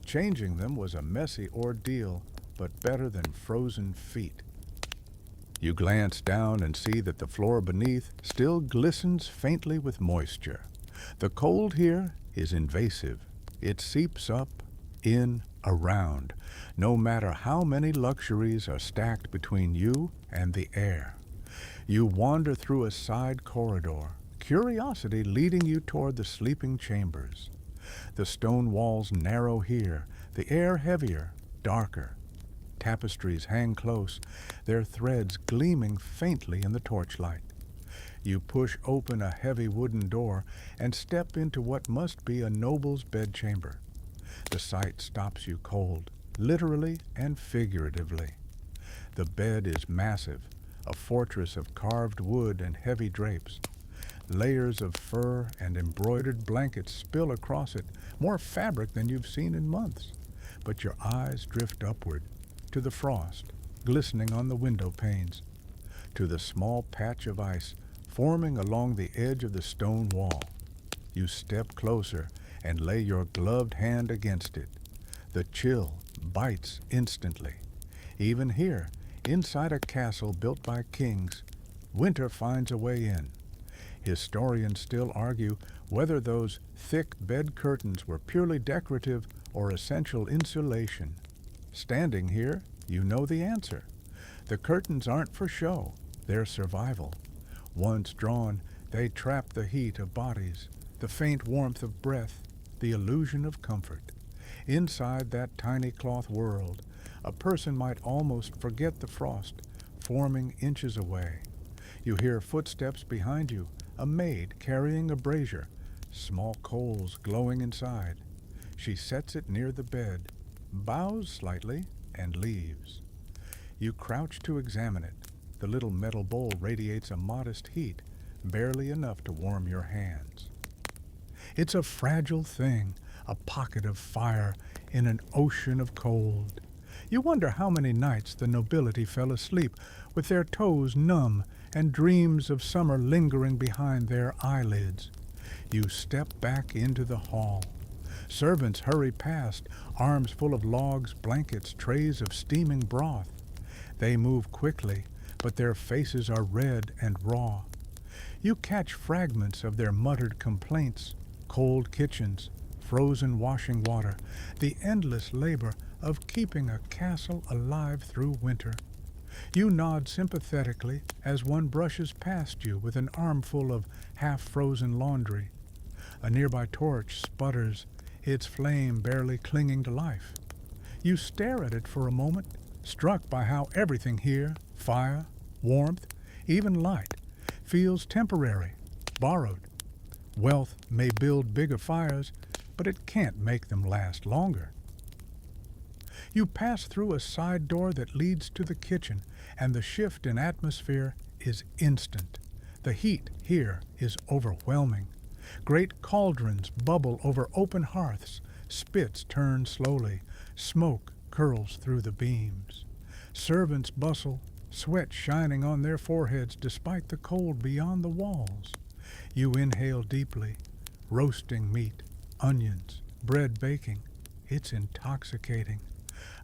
Speaker 1: Changing them was a messy ordeal, but better than frozen feet. You glance down and see that the floor beneath still glistens faintly with moisture. The cold here is invasive. It seeps up, in, around, no matter how many luxuries are stacked between you and the air. You wander through a side corridor, curiosity leading you toward the sleeping chambers. The stone walls narrow here, the air heavier, darker. Tapestries hang close, their threads gleaming faintly in the torchlight. You push open a heavy wooden door and step into what must be a noble's bedchamber. The sight stops you cold, literally and figuratively. The bed is massive, a fortress of carved wood and heavy drapes. Layers of fur and embroidered blankets spill across it, more fabric than you've seen in months. But your eyes drift upward, to the frost glistening on the window panes, to the small patch of ice forming along the edge of the stone wall. You step closer and lay your gloved hand against it. The chill bites instantly. Even here, inside a castle built by kings, winter finds a way in. Historians still argue whether those thick bed curtains were purely decorative or essential insulation. Standing here, you know the answer. The curtains aren't for show, they're survival. Once drawn, they trap the heat of bodies, the faint warmth of breath, the illusion of comfort. Inside that tiny cloth world, a person might almost forget the frost, forming inches away. You hear footsteps behind you, a maid carrying a brazier, small coals glowing inside. She sets it near the bed, bows slightly, and leaves. You crouch to examine it. The little metal bowl radiates a modest heat, barely enough to warm your hands. It's a fragile thing, a pocket of fire in an ocean of cold. You wonder how many nights the nobility fell asleep with their toes numb and dreams of summer lingering behind their eyelids. You step back into the hall. Servants hurry past, arms full of logs, blankets, trays of steaming broth. They move quickly, but their faces are red and raw. You catch fragments of their muttered complaints, cold kitchens, frozen washing water, the endless labor of keeping a castle alive through winter. You nod sympathetically as one brushes past you with an armful of half-frozen laundry. A nearby torch sputters, its flame barely clinging to life. You stare at it for a moment, struck by how everything here, fire, warmth, even light, feels temporary, borrowed. Wealth may build bigger fires, but it can't make them last longer. You pass through a side door that leads to the kitchen, and the shift in atmosphere is instant. The heat here is overwhelming. Great cauldrons bubble over open hearths, spits turn slowly, smoke curls through the beams. Servants bustle, sweat shining on their foreheads despite the cold beyond the walls. You inhale deeply, roasting meat, onions, bread baking. It's intoxicating,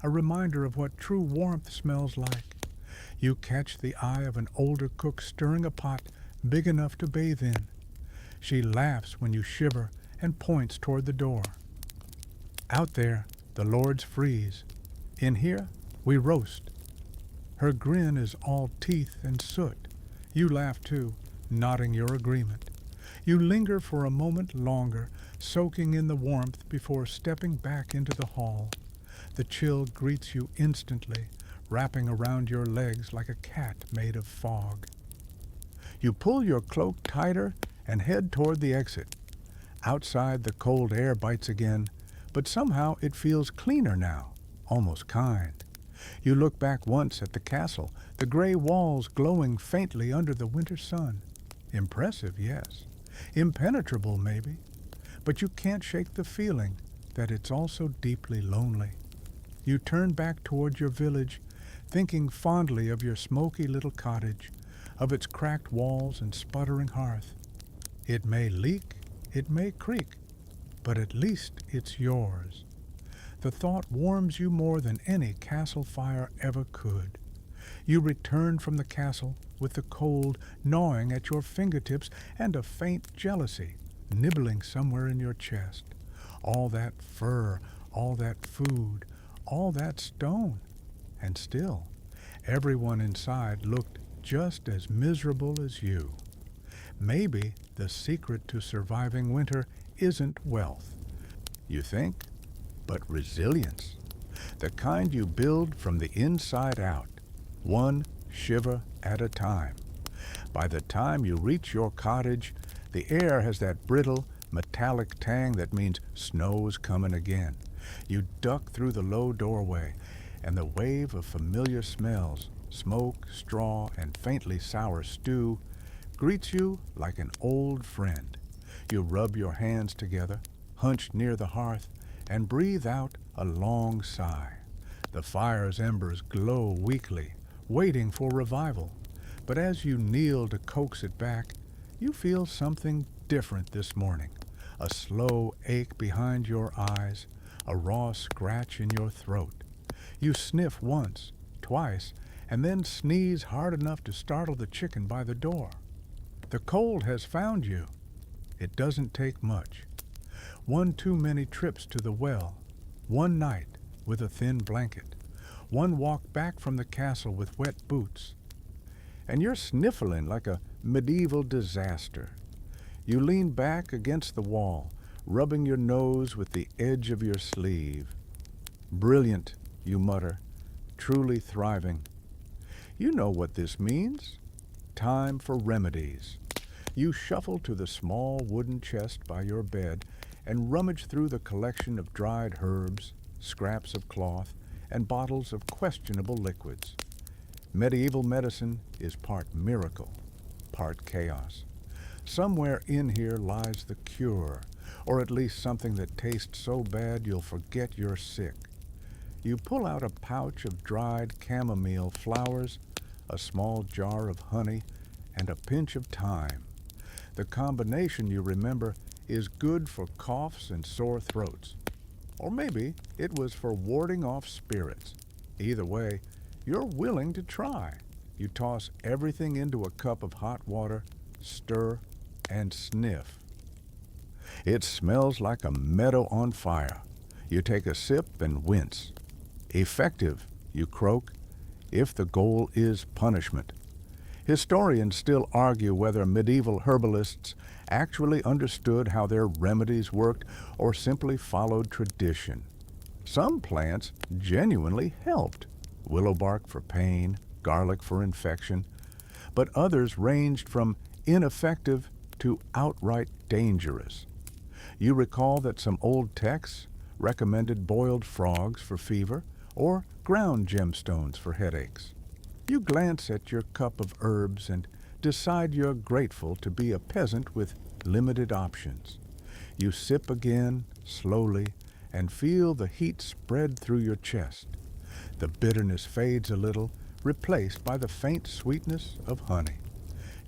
Speaker 1: a reminder of what true warmth smells like. You catch the eye of an older cook stirring a pot big enough to bathe in. She laughs when you shiver and points toward the door. Out there, the lords freeze. In here, we roast. Her grin is all teeth and soot. You laugh too, nodding your agreement. You linger for a moment longer, soaking in the warmth before stepping back into the hall. The chill greets you instantly, wrapping around your legs like a cat made of fog. You pull your cloak tighter and head toward the exit. Outside, the cold air bites again, but somehow it feels cleaner now, almost kind. You look back once at the castle, the gray walls glowing faintly under the winter sun. Impressive, yes. Impenetrable, maybe. But you can't shake the feeling that it's also deeply lonely. You turn back toward your village, thinking fondly of your smoky little cottage, of its cracked walls and sputtering hearth. It may leak, it may creak, but at least it's yours. The thought warms you more than any castle fire ever could. You return from the castle with the cold gnawing at your fingertips and a faint jealousy nibbling somewhere in your chest. All that fur, all that food, all that stone. And still, everyone inside looked just as miserable as you. Maybe the secret to surviving winter isn't wealth, you think, but resilience. The kind you build from the inside out, one shiver at a time. By the time you reach your cottage, the air has that brittle, metallic tang that means snow's coming again. You duck through the low doorway, and the wave of familiar smells, smoke, straw, and faintly sour stew, greets you like an old friend. You rub your hands together, hunch near the hearth, and breathe out a long sigh. The fire's embers glow weakly, waiting for revival. But as you kneel to coax it back, you feel something different this morning. A slow ache behind your eyes, a raw scratch in your throat. You sniff once, twice, and then sneeze hard enough to startle the chicken by the door. The cold has found you. It doesn't take much. One too many trips to the well, one night with a thin blanket, one walk back from the castle with wet boots, and you're sniffling like a medieval disaster. You lean back against the wall, rubbing your nose with the edge of your sleeve. Brilliant, you mutter, truly thriving. You know what this means. Time for remedies. You shuffle to the small wooden chest by your bed and rummage through the collection of dried herbs, scraps of cloth, and bottles of questionable liquids. Medieval medicine is part miracle, part chaos. Somewhere in here lies the cure, or at least something that tastes so bad you'll forget you're sick. You pull out a pouch of dried chamomile flowers, a small jar of honey, and a pinch of thyme. The combination, you remember, is good for coughs and sore throats. Or maybe it was for warding off spirits. Either way, you're willing to try. You toss everything into a cup of hot water, stir, and sniff. It smells like a meadow on fire. You take a sip and wince. Effective, you croak, if the goal is punishment. Historians still argue whether medieval herbalists actually understood how their remedies worked or simply followed tradition. Some plants genuinely helped. Willow bark for pain, garlic for infection, but others ranged from ineffective to outright dangerous. You recall that some old texts recommended boiled frogs for fever or ground gemstones for headaches. You glance at your cup of herbs and decide you're grateful to be a peasant with limited options. You sip again, slowly, and feel the heat spread through your chest. The bitterness fades a little, replaced by the faint sweetness of honey.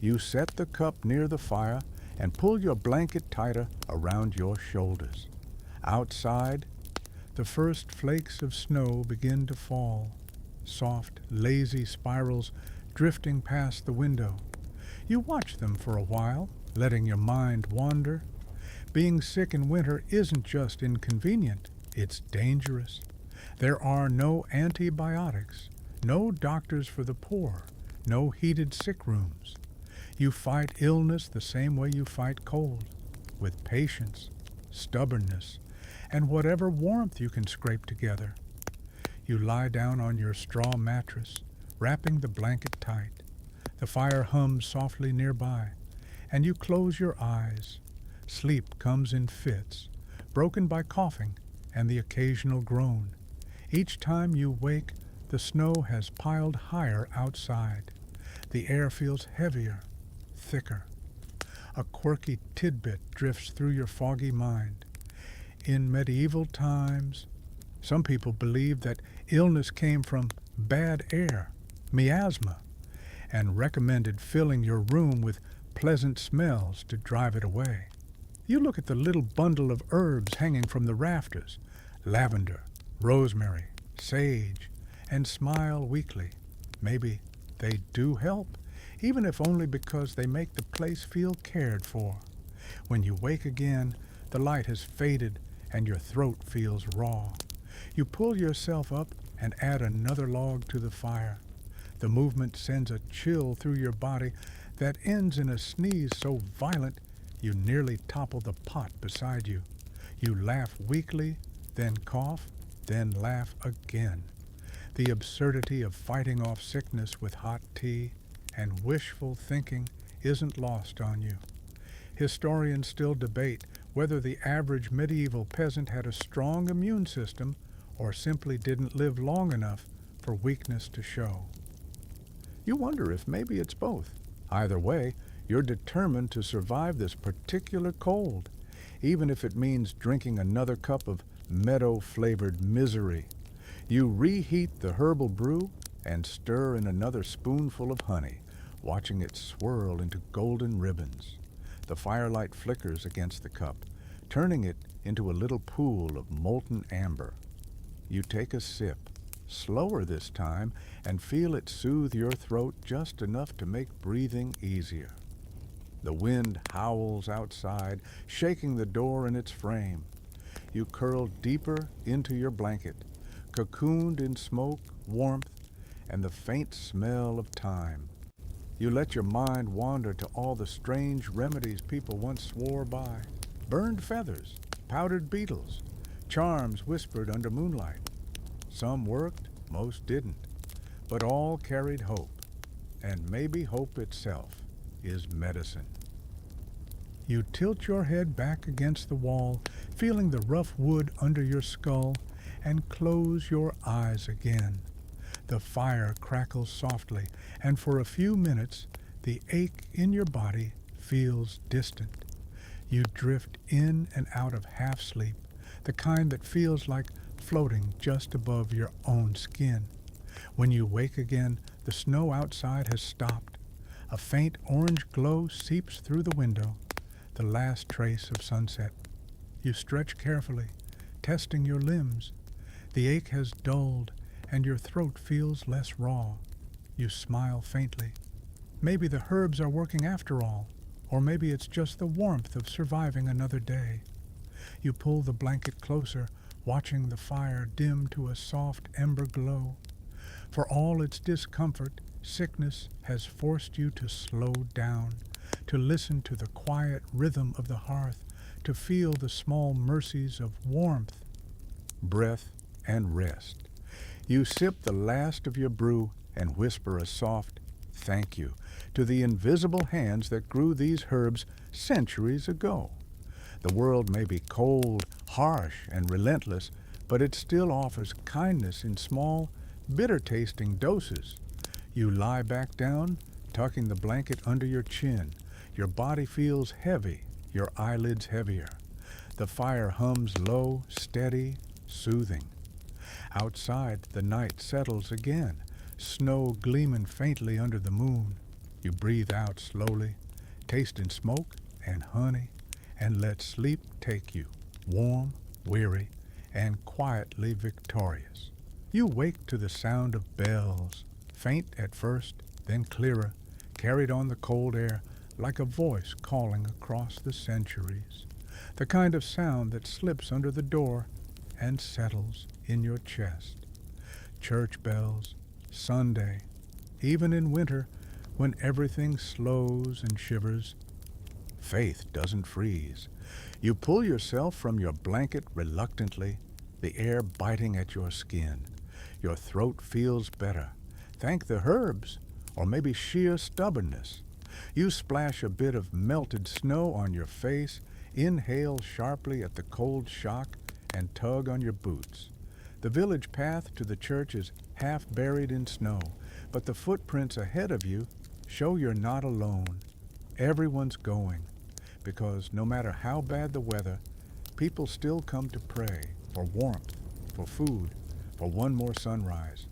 Speaker 1: You set the cup near the fire and pull your blanket tighter around your shoulders. Outside, the first flakes of snow begin to fall, soft, lazy spirals drifting past the window. You watch them for a while, letting your mind wander. Being sick in winter isn't just inconvenient, it's dangerous. There are no antibiotics, no doctors for the poor, no heated sick rooms. You fight illness the same way you fight cold, with patience, stubbornness, and whatever warmth you can scrape together. You lie down on your straw mattress, wrapping the blanket tight. The fire hums softly nearby, and you close your eyes. Sleep comes in fits, broken by coughing and the occasional groan. Each time you wake, the snow has piled higher outside. The air feels heavier, thicker. A quirky tidbit drifts through your foggy mind. In medieval times, some people believed that illness came from bad air, miasma, and recommended filling your room with pleasant smells to drive it away. You look at the little bundle of herbs hanging from the rafters, lavender, rosemary, sage, and smile weakly. Maybe they do help, even if only because they make the place feel cared for. When you wake again, the light has faded and your throat feels raw. You pull yourself up and add another log to the fire. The movement sends a chill through your body that ends in a sneeze so violent you nearly topple the pot beside you. You laugh weakly, then cough, then laugh again. The absurdity of fighting off sickness with hot tea and wishful thinking isn't lost on you. Historians still debate whether the average medieval peasant had a strong immune system or simply didn't live long enough for weakness to show. You wonder if maybe it's both. Either way, you're determined to survive this particular cold, even if it means drinking another cup of meadow-flavored misery. You reheat the herbal brew and stir in another spoonful of honey, watching it swirl into golden ribbons. The firelight flickers against the cup, turning it into a little pool of molten amber. You take a sip, slower this time, and feel it soothe your throat just enough to make breathing easier. The wind howls outside, shaking the door in its frame. You curl deeper into your blanket, cocooned in smoke, warmth, and the faint smell of thyme. You let your mind wander to all the strange remedies people once swore by. Burned feathers, powdered beetles, charms whispered under moonlight. Some worked, most didn't, but all carried hope, and maybe hope itself is medicine. You tilt your head back against the wall, feeling the rough wood under your skull, and close your eyes again. The fire crackles softly, and for a few minutes, the ache in your body feels distant. You drift in and out of half-sleep, the kind that feels like floating just above your own skin. When you wake again, the snow outside has stopped. A faint orange glow seeps through the window, the last trace of sunset. You stretch carefully, testing your limbs. The ache has dulled, and your throat feels less raw. You smile faintly. Maybe the herbs are working after all, Or maybe it's just the warmth of surviving another day. You pull the blanket closer, watching the fire dim to a soft ember glow. For all its discomfort, sickness has forced you to slow down, to listen to the quiet rhythm of the hearth, to feel the small mercies of warmth, breath, and rest. You sip the last of your brew and whisper a soft thank you to the invisible hands that grew these herbs centuries ago. The world may be cold, harsh, and relentless, but it still offers kindness in small, bitter-tasting doses. You lie back down, tucking the blanket under your chin. Your body feels heavy, your eyelids heavier. The fire hums low, steady, soothing. Outside, the night settles again, snow gleaming faintly under the moon. You breathe out slowly, tasting smoke and honey, and let sleep take you, warm, weary, and quietly victorious. You wake to the sound of bells, faint at first, then clearer, carried on the cold air like a voice calling across the centuries. The kind of sound that slips under the door and settles in your chest. Church bells, Sunday, even in winter, when everything slows and shivers, faith doesn't freeze. You pull yourself from your blanket reluctantly, the air biting at your skin. Your throat feels better. Thank the herbs, or maybe sheer stubbornness. You splash a bit of melted snow on your face, inhale sharply at the cold shock, and tug on your boots. The village path to the church is half buried in snow, but the footprints ahead of you show you're not alone. Everyone's going, because no matter how bad the weather, people still come to pray for warmth, for food, for one more sunrise.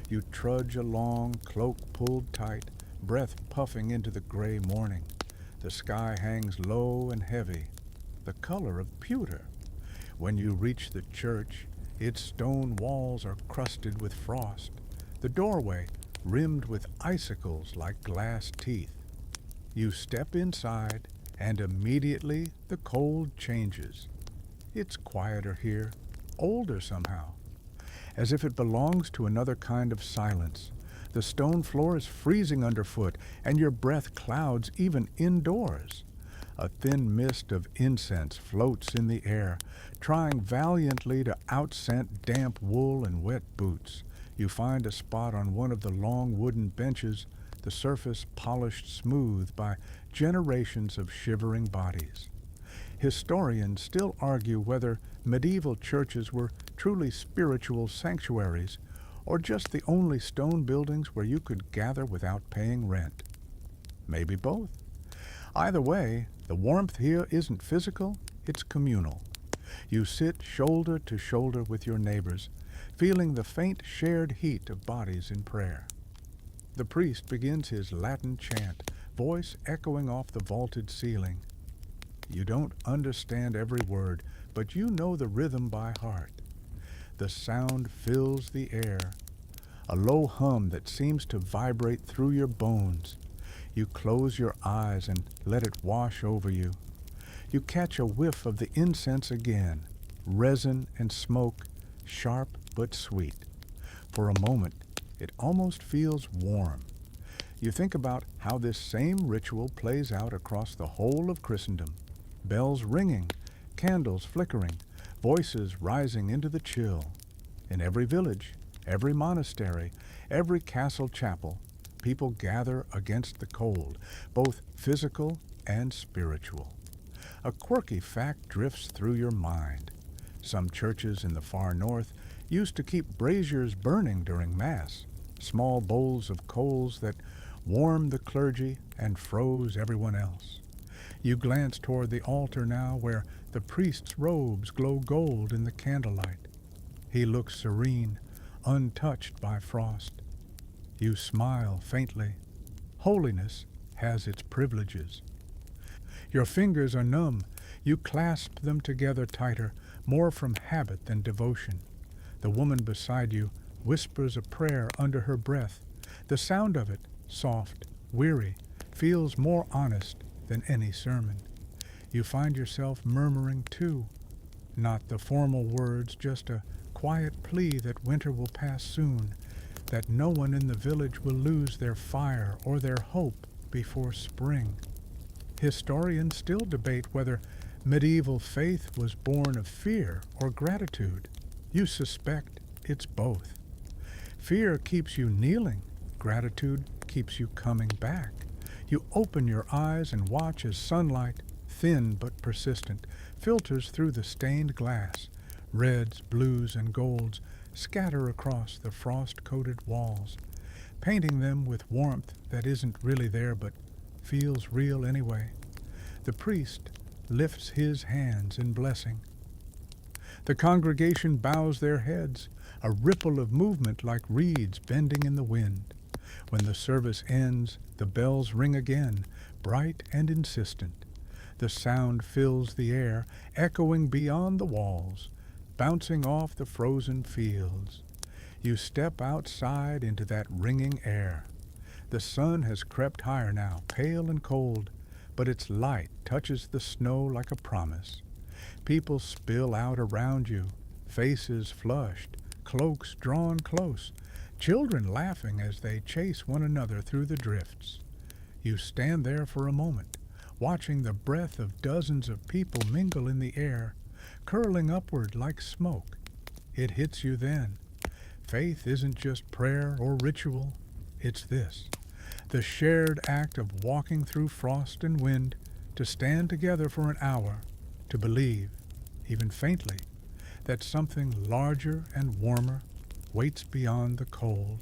Speaker 1: You trudge along, cloak pulled tight, breath puffing into the gray morning. The sky hangs low and heavy, the color of pewter. When you reach the church, its stone walls are crusted with frost, the doorway rimmed with icicles like glass teeth. You step inside, and immediately the cold changes. It's quieter here, older somehow, as if it belongs to another kind of silence. The stone floor is freezing underfoot, and your breath clouds even indoors. A thin mist of incense floats in the air, trying valiantly to outscent damp wool and wet boots. You find a spot on one of the long wooden benches, the surface polished smooth by generations of shivering bodies. Historians still argue whether medieval churches were truly spiritual sanctuaries or just the only stone buildings where you could gather without paying rent. Maybe both. Either way, the warmth here isn't physical, it's communal. You sit shoulder to shoulder with your neighbors, feeling the faint shared heat of bodies in prayer. The priest begins his Latin chant, voice echoing off the vaulted ceiling. You don't understand every word, but you know the rhythm by heart. The sound fills the air, a low hum that seems to vibrate through your bones. You close your eyes and let it wash over you. You catch a whiff of the incense again, resin and smoke, sharp but sweet. For a moment, it almost feels warm. You think about how this same ritual plays out across the whole of Christendom. Bells ringing, candles flickering, voices rising into the chill. In every village, every monastery, every castle chapel, people gather against the cold, both physical and spiritual. A quirky fact drifts through your mind. Some churches in the far north used to keep braziers burning during Mass, small bowls of coals that warmed the clergy and froze everyone else. You glance toward the altar now where the priest's robes glow gold in the candlelight. He looks serene, untouched by frost. You smile faintly. Holiness has its privileges. Your fingers are numb. You clasp them together tighter, more from habit than devotion. The woman beside you whispers a prayer under her breath. The sound of it, soft, weary, feels more honest, than any sermon. You find yourself murmuring too, not the formal words, just a quiet plea that winter will pass soon, that no one in the village will lose their fire or their hope before spring. Historians still debate whether medieval faith was born of fear or gratitude. You suspect it's both. Fear keeps you kneeling. Gratitude keeps you coming back. You open your eyes and watch as sunlight, thin but persistent, filters through the stained glass. Reds, blues, and golds scatter across the frost-coated walls, painting them with warmth that isn't really there but feels real anyway. The priest lifts his hands in blessing. The congregation bows their heads, a ripple of movement like reeds bending in the wind. When the service ends, the bells ring again, bright and insistent. The sound fills the air, echoing beyond the walls, bouncing off the frozen fields. You step outside into that ringing air. The sun has crept higher now, pale and cold, but its light touches the snow like a promise. People spill out around you, faces flushed, cloaks drawn close, children laughing as they chase one another through the drifts. You stand there for a moment, watching the breath of dozens of people mingle in the air, curling upward like smoke. It hits you then. Faith isn't just prayer or ritual, it's this: the shared act of walking through frost and wind, to stand together for an hour, to believe, even faintly, that something larger and warmer waits beyond the cold.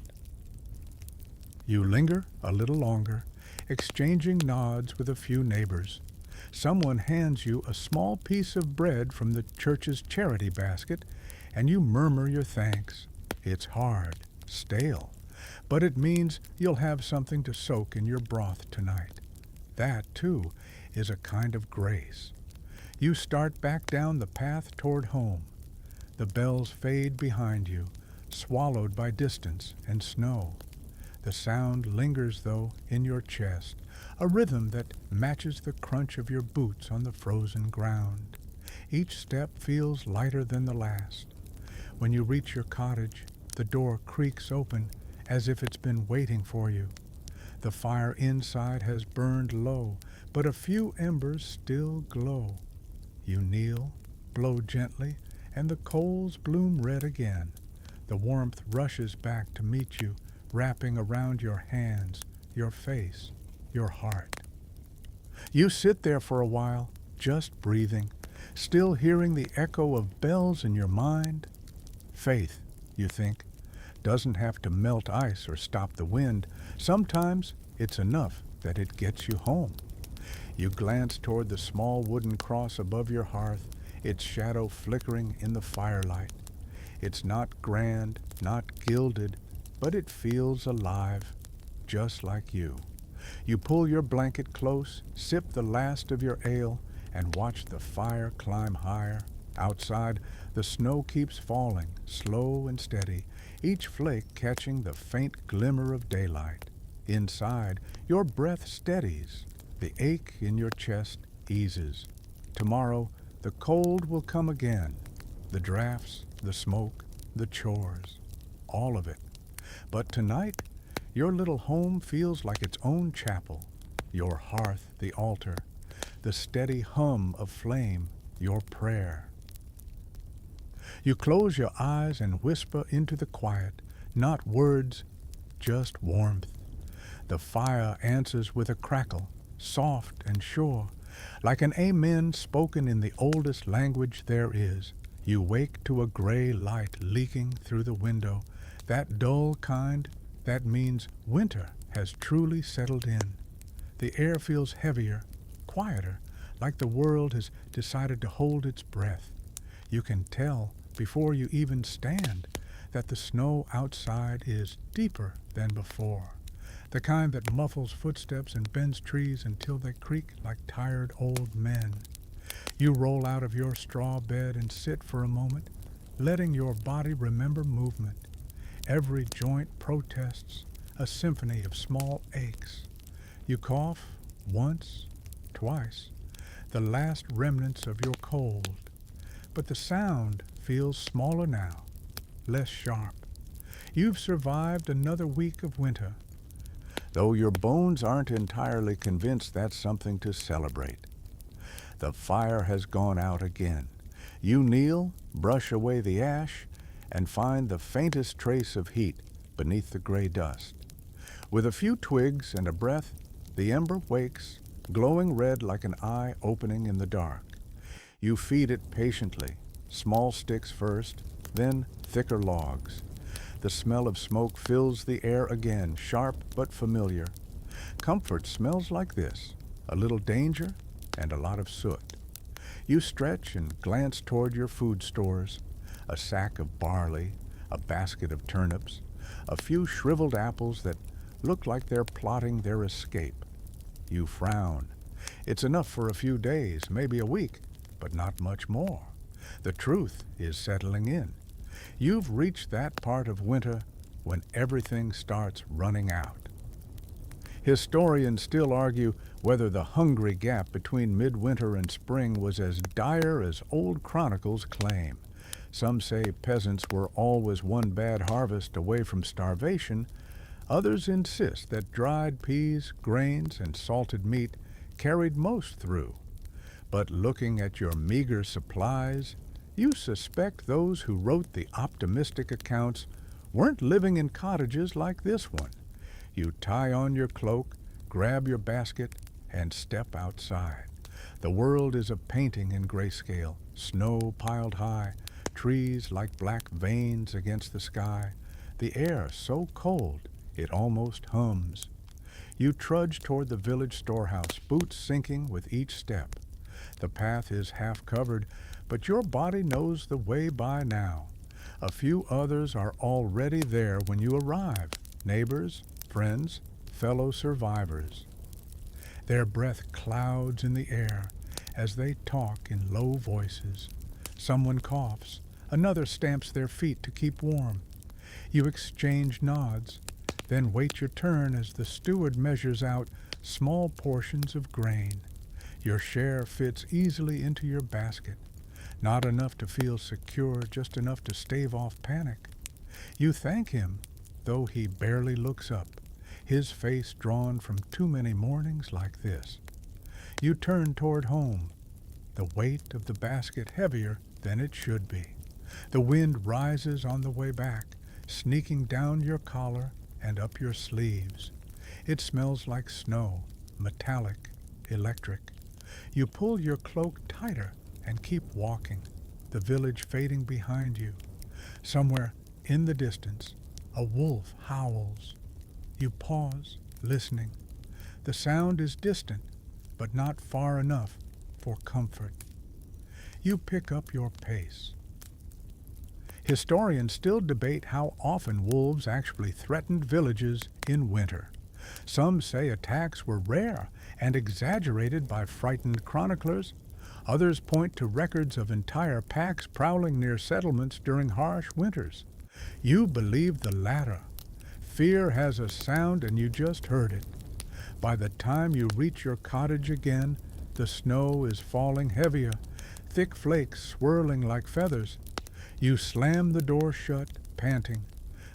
Speaker 1: You linger a little longer, exchanging nods with a few neighbors. Someone hands you a small piece of bread from the church's charity basket, and you murmur your thanks. It's hard, stale, but it means you'll have something to soak in your broth tonight. That, too, is a kind of grace. You start back down the path toward home. The bells fade behind you, swallowed by distance and snow. The sound lingers, though, in your chest, a rhythm that matches the crunch of your boots on the frozen ground. Each step feels lighter than the last. When you reach your cottage, the door creaks open as if it's been waiting for you. The fire inside has burned low, but a few embers still glow. You kneel, blow gently, and the coals bloom red again. The warmth rushes back to meet you, wrapping around your hands, your face, your heart. You sit there for a while, just breathing, still hearing the echo of bells in your mind. Faith, you think, doesn't have to melt ice or stop the wind. Sometimes it's enough that it gets you home. You glance toward the small wooden cross above your hearth, its shadow flickering in the firelight. It's not grand, not gilded, but it feels alive, just like you. You pull your blanket close, sip the last of your ale, and watch the fire climb higher. Outside, the snow keeps falling, slow and steady, each flake catching the faint glimmer of daylight. Inside, your breath steadies. The ache in your chest eases. Tomorrow, the cold will come again. The drafts, the smoke, the chores, all of it. But tonight, your little home feels like its own chapel. Your hearth, the altar. The steady hum of flame, your prayer. You close your eyes and whisper into the quiet, not words, just warmth. The fire answers with a crackle, soft and sure, like an amen spoken in the oldest language there is. You wake to a gray light leaking through the window, that dull kind that means winter has truly settled in. The air feels heavier, quieter, like the world has decided to hold its breath. You can tell before you even stand that the snow outside is deeper than before, the kind that muffles footsteps and bends trees until they creak like tired old men. You roll out of your straw bed and sit for a moment, letting your body remember movement. Every joint protests, a symphony of small aches. You cough once, twice, the last remnants of your cold. But the sound feels smaller now, less sharp. You've survived another week of winter, though your bones aren't entirely convinced that's something to celebrate. The fire has gone out again. You kneel, brush away the ash, and find the faintest trace of heat beneath the gray dust. With a few twigs and a breath, the ember wakes, glowing red like an eye opening in the dark. You feed it patiently, small sticks first, then thicker logs. The smell of smoke fills the air again, sharp but familiar. Comfort smells like this, a little danger and a lot of soot. You stretch and glance toward your food stores, a sack of barley, a basket of turnips, a few shriveled apples that look like they're plotting their escape. You frown. It's enough for a few days, maybe a week, but not much more. The truth is settling in. You've reached that part of winter when everything starts running out. Historians still argue whether the hungry gap between midwinter and spring was as dire as old chronicles claim. Some say peasants were always one bad harvest away from starvation. Others insist that dried peas, grains, and salted meat carried most through. But looking at your meager supplies, you suspect those who wrote the optimistic accounts weren't living in cottages like this one. You tie on your cloak, grab your basket, and step outside. The world is a painting in grayscale, snow piled high, trees like black veins against the sky, the air so cold it almost hums. You trudge toward the village storehouse, boots sinking with each step. The path is half covered, but your body knows the way by now. A few others are already there when you arrive, neighbors, friends, fellow survivors. Their breath clouds in the air as they talk in low voices. Someone coughs, another stamps their feet to keep warm. You exchange nods, then wait your turn as the steward measures out small portions of grain. Your share fits easily into your basket. Not enough to feel secure, just enough to stave off panic. You thank him, though he barely looks up, his face drawn from too many mornings like this. You turn toward home, the weight of the basket heavier than it should be. The wind rises on the way back, sneaking down your collar and up your sleeves. It smells like snow, metallic, electric. You pull your cloak tighter and keep walking, the village fading behind you. Somewhere in the distance, a wolf howls. You pause, listening. The sound is distant, but not far enough for comfort. You pick up your pace. Historians still debate how often wolves actually threatened villages in winter. Some say attacks were rare and exaggerated by frightened chroniclers. Others point to records of entire packs prowling near settlements during harsh winters. You believe the latter. Fear has a sound and you just heard it. By the time you reach your cottage again, the snow is falling heavier, thick flakes swirling like feathers. You slam the door shut, panting.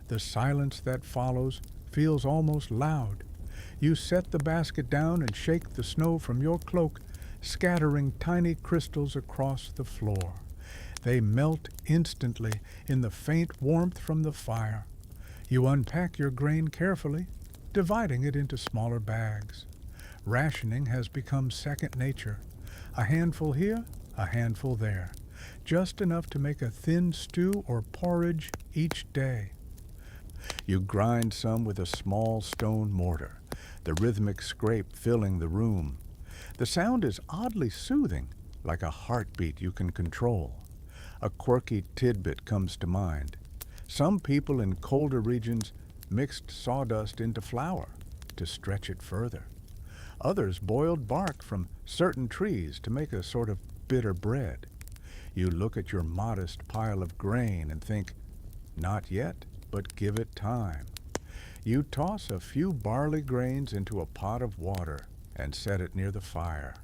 Speaker 1: The silence that follows feels almost loud. You set the basket down and shake the snow from your cloak, scattering tiny crystals across the floor. They melt instantly in the faint warmth from the fire. You unpack your grain carefully, dividing it into smaller bags. Rationing has become second nature. A handful here, a handful there. Just enough to make a thin stew or porridge each day. You grind some with a small stone mortar, the rhythmic scrape filling the room. The sound is oddly soothing, like a heartbeat you can control. A quirky tidbit comes to mind. Some people in colder regions mixed sawdust into flour to stretch it further. Others boiled bark from certain trees to make a sort of bitter bread. You look at your modest pile of grain and think, not yet, but give it time. You toss a few barley grains into a pot of water and set it near the fire.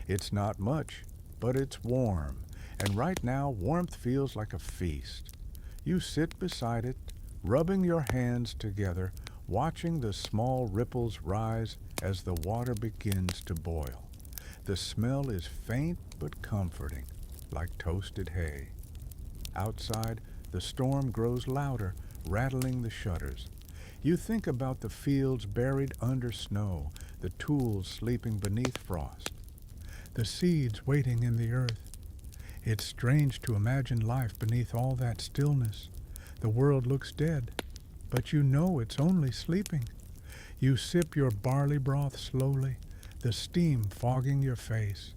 Speaker 1: It's not much, but it's warm, and right now warmth feels like a feast. You sit beside it, rubbing your hands together, watching the small ripples rise as the water begins to boil. The smell is faint but comforting, like toasted hay. Outside, the storm grows louder, rattling the shutters. You think about the fields buried under snow, the tools sleeping beneath frost, the seeds waiting in the earth. It's strange to imagine life beneath all that stillness. The world looks dead, but you know it's only sleeping. You sip your barley broth slowly, the steam fogging your face.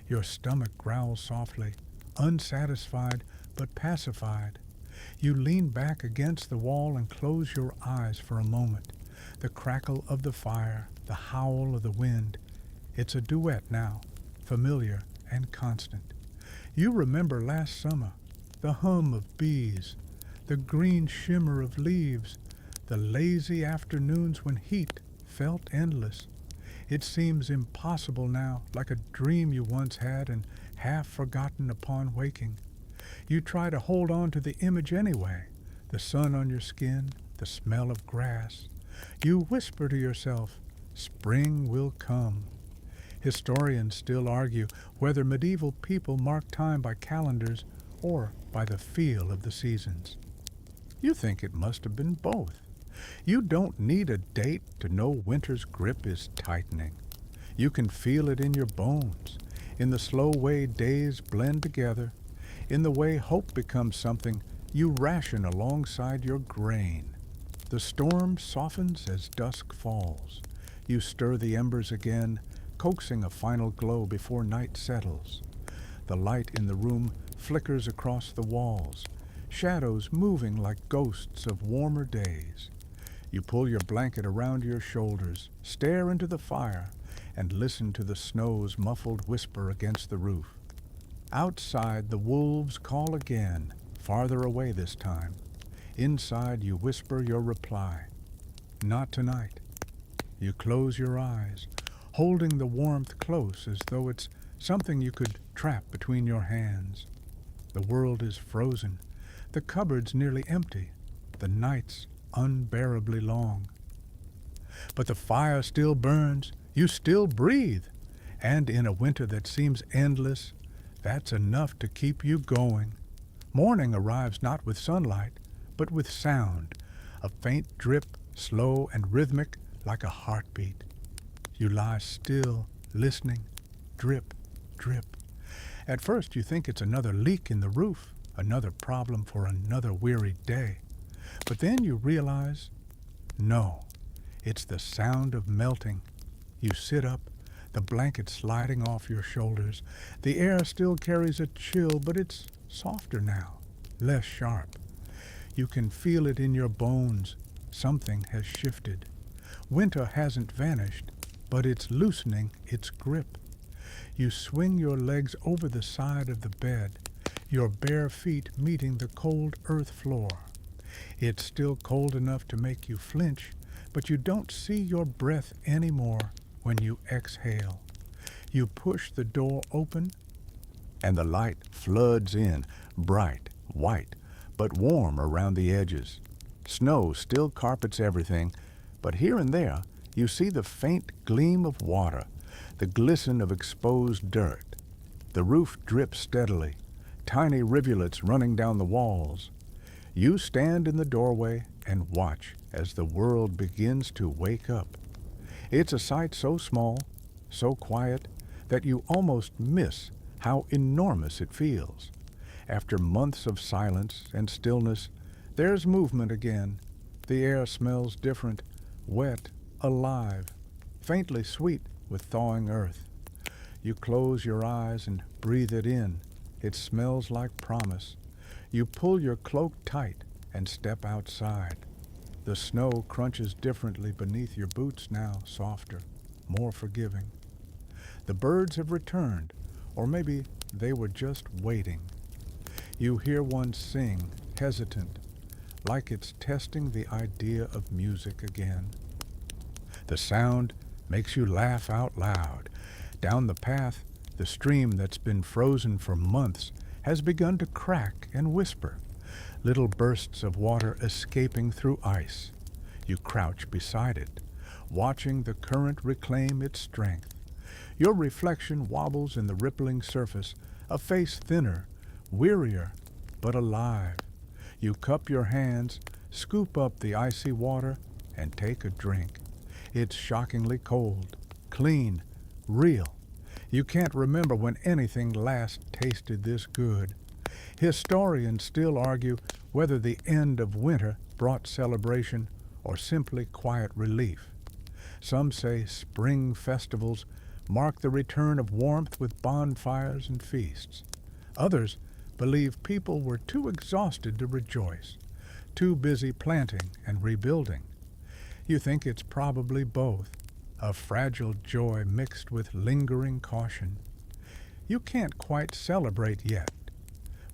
Speaker 1: Your stomach growls softly, unsatisfied but pacified. You lean back against the wall and close your eyes for a moment. The crackle of the fire, the howl of the wind. It's a duet now, familiar and constant. You remember last summer, the hum of bees, the green shimmer of leaves, the lazy afternoons when heat felt endless. It seems impossible now, like a dream you once had and half forgotten upon waking. You try to hold on to the image anyway, the sun on your skin, the smell of grass. You whisper to yourself, spring will come. Historians still argue whether medieval people marked time by calendars or by the feel of the seasons. You think it must have been both. You don't need a date to know winter's grip is tightening. You can feel it in your bones, in the slow way days blend together, in the way hope becomes something you ration alongside your grain. The storm softens as dusk falls. You stir the embers again, coaxing a final glow before night settles. The light in the room flickers across the walls, shadows moving like ghosts of warmer days. You pull your blanket around your shoulders, stare into the fire, and listen to the snow's muffled whisper against the roof. Outside, the wolves call again, farther away this time. Inside, you whisper your reply. Not tonight. You close your eyes, holding the warmth close as though it's something you could trap between your hands. The world is frozen, the cupboards nearly empty, the nights unbearably long. But the fire still burns, you still breathe, and in a winter that seems endless, that's enough to keep you going. Morning arrives not with sunlight, but with sound, a faint drip, slow and rhythmic like a heartbeat. You lie still, listening, drip, drip. At first you think it's another leak in the roof, another problem for another weary day. But then you realize, no, it's the sound of melting. You sit up, the blanket sliding off your shoulders. The air still carries a chill, but it's softer now, less sharp. You can feel it in your bones. Something has shifted. Winter hasn't vanished, but it's loosening its grip. You swing your legs over the side of the bed, your bare feet meeting the cold earth floor. It's still cold enough to make you flinch, but you don't see your breath anymore when you exhale. You push the door open, and the light floods in, bright, white, but warm around the edges. Snow still carpets everything, but here and there you see the faint gleam of water, the glisten of exposed dirt. The roof drips steadily, tiny rivulets running down the walls. You stand in the doorway and watch as the world begins to wake up. It's a sight so small, so quiet, that you almost miss how enormous it feels. After months of silence and stillness, there's movement again. The air smells different, wet, alive, faintly sweet with thawing earth. You close your eyes and breathe it in. It smells like promise. You pull your cloak tight and step outside. The snow crunches differently beneath your boots now, softer, more forgiving. The birds have returned, or maybe they were just waiting. You hear one sing, hesitant, like it's testing the idea of music again. The sound makes you laugh out loud. Down the path, The stream that's been frozen for months has begun to crack and whisper, little bursts of water escaping through ice. You crouch beside it, watching the current reclaim its strength. Your reflection wobbles in the rippling surface, a face thinner, wearier, but alive. You cup your hands, scoop up the icy water, and take a drink. It's shockingly cold, clean, real. You can't remember when anything last tasted this good. Historians still argue whether the end of winter brought celebration or simply quiet relief. Some say spring festivals mark the return of warmth with bonfires and feasts. Others believe people were too exhausted to rejoice, too busy planting and rebuilding. You think it's probably both, a fragile joy mixed with lingering caution. You can't quite celebrate yet,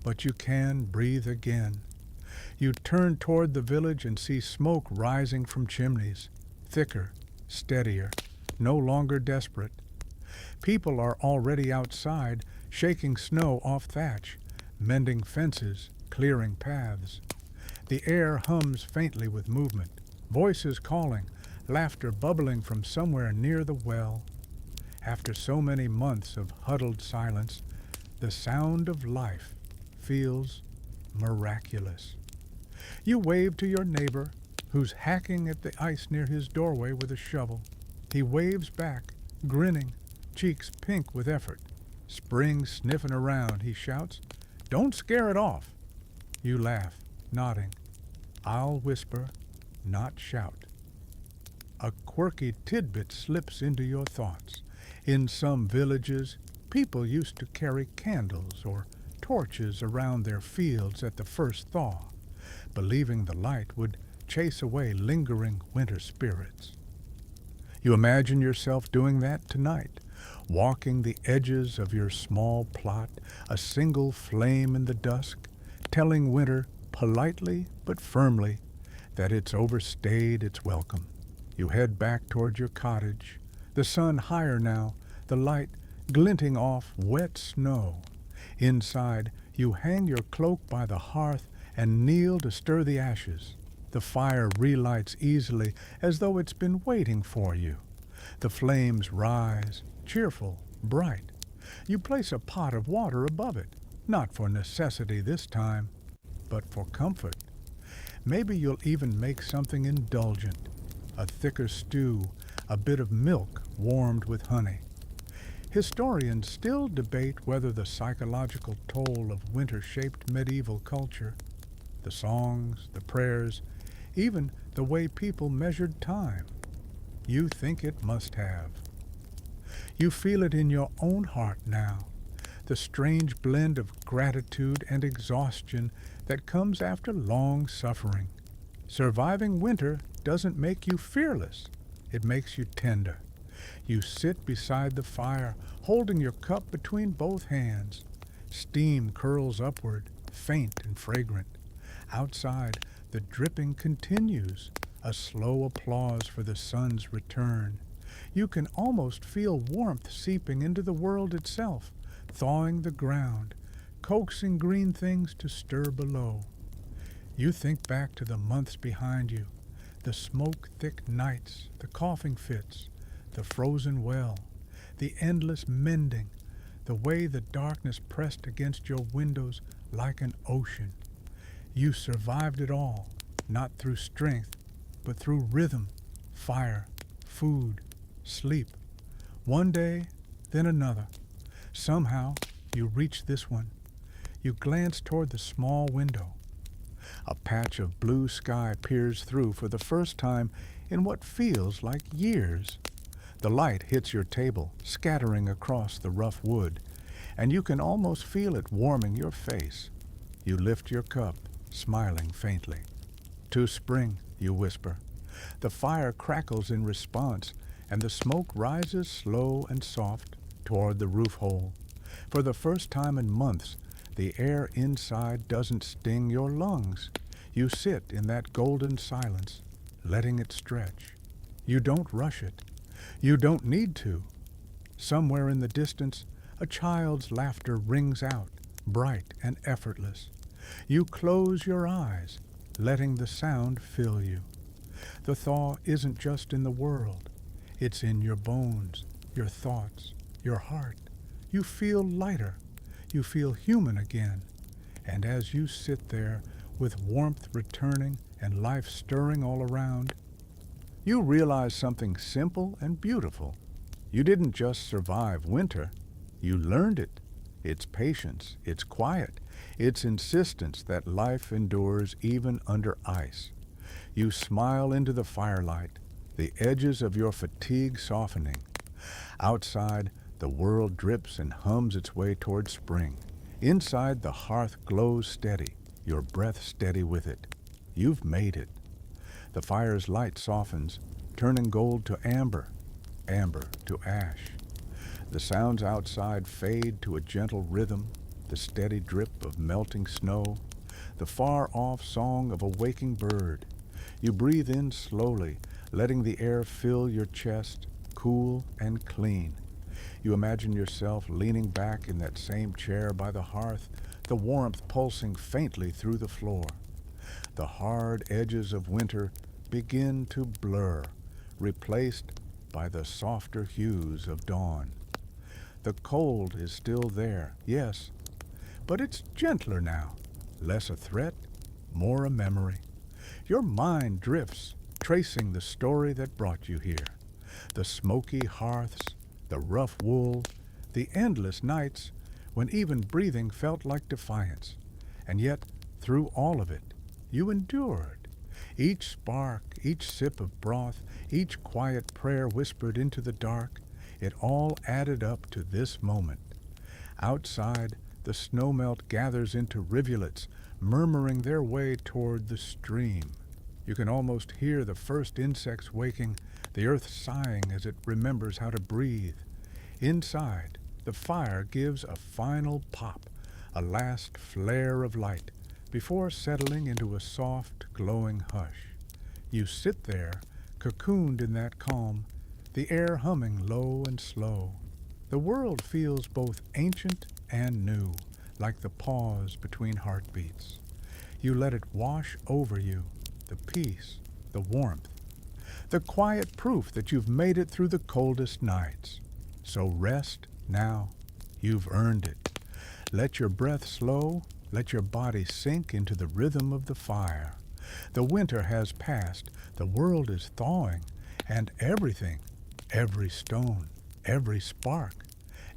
Speaker 1: but you can breathe again. You turn toward the village and see smoke rising from chimneys, thicker, steadier, no longer desperate. People are already outside, shaking snow off thatch, mending fences, clearing paths. The air hums faintly with movement, voices calling, laughter bubbling from somewhere near the well. After so many months of huddled silence, the sound of life feels miraculous. You wave to your neighbor, who's hacking at the ice near his doorway with a shovel. He waves back, grinning, cheeks pink with effort. Spring sniffing around, he shouts, "Don't scare it off." You laugh, nodding. I'll whisper, not shout. A quirky tidbit slips into your thoughts. In some villages, people used to carry candles or torches around their fields at the first thaw, believing the light would chase away lingering winter spirits. You imagine yourself doing that tonight, walking the edges of your small plot, a single flame in the dusk, telling winter politely but firmly that it's overstayed its welcome. You head back toward your cottage, the sun higher now, the light glinting off wet snow. Inside, you hang your cloak by the hearth and kneel to stir the ashes. The fire relights easily as though it's been waiting for you. The flames rise, cheerful, bright. You place a pot of water above it, not for necessity this time, but for comfort. Maybe you'll even make something indulgent, a thicker stew, a bit of milk warmed with honey. Historians still debate whether the psychological toll of winter-shaped medieval culture, the songs, the prayers, even the way people measured time. You think it must have. You feel it in your own heart now, the strange blend of gratitude and exhaustion that comes after long suffering. Surviving winter doesn't make you fearless. It makes you tender. You sit beside the fire, holding your cup between both hands. Steam curls upward, faint and fragrant. Outside, the dripping continues, a slow applause for the sun's return. You can almost feel warmth seeping into the world itself, thawing the ground, coaxing green things to stir below. You think back to the months behind you, the smoke-thick nights, the coughing fits, the frozen well, the endless mending, the way the darkness pressed against your windows like an ocean. You survived it all, not through strength, but through rhythm, fire, food, sleep. One day, then another. Somehow, you reach this one. You glance toward the small window. A patch of blue sky peers through for the first time in what feels like years. The light hits your table, scattering across the rough wood, and you can almost feel it warming your face. You lift your cup, smiling faintly. "To spring," you whisper. The fire crackles in response, and the smoke rises slow and soft toward the roof hole. For the first time in months, the air inside doesn't sting your lungs. You sit in that golden silence, letting it stretch. You don't rush it. You don't need to. Somewhere in the distance, A child's laughter rings out, bright and effortless. You close your eyes, letting the sound fill you. The thaw isn't just in the world. It's in your bones, your thoughts, your heart. You feel lighter. You feel human again. And as you sit there, with warmth returning and life stirring all around, you realize something simple and beautiful. You didn't just survive winter. You learned it. Its patience, its quiet, its insistence that life endures even under ice. You smile into the firelight, the edges of your fatigue softening. Outside, the world drips and hums its way toward spring. Inside, the hearth glows steady, your breath steady with it. You've made it. The fire's light softens, turning gold to amber, amber to ash. The sounds outside fade to a gentle rhythm, the steady drip of melting snow, the far-off song of a waking bird. You breathe in slowly, letting the air fill your chest, cool and clean. You imagine yourself leaning back in that same chair by the hearth, the warmth pulsing faintly through the floor. The hard edges of winter begin to blur, replaced by the softer hues of dawn. The cold is still there, yes, but it's gentler now, less a threat, more a memory. Your mind drifts, tracing the story that brought you here. The smoky hearths, the rough wool, the endless nights when even breathing felt like defiance. And yet, through all of it, you endured. Each spark, each sip of broth, each quiet prayer whispered into the dark, it all added up to this moment. Outside, the snowmelt gathers into rivulets, murmuring their way toward the stream. You can almost hear the first insects waking, the earth sighing as it remembers how to breathe. Inside, the fire gives a final pop, a last flare of light, before settling into a soft, glowing hush. You sit there, cocooned in that calm, the air humming low and slow. The world feels both ancient and new, like the pause between heartbeats. You let it wash over you, the peace, the warmth, the quiet proof that you've made it through the coldest nights. So rest now. You've earned it. Let your breath slow, let your body sink into the rhythm of the fire. The winter has passed, the world is thawing, and everything, every stone, every spark,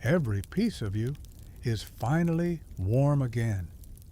Speaker 1: every piece of you is finally warm again.